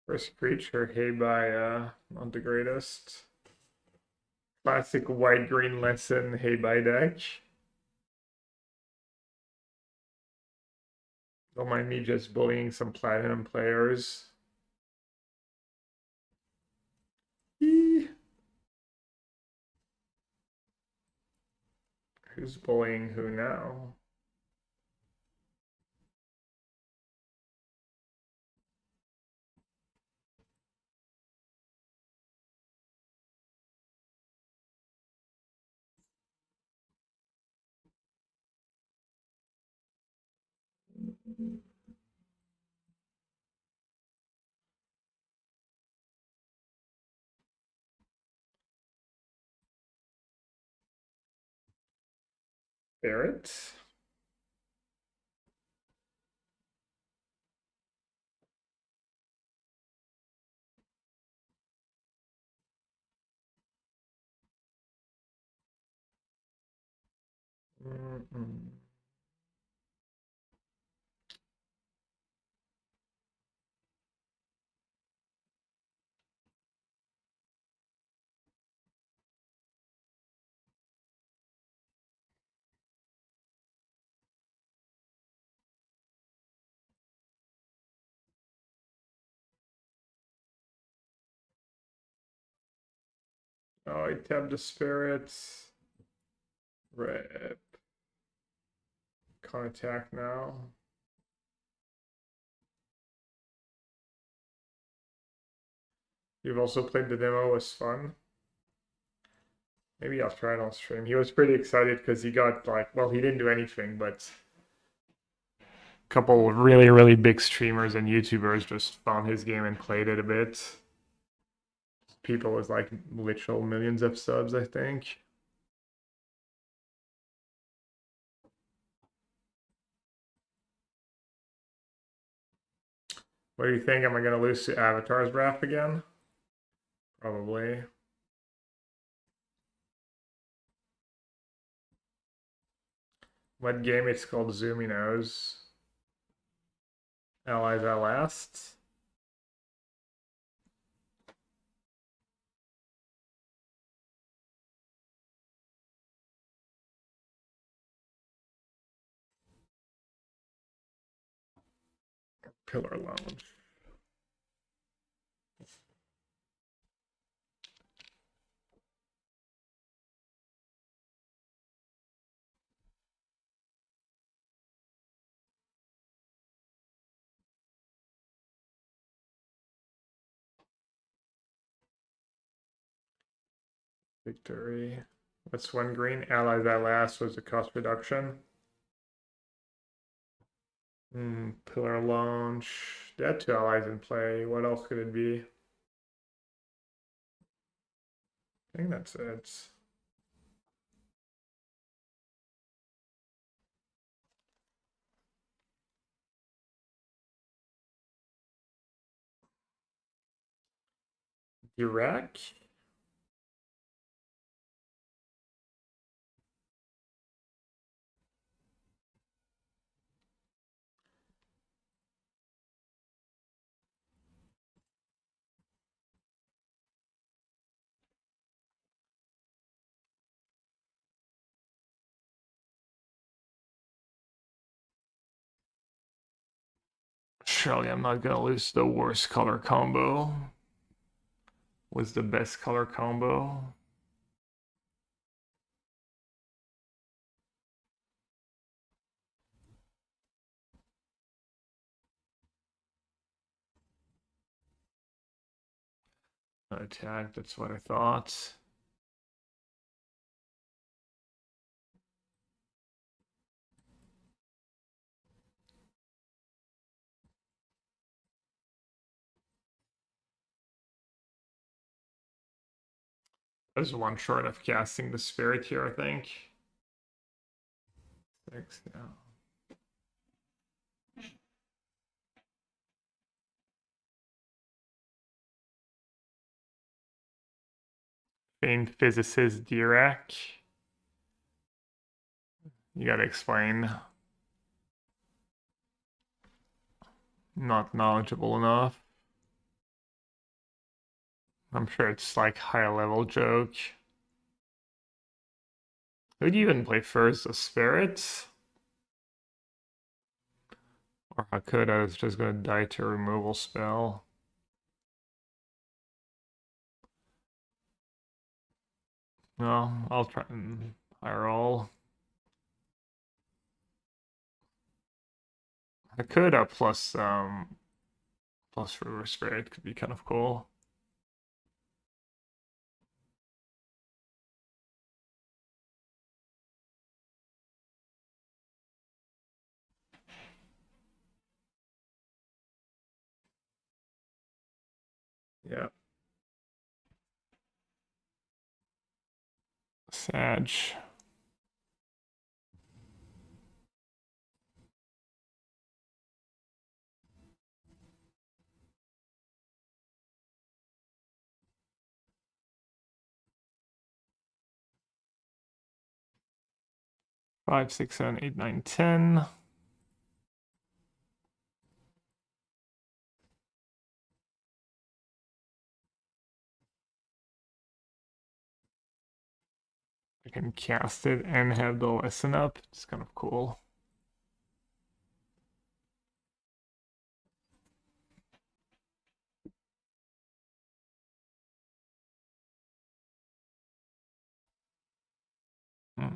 First creature, hey by not the greatest. Classic white green lesson, hey by deck. Don't mind me just bullying some platinum players. Eee. Who's bullying who now? Barrett? Mm-mm. Oh, I tapped the spirits. Rip. Contact now. You've also played the demo, it was fun. Maybe I'll try it on stream. He was pretty excited because he got like, well, he didn't do anything, but a couple of really, really big streamers and YouTubers just found his game and played it a bit. People with like literal millions of subs, I think. What do you think? Am I gonna lose to Avatar's Wrath again? Probably. What game? It's called Zoominos. Allies at Last. Pillar Lounge. Victory. What's one green? Allies at last was the cost reduction. Pillar launch. They had two allies in play. What else could it be? I think that's it. Iraq? Surely I'm not gonna lose the worst color combo. Was the best color combo. Attack, that's what I thought. There's one short of casting the spirit here, I think. 6, yeah. Famed physicist Dirac. You gotta explain. Not knowledgeable enough. I'm sure it's like high level joke. Who'd you even play first? The spirits? Or Hakuda is just gonna die to a removal spell. No, I'll try and high roll. Hakuda plus River Spirit could be kind of cool. Yeah. Sag. Five, 6, 7, 8, 9, 10. I can cast it and have the lesson up. It's kind of cool. Hmm.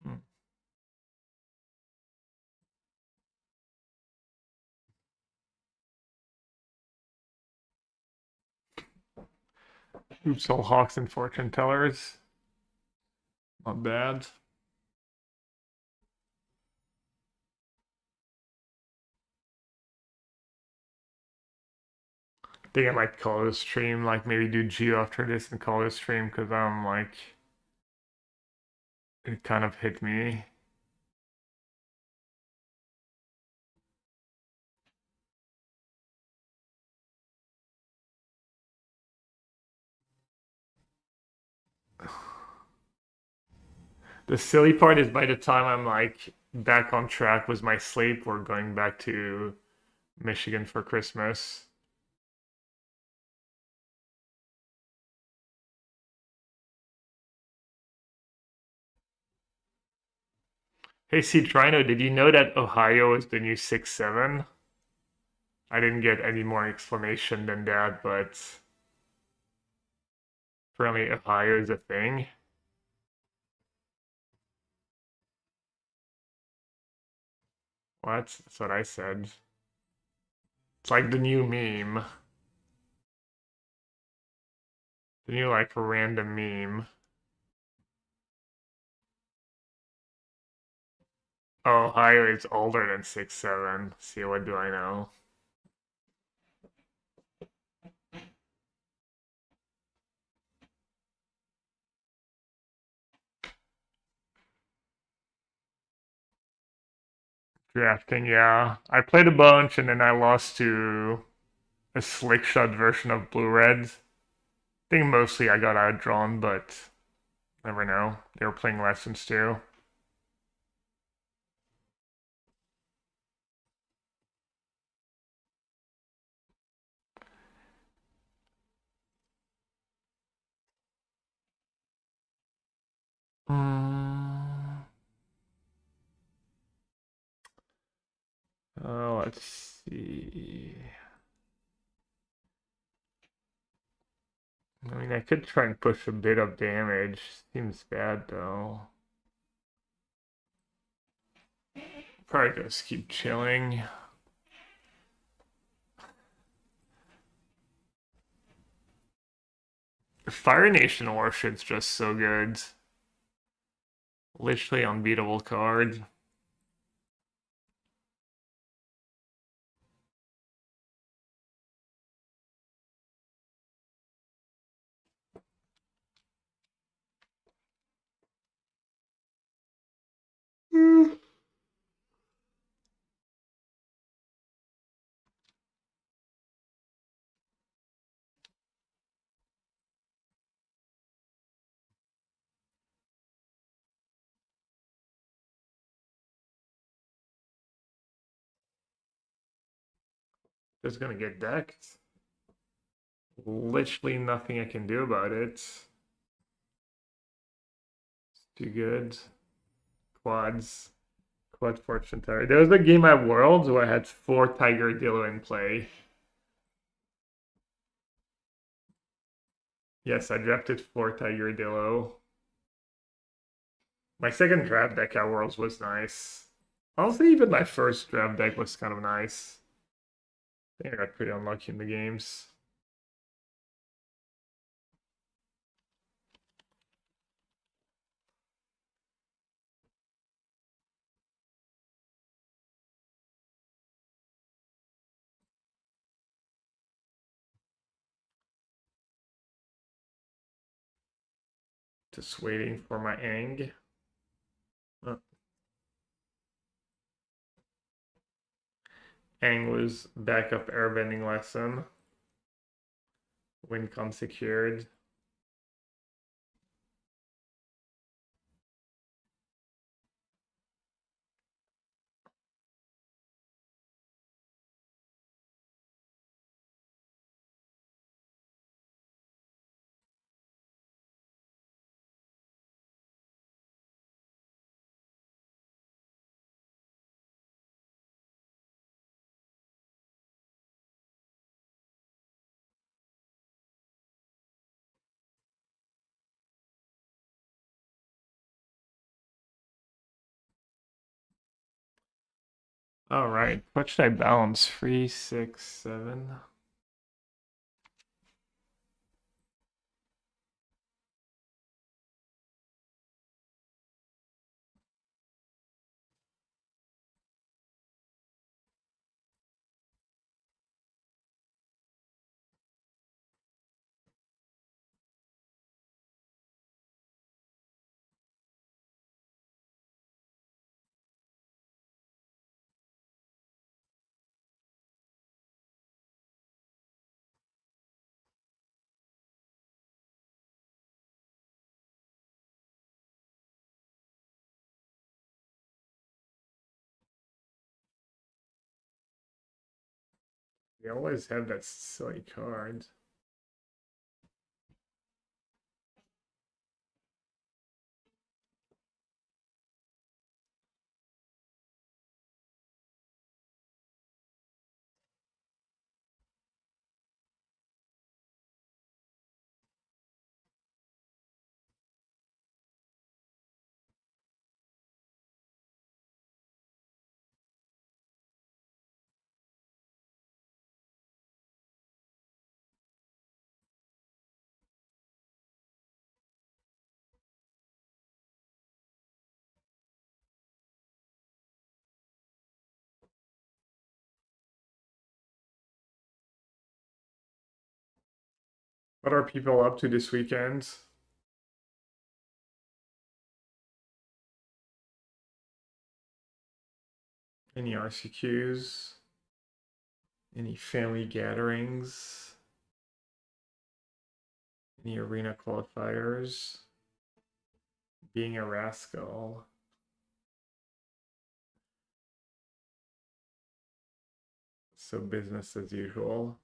Hmm. Oops, all hawks and fortune tellers. Not bad. I think I might call it a stream, like maybe do Geo after this and call it a stream because I'm like, it kind of hit me. The silly part is by the time I'm like back on track with my sleep, we're going back to Michigan for Christmas. Hey, C. Trino, did you know that Ohio is the new 6-7? I didn't get any more explanation than that, but apparently Ohio is a thing. What? That's what I said. It's like the new meme. The new, like, random meme. Ohio is older than 6-7. See, what do I know? Drafting, yeah. I played a bunch and then I lost to a slick shot version of Blue Red. I think mostly I got outdrawn, but never know. They were playing lessons too. Mm. Let's see. I mean, I could try and push a bit of damage. Seems bad though. Probably just keep chilling. Fire Nation Warship's just so good. Literally unbeatable card. Just gonna get decked. Literally nothing I can do about it. It's too good. Quads. Quad Fortune Tower. There was a game at Worlds where I had 4 Tiger Dillo in play. Yes, I drafted 4 Tiger Dillo. My second draft deck at Worlds was nice. Honestly, even my first draft deck was kind of nice. I think I got pretty unlucky in the games. Just waiting for my Ang. Oh. Ang was backup airbending lesson. Wincom secured. All right, what should I balance? 3, 6, 7. They always have that silly card. What are people up to this weekend? Any RCQs? Any family gatherings? Any arena qualifiers? Being a rascal. So business as usual.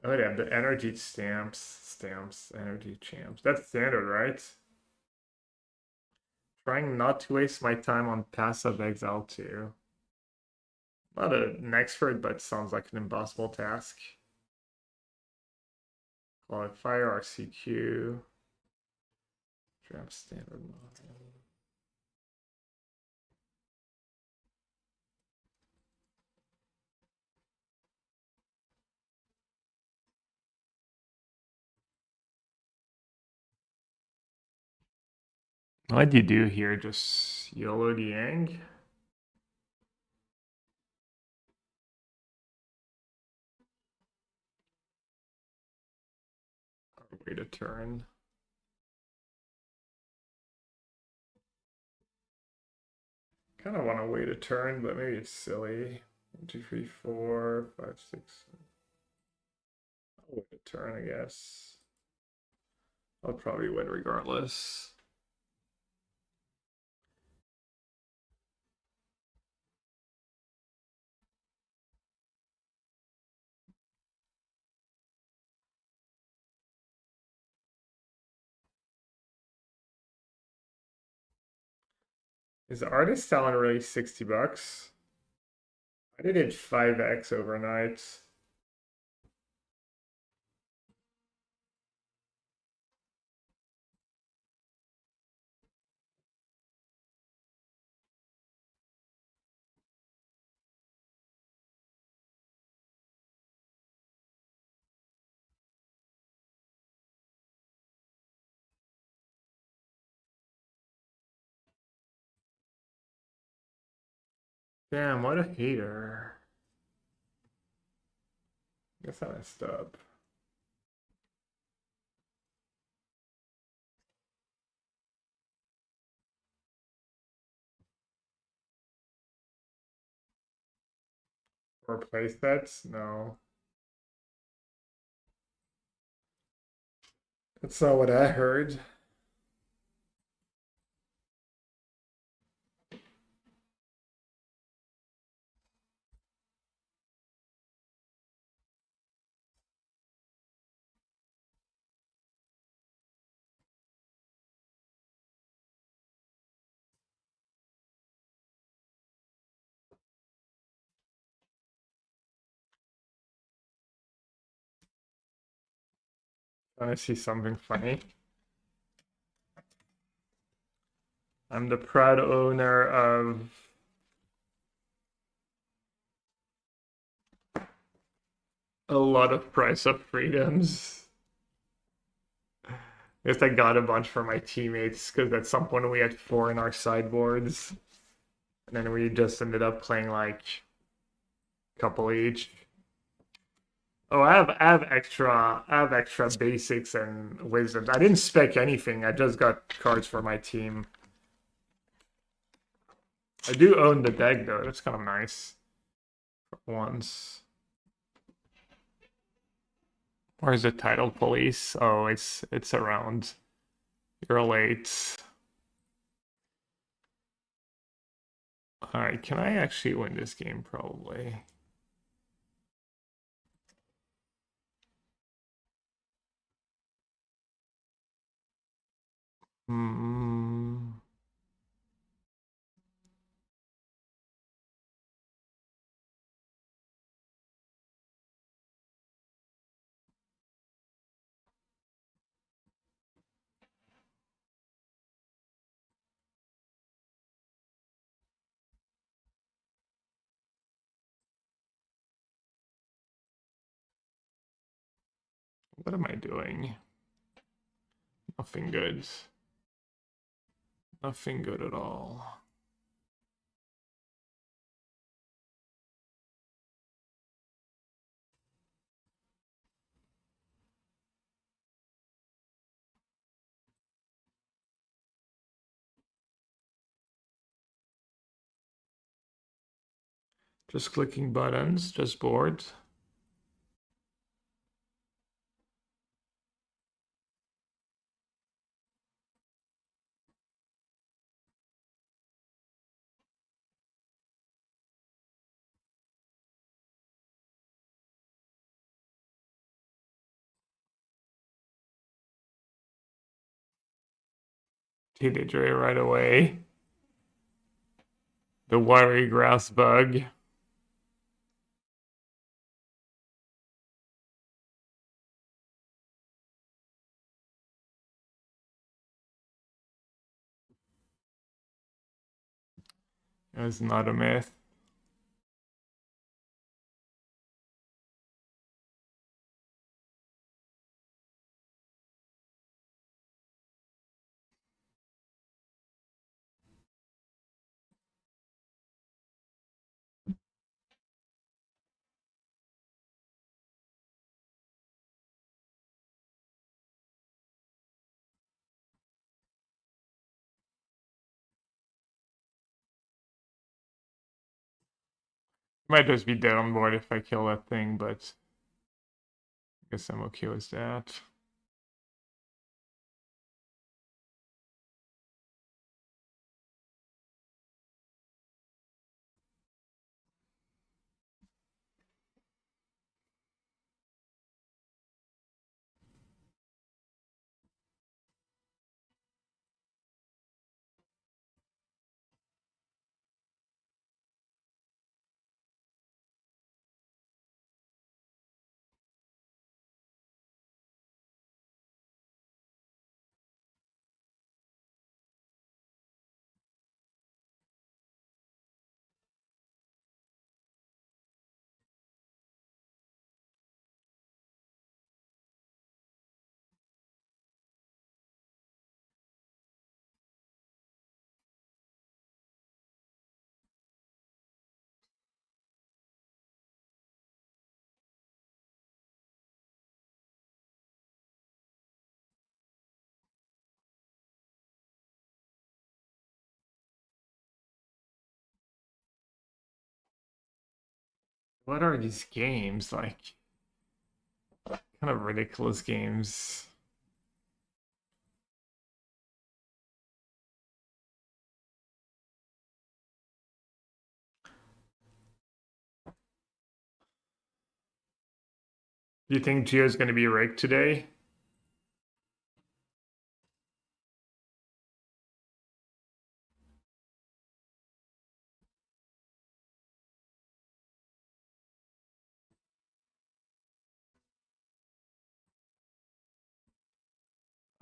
Oh yeah, the energy stamps, energy champs. That's standard, right? Trying not to waste my time on passive exile too. Not an expert, but sounds like an impossible task. Qualifier, RCQ. Draft standard model. What'd you do here? Just YOLO the Yang? Or wait a turn. Kind of want to wait a turn, but maybe it's silly. 1, 2, 3, 4, 5, 6. I'll wait a turn, I guess. I'll probably win regardless. Is the artist talent really $60? I did it 5x overnight. Damn, what a hater. Guess I messed up. Or play sets? No. That's not what I heard. Trying to see something funny. I'm the proud owner of a lot of Price of Freedoms. I guess I got a bunch for my teammates because at some point we had 4 in our sideboards. And then we just ended up playing like a couple each. Oh, I have extra basics and wisdoms. I didn't spec anything. I just got cards for my team. I do own the deck though. That's kind of nice. For once. Where's the title police? Oh, it's around. You're late. Alright, can I actually win this game? Probably. Hmm. What am I doing? Nothing good. Nothing good at all. Just clicking buttons, just bored. Teenage ray right away. The wiry grass bug. Is not a myth. Might just be dead on board if I kill that thing, but I guess I'm okay with that. What are these games? Like, kind of ridiculous games. Do you think Gio's going to be raked today?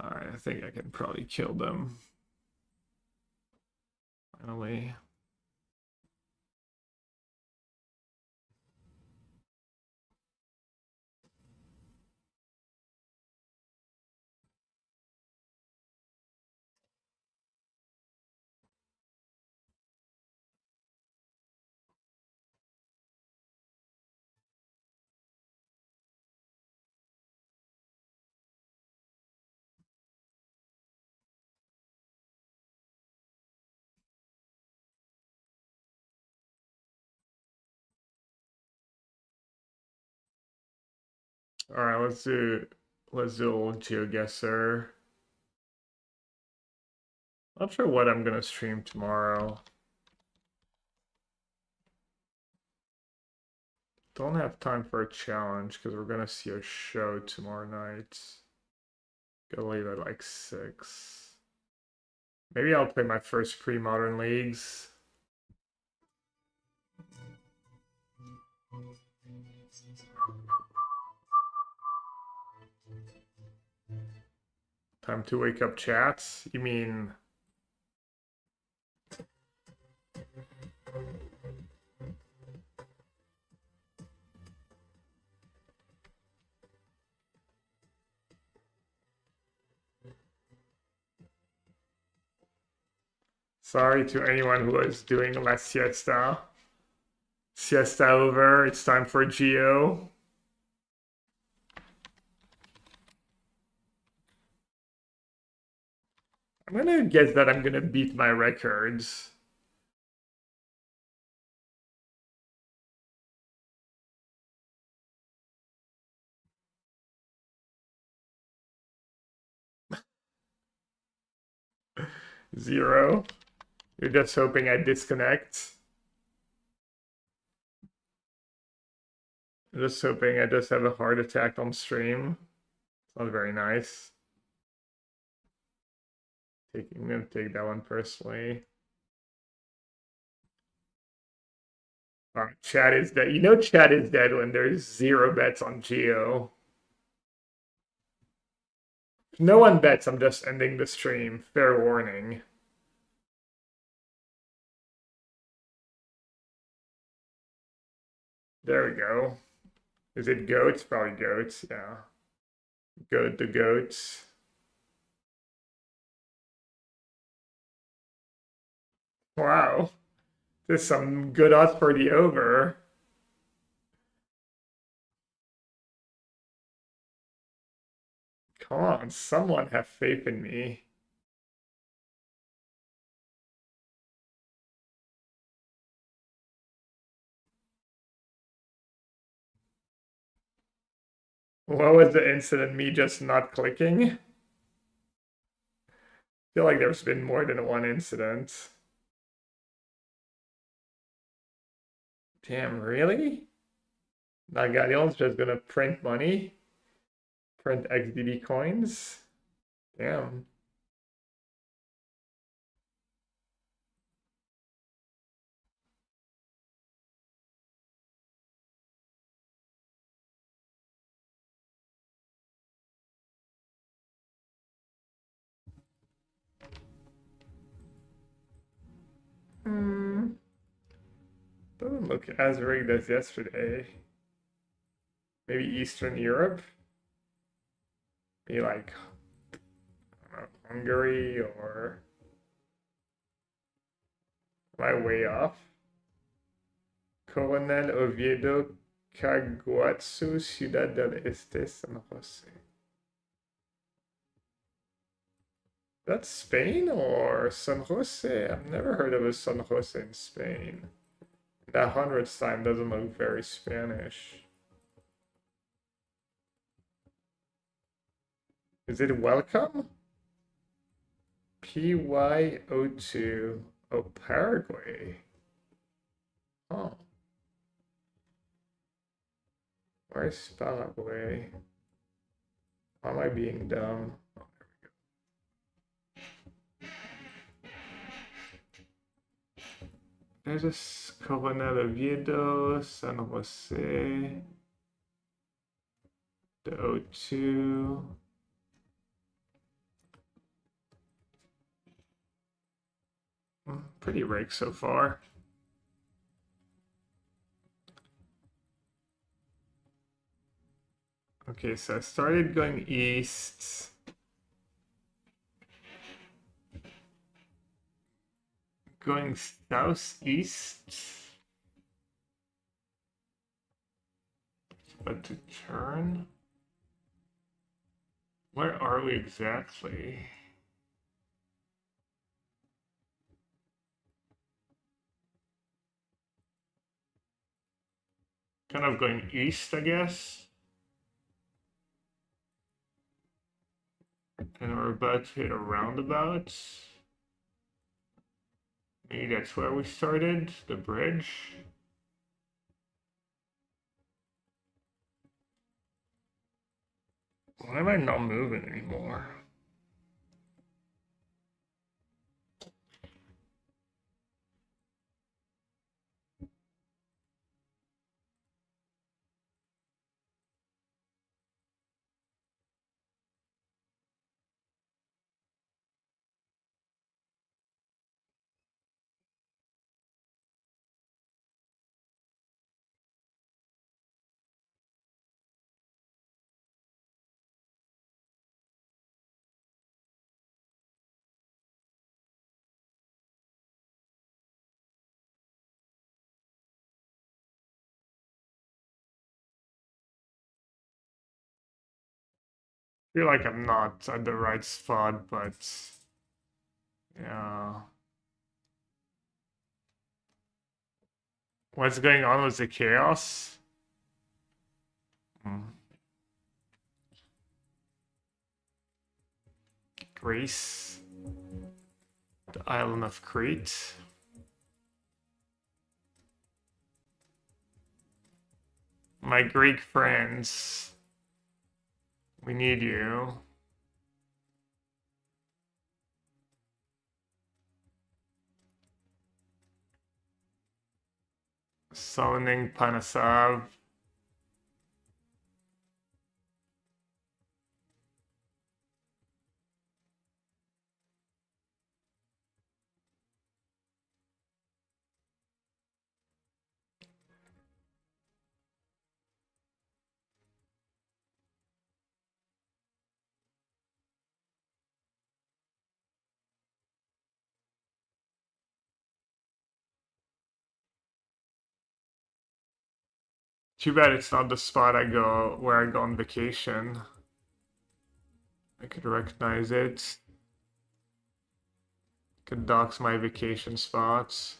Alright, I think I can probably kill them. Finally. Alright, let's do a little GeoGuessr. Not sure what I'm gonna stream tomorrow. Don't have time for a challenge because we're gonna see a show tomorrow night. Gotta leave at like 6. Maybe I'll play my first pre-modern leagues. Time to wake up, chats? You mean... Sorry to anyone who is doing La Siesta. Siesta over, it's time for Geo. I'm gonna guess that I'm gonna beat my records. 0. You're just hoping I disconnect. I'm just hoping I just have a heart attack on stream. It's not very nice. I'm gonna take that one personally. Alright, chat is dead. You know chat is dead when there's 0 bets on Geo. If no one bets, I'm just ending the stream. Fair warning. There we go. Is it goats? Probably goats, yeah. Goat the goats. Wow. There's some good odds for the over. Come on, someone have faith in me. What was the incident? Me just not clicking? I feel like there's been more than one incident. Damn, really? Nagalion's just gonna print money? Print XDB coins? Damn. Doesn't look as rigged as yesterday. Maybe Eastern Europe? Be like I don't know, Hungary or am I way off? Coronel Oviedo, Caguazú, Ciudad del Este, San Jose. That's Spain or San Jose? I've never heard of a San Jose in Spain. That 100 sign doesn't look very Spanish. Is it welcome? PYO2. Oh, Paraguay. Oh. Where's Paraguay? Why am I being dumb? Oh, there we go. There's a Coronel Oviedo, San Jose, the O2. Pretty rigged so far. Okay, so I started going east. Going southeast. But to turn? Where are we exactly? Kind of going east, I guess. And we're about to hit a roundabout. Maybe that's where we started, the bridge. Why am I not moving anymore? I feel like I'm not at the right spot, but yeah. What's going on with the chaos? Greece. The island of Crete. My Greek friends, we need you. Summoning Panasav. Too bad it's not the spot where I go on vacation. I could recognize it. Could dox my vacation spots.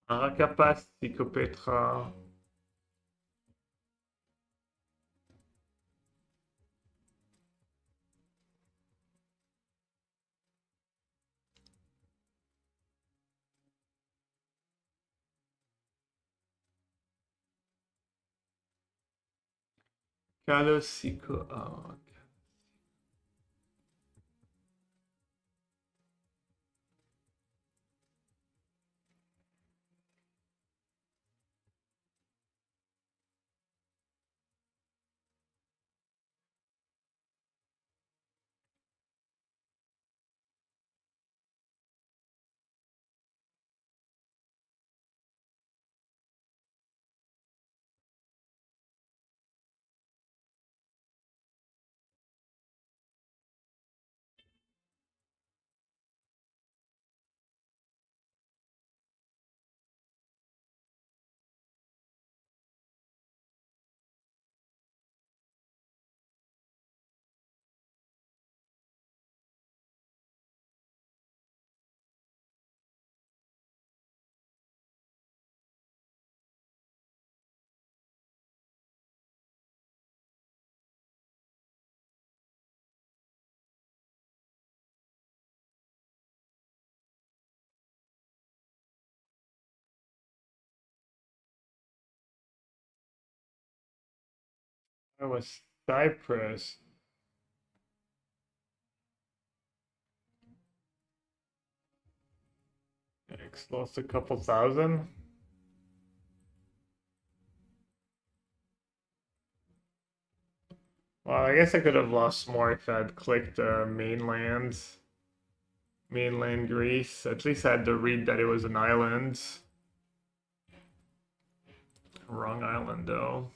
Aracapas, Psychopetra. Kalos, Psycho. Oh, okay. That was Cyprus. X lost a couple thousand. Well, I guess I could have lost more if I had clicked mainland Greece. At least I had to read that it was an island. Wrong island though.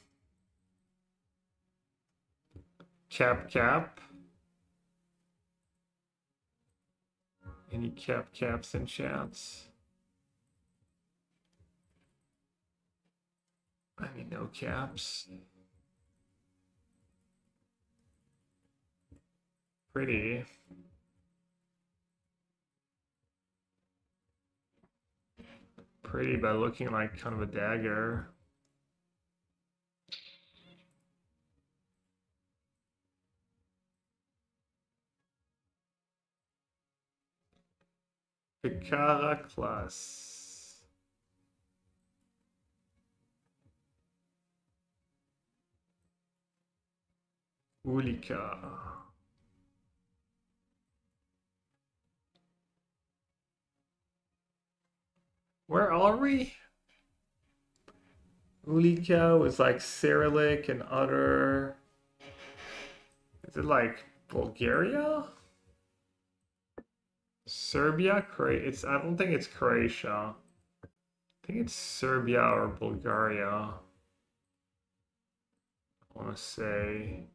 Cap. Any caps in chats? I mean, no caps. Pretty. Pretty, but looking like kind of a dagger. Picara class. Ulika. Where are we? Ulika was like Cyrillic and other. Is it like Bulgaria? Serbia? It's I don't think it's Croatia. I think it's Serbia or Bulgaria. I want to say.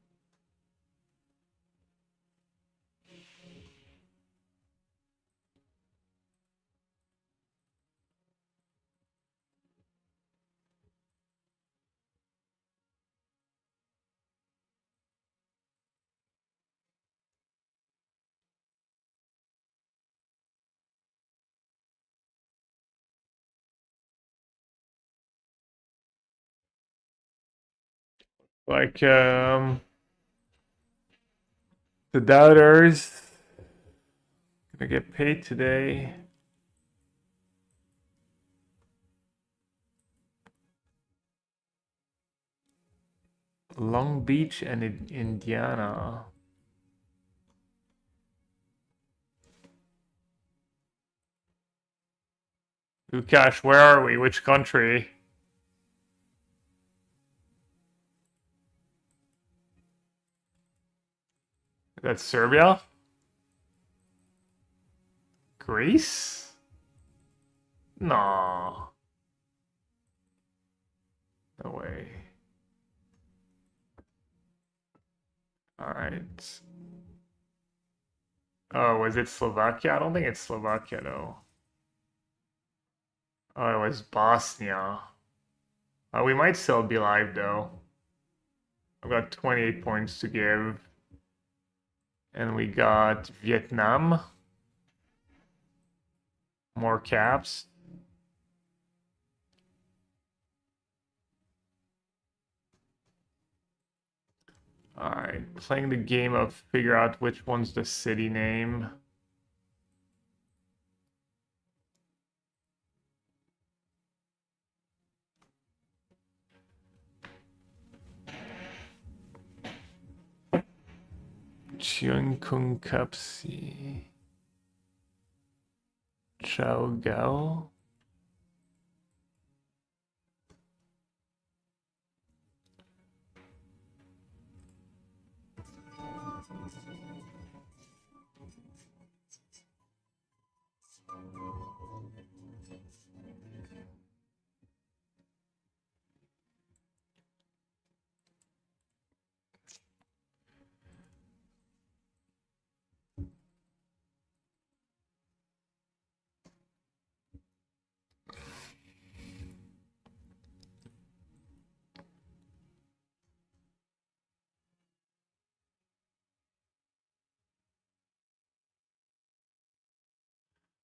Like, the doubters gonna get paid today. Long Beach and Indiana. Lukash, where are we? Which country? That's Serbia? Greece? No. No way. Alright. Oh, was it Slovakia? I don't think it's Slovakia though. Oh, it was Bosnia. We might still be live though. I've got 28 points to give. And we got Vietnam. More caps. Alright, playing the game of figure out which one's the city name. Cheongkungkapsi. Chao Gao.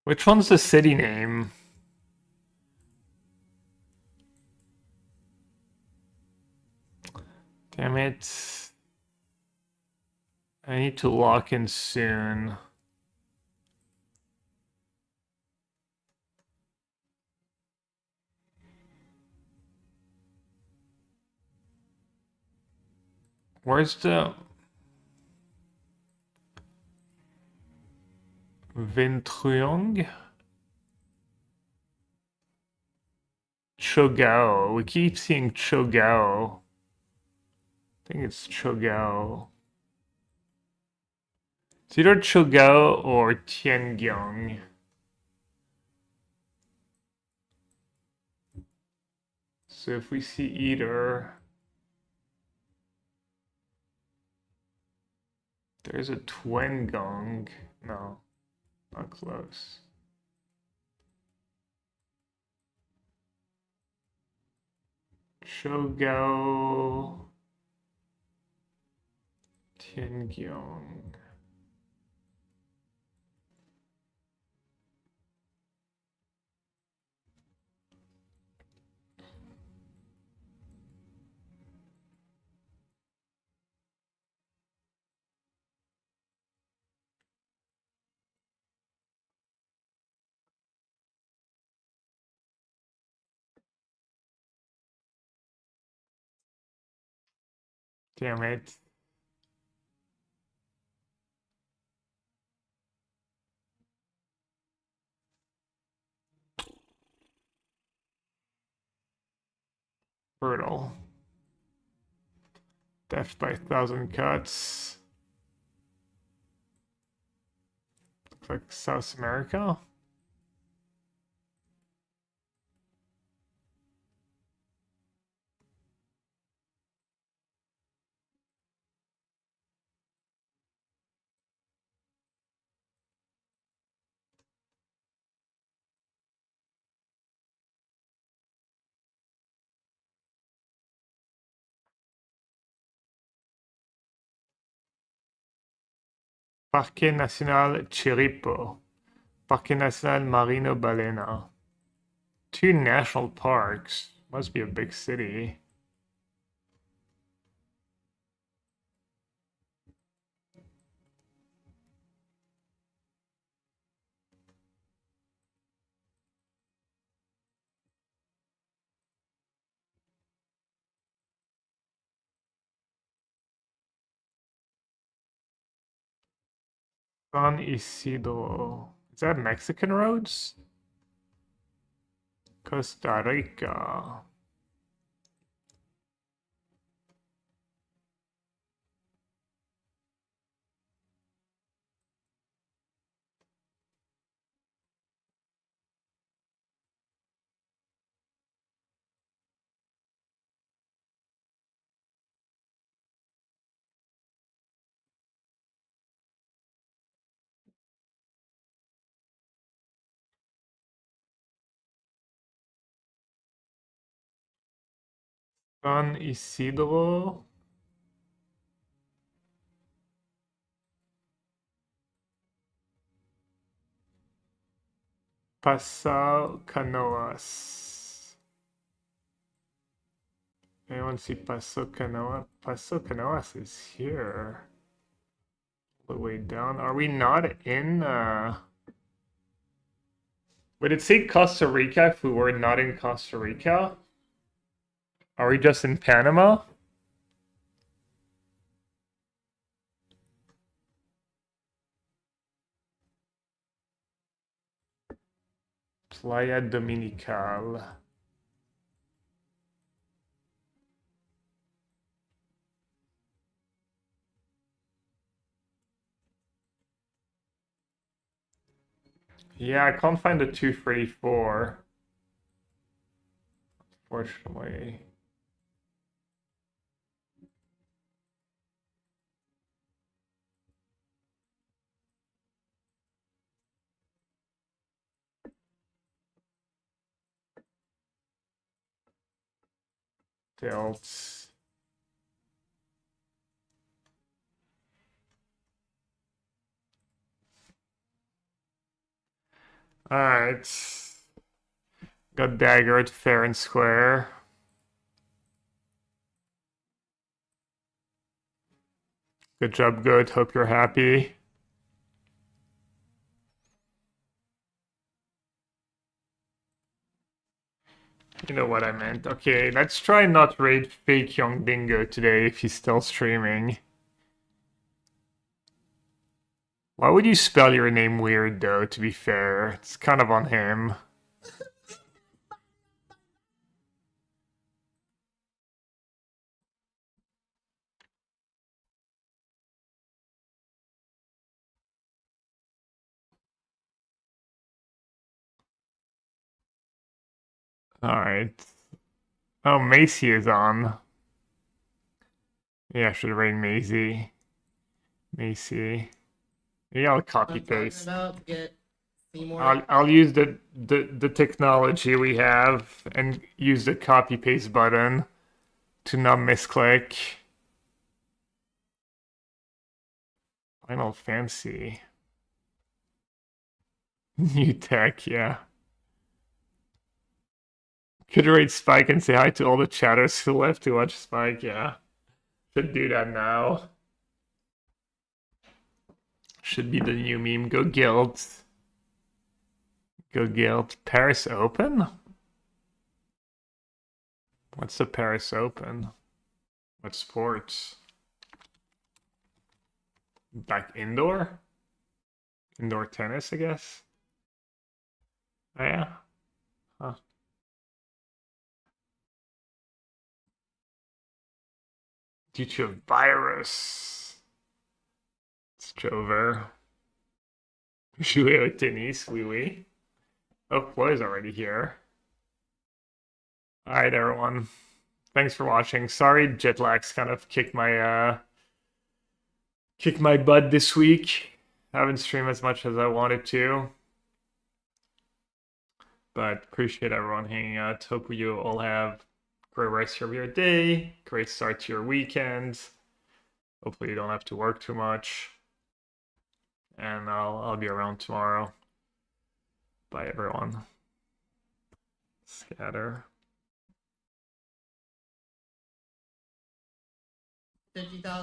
Which one's the city name? Damn it. I need to lock in soon. Where's the Ventruong? Chogao. We keep seeing Chogao. I think it's Chogao. It's either Chogao or Tiangyong. So if we see either, there's a Twengong. No, not close. Chogao, Tiangyong. Damn it. Brutal. Death by 1,000 cuts. Looks like South America. Parque Nacional Chiripo. Parque Nacional Marino Balena. 2 national parks. Must be a big city. San Isidro. Is that Mexican roads? Costa Rica. San Isidro. Paso Canoas. Anyone see Paso Canoas? Paso Canoas is here. All the way down. Are we not in would it say Costa Rica if we were not in Costa Rica? Are we just in Panama? Playa Dominical. Yeah, I can't find the 234. Unfortunately. Delts. Alright. Got dagger at fair and square. Good job, good. Hope you're happy. You know what I meant. Okay, let's try not raid fake young dingo today if he's still streaming. Why would you spell your name weird though, to be fair? It's kind of on him. Alright. Oh, Macy is on. Yeah, I should raid Macy. Macy. Yeah, I'll copy paste. I'll use the technology we have and use the copy paste button to not misclick. Final Fantasy. New tech, yeah. Could rate Spike and say hi to all the chatters who left to watch Spike, yeah. Should do that now. Should be the new meme. Go Guild. Go Guild. Paris Open? What's the Paris Open? What sports? Back indoor? Indoor tennis, I guess? Oh, yeah. Huh. Due to a virus. It's Jover. Jouer au tennis, oui, oui. Oh, Floyd's already here. Alright, everyone. Thanks for watching. Sorry jet lag's kind of kicked my butt this week. I haven't streamed as much as I wanted to. But appreciate everyone hanging out. Hope you all have great rest of your day, great start to your weekend. Hopefully you don't have to work too much. And I'll be around tomorrow. Bye everyone. Scatter.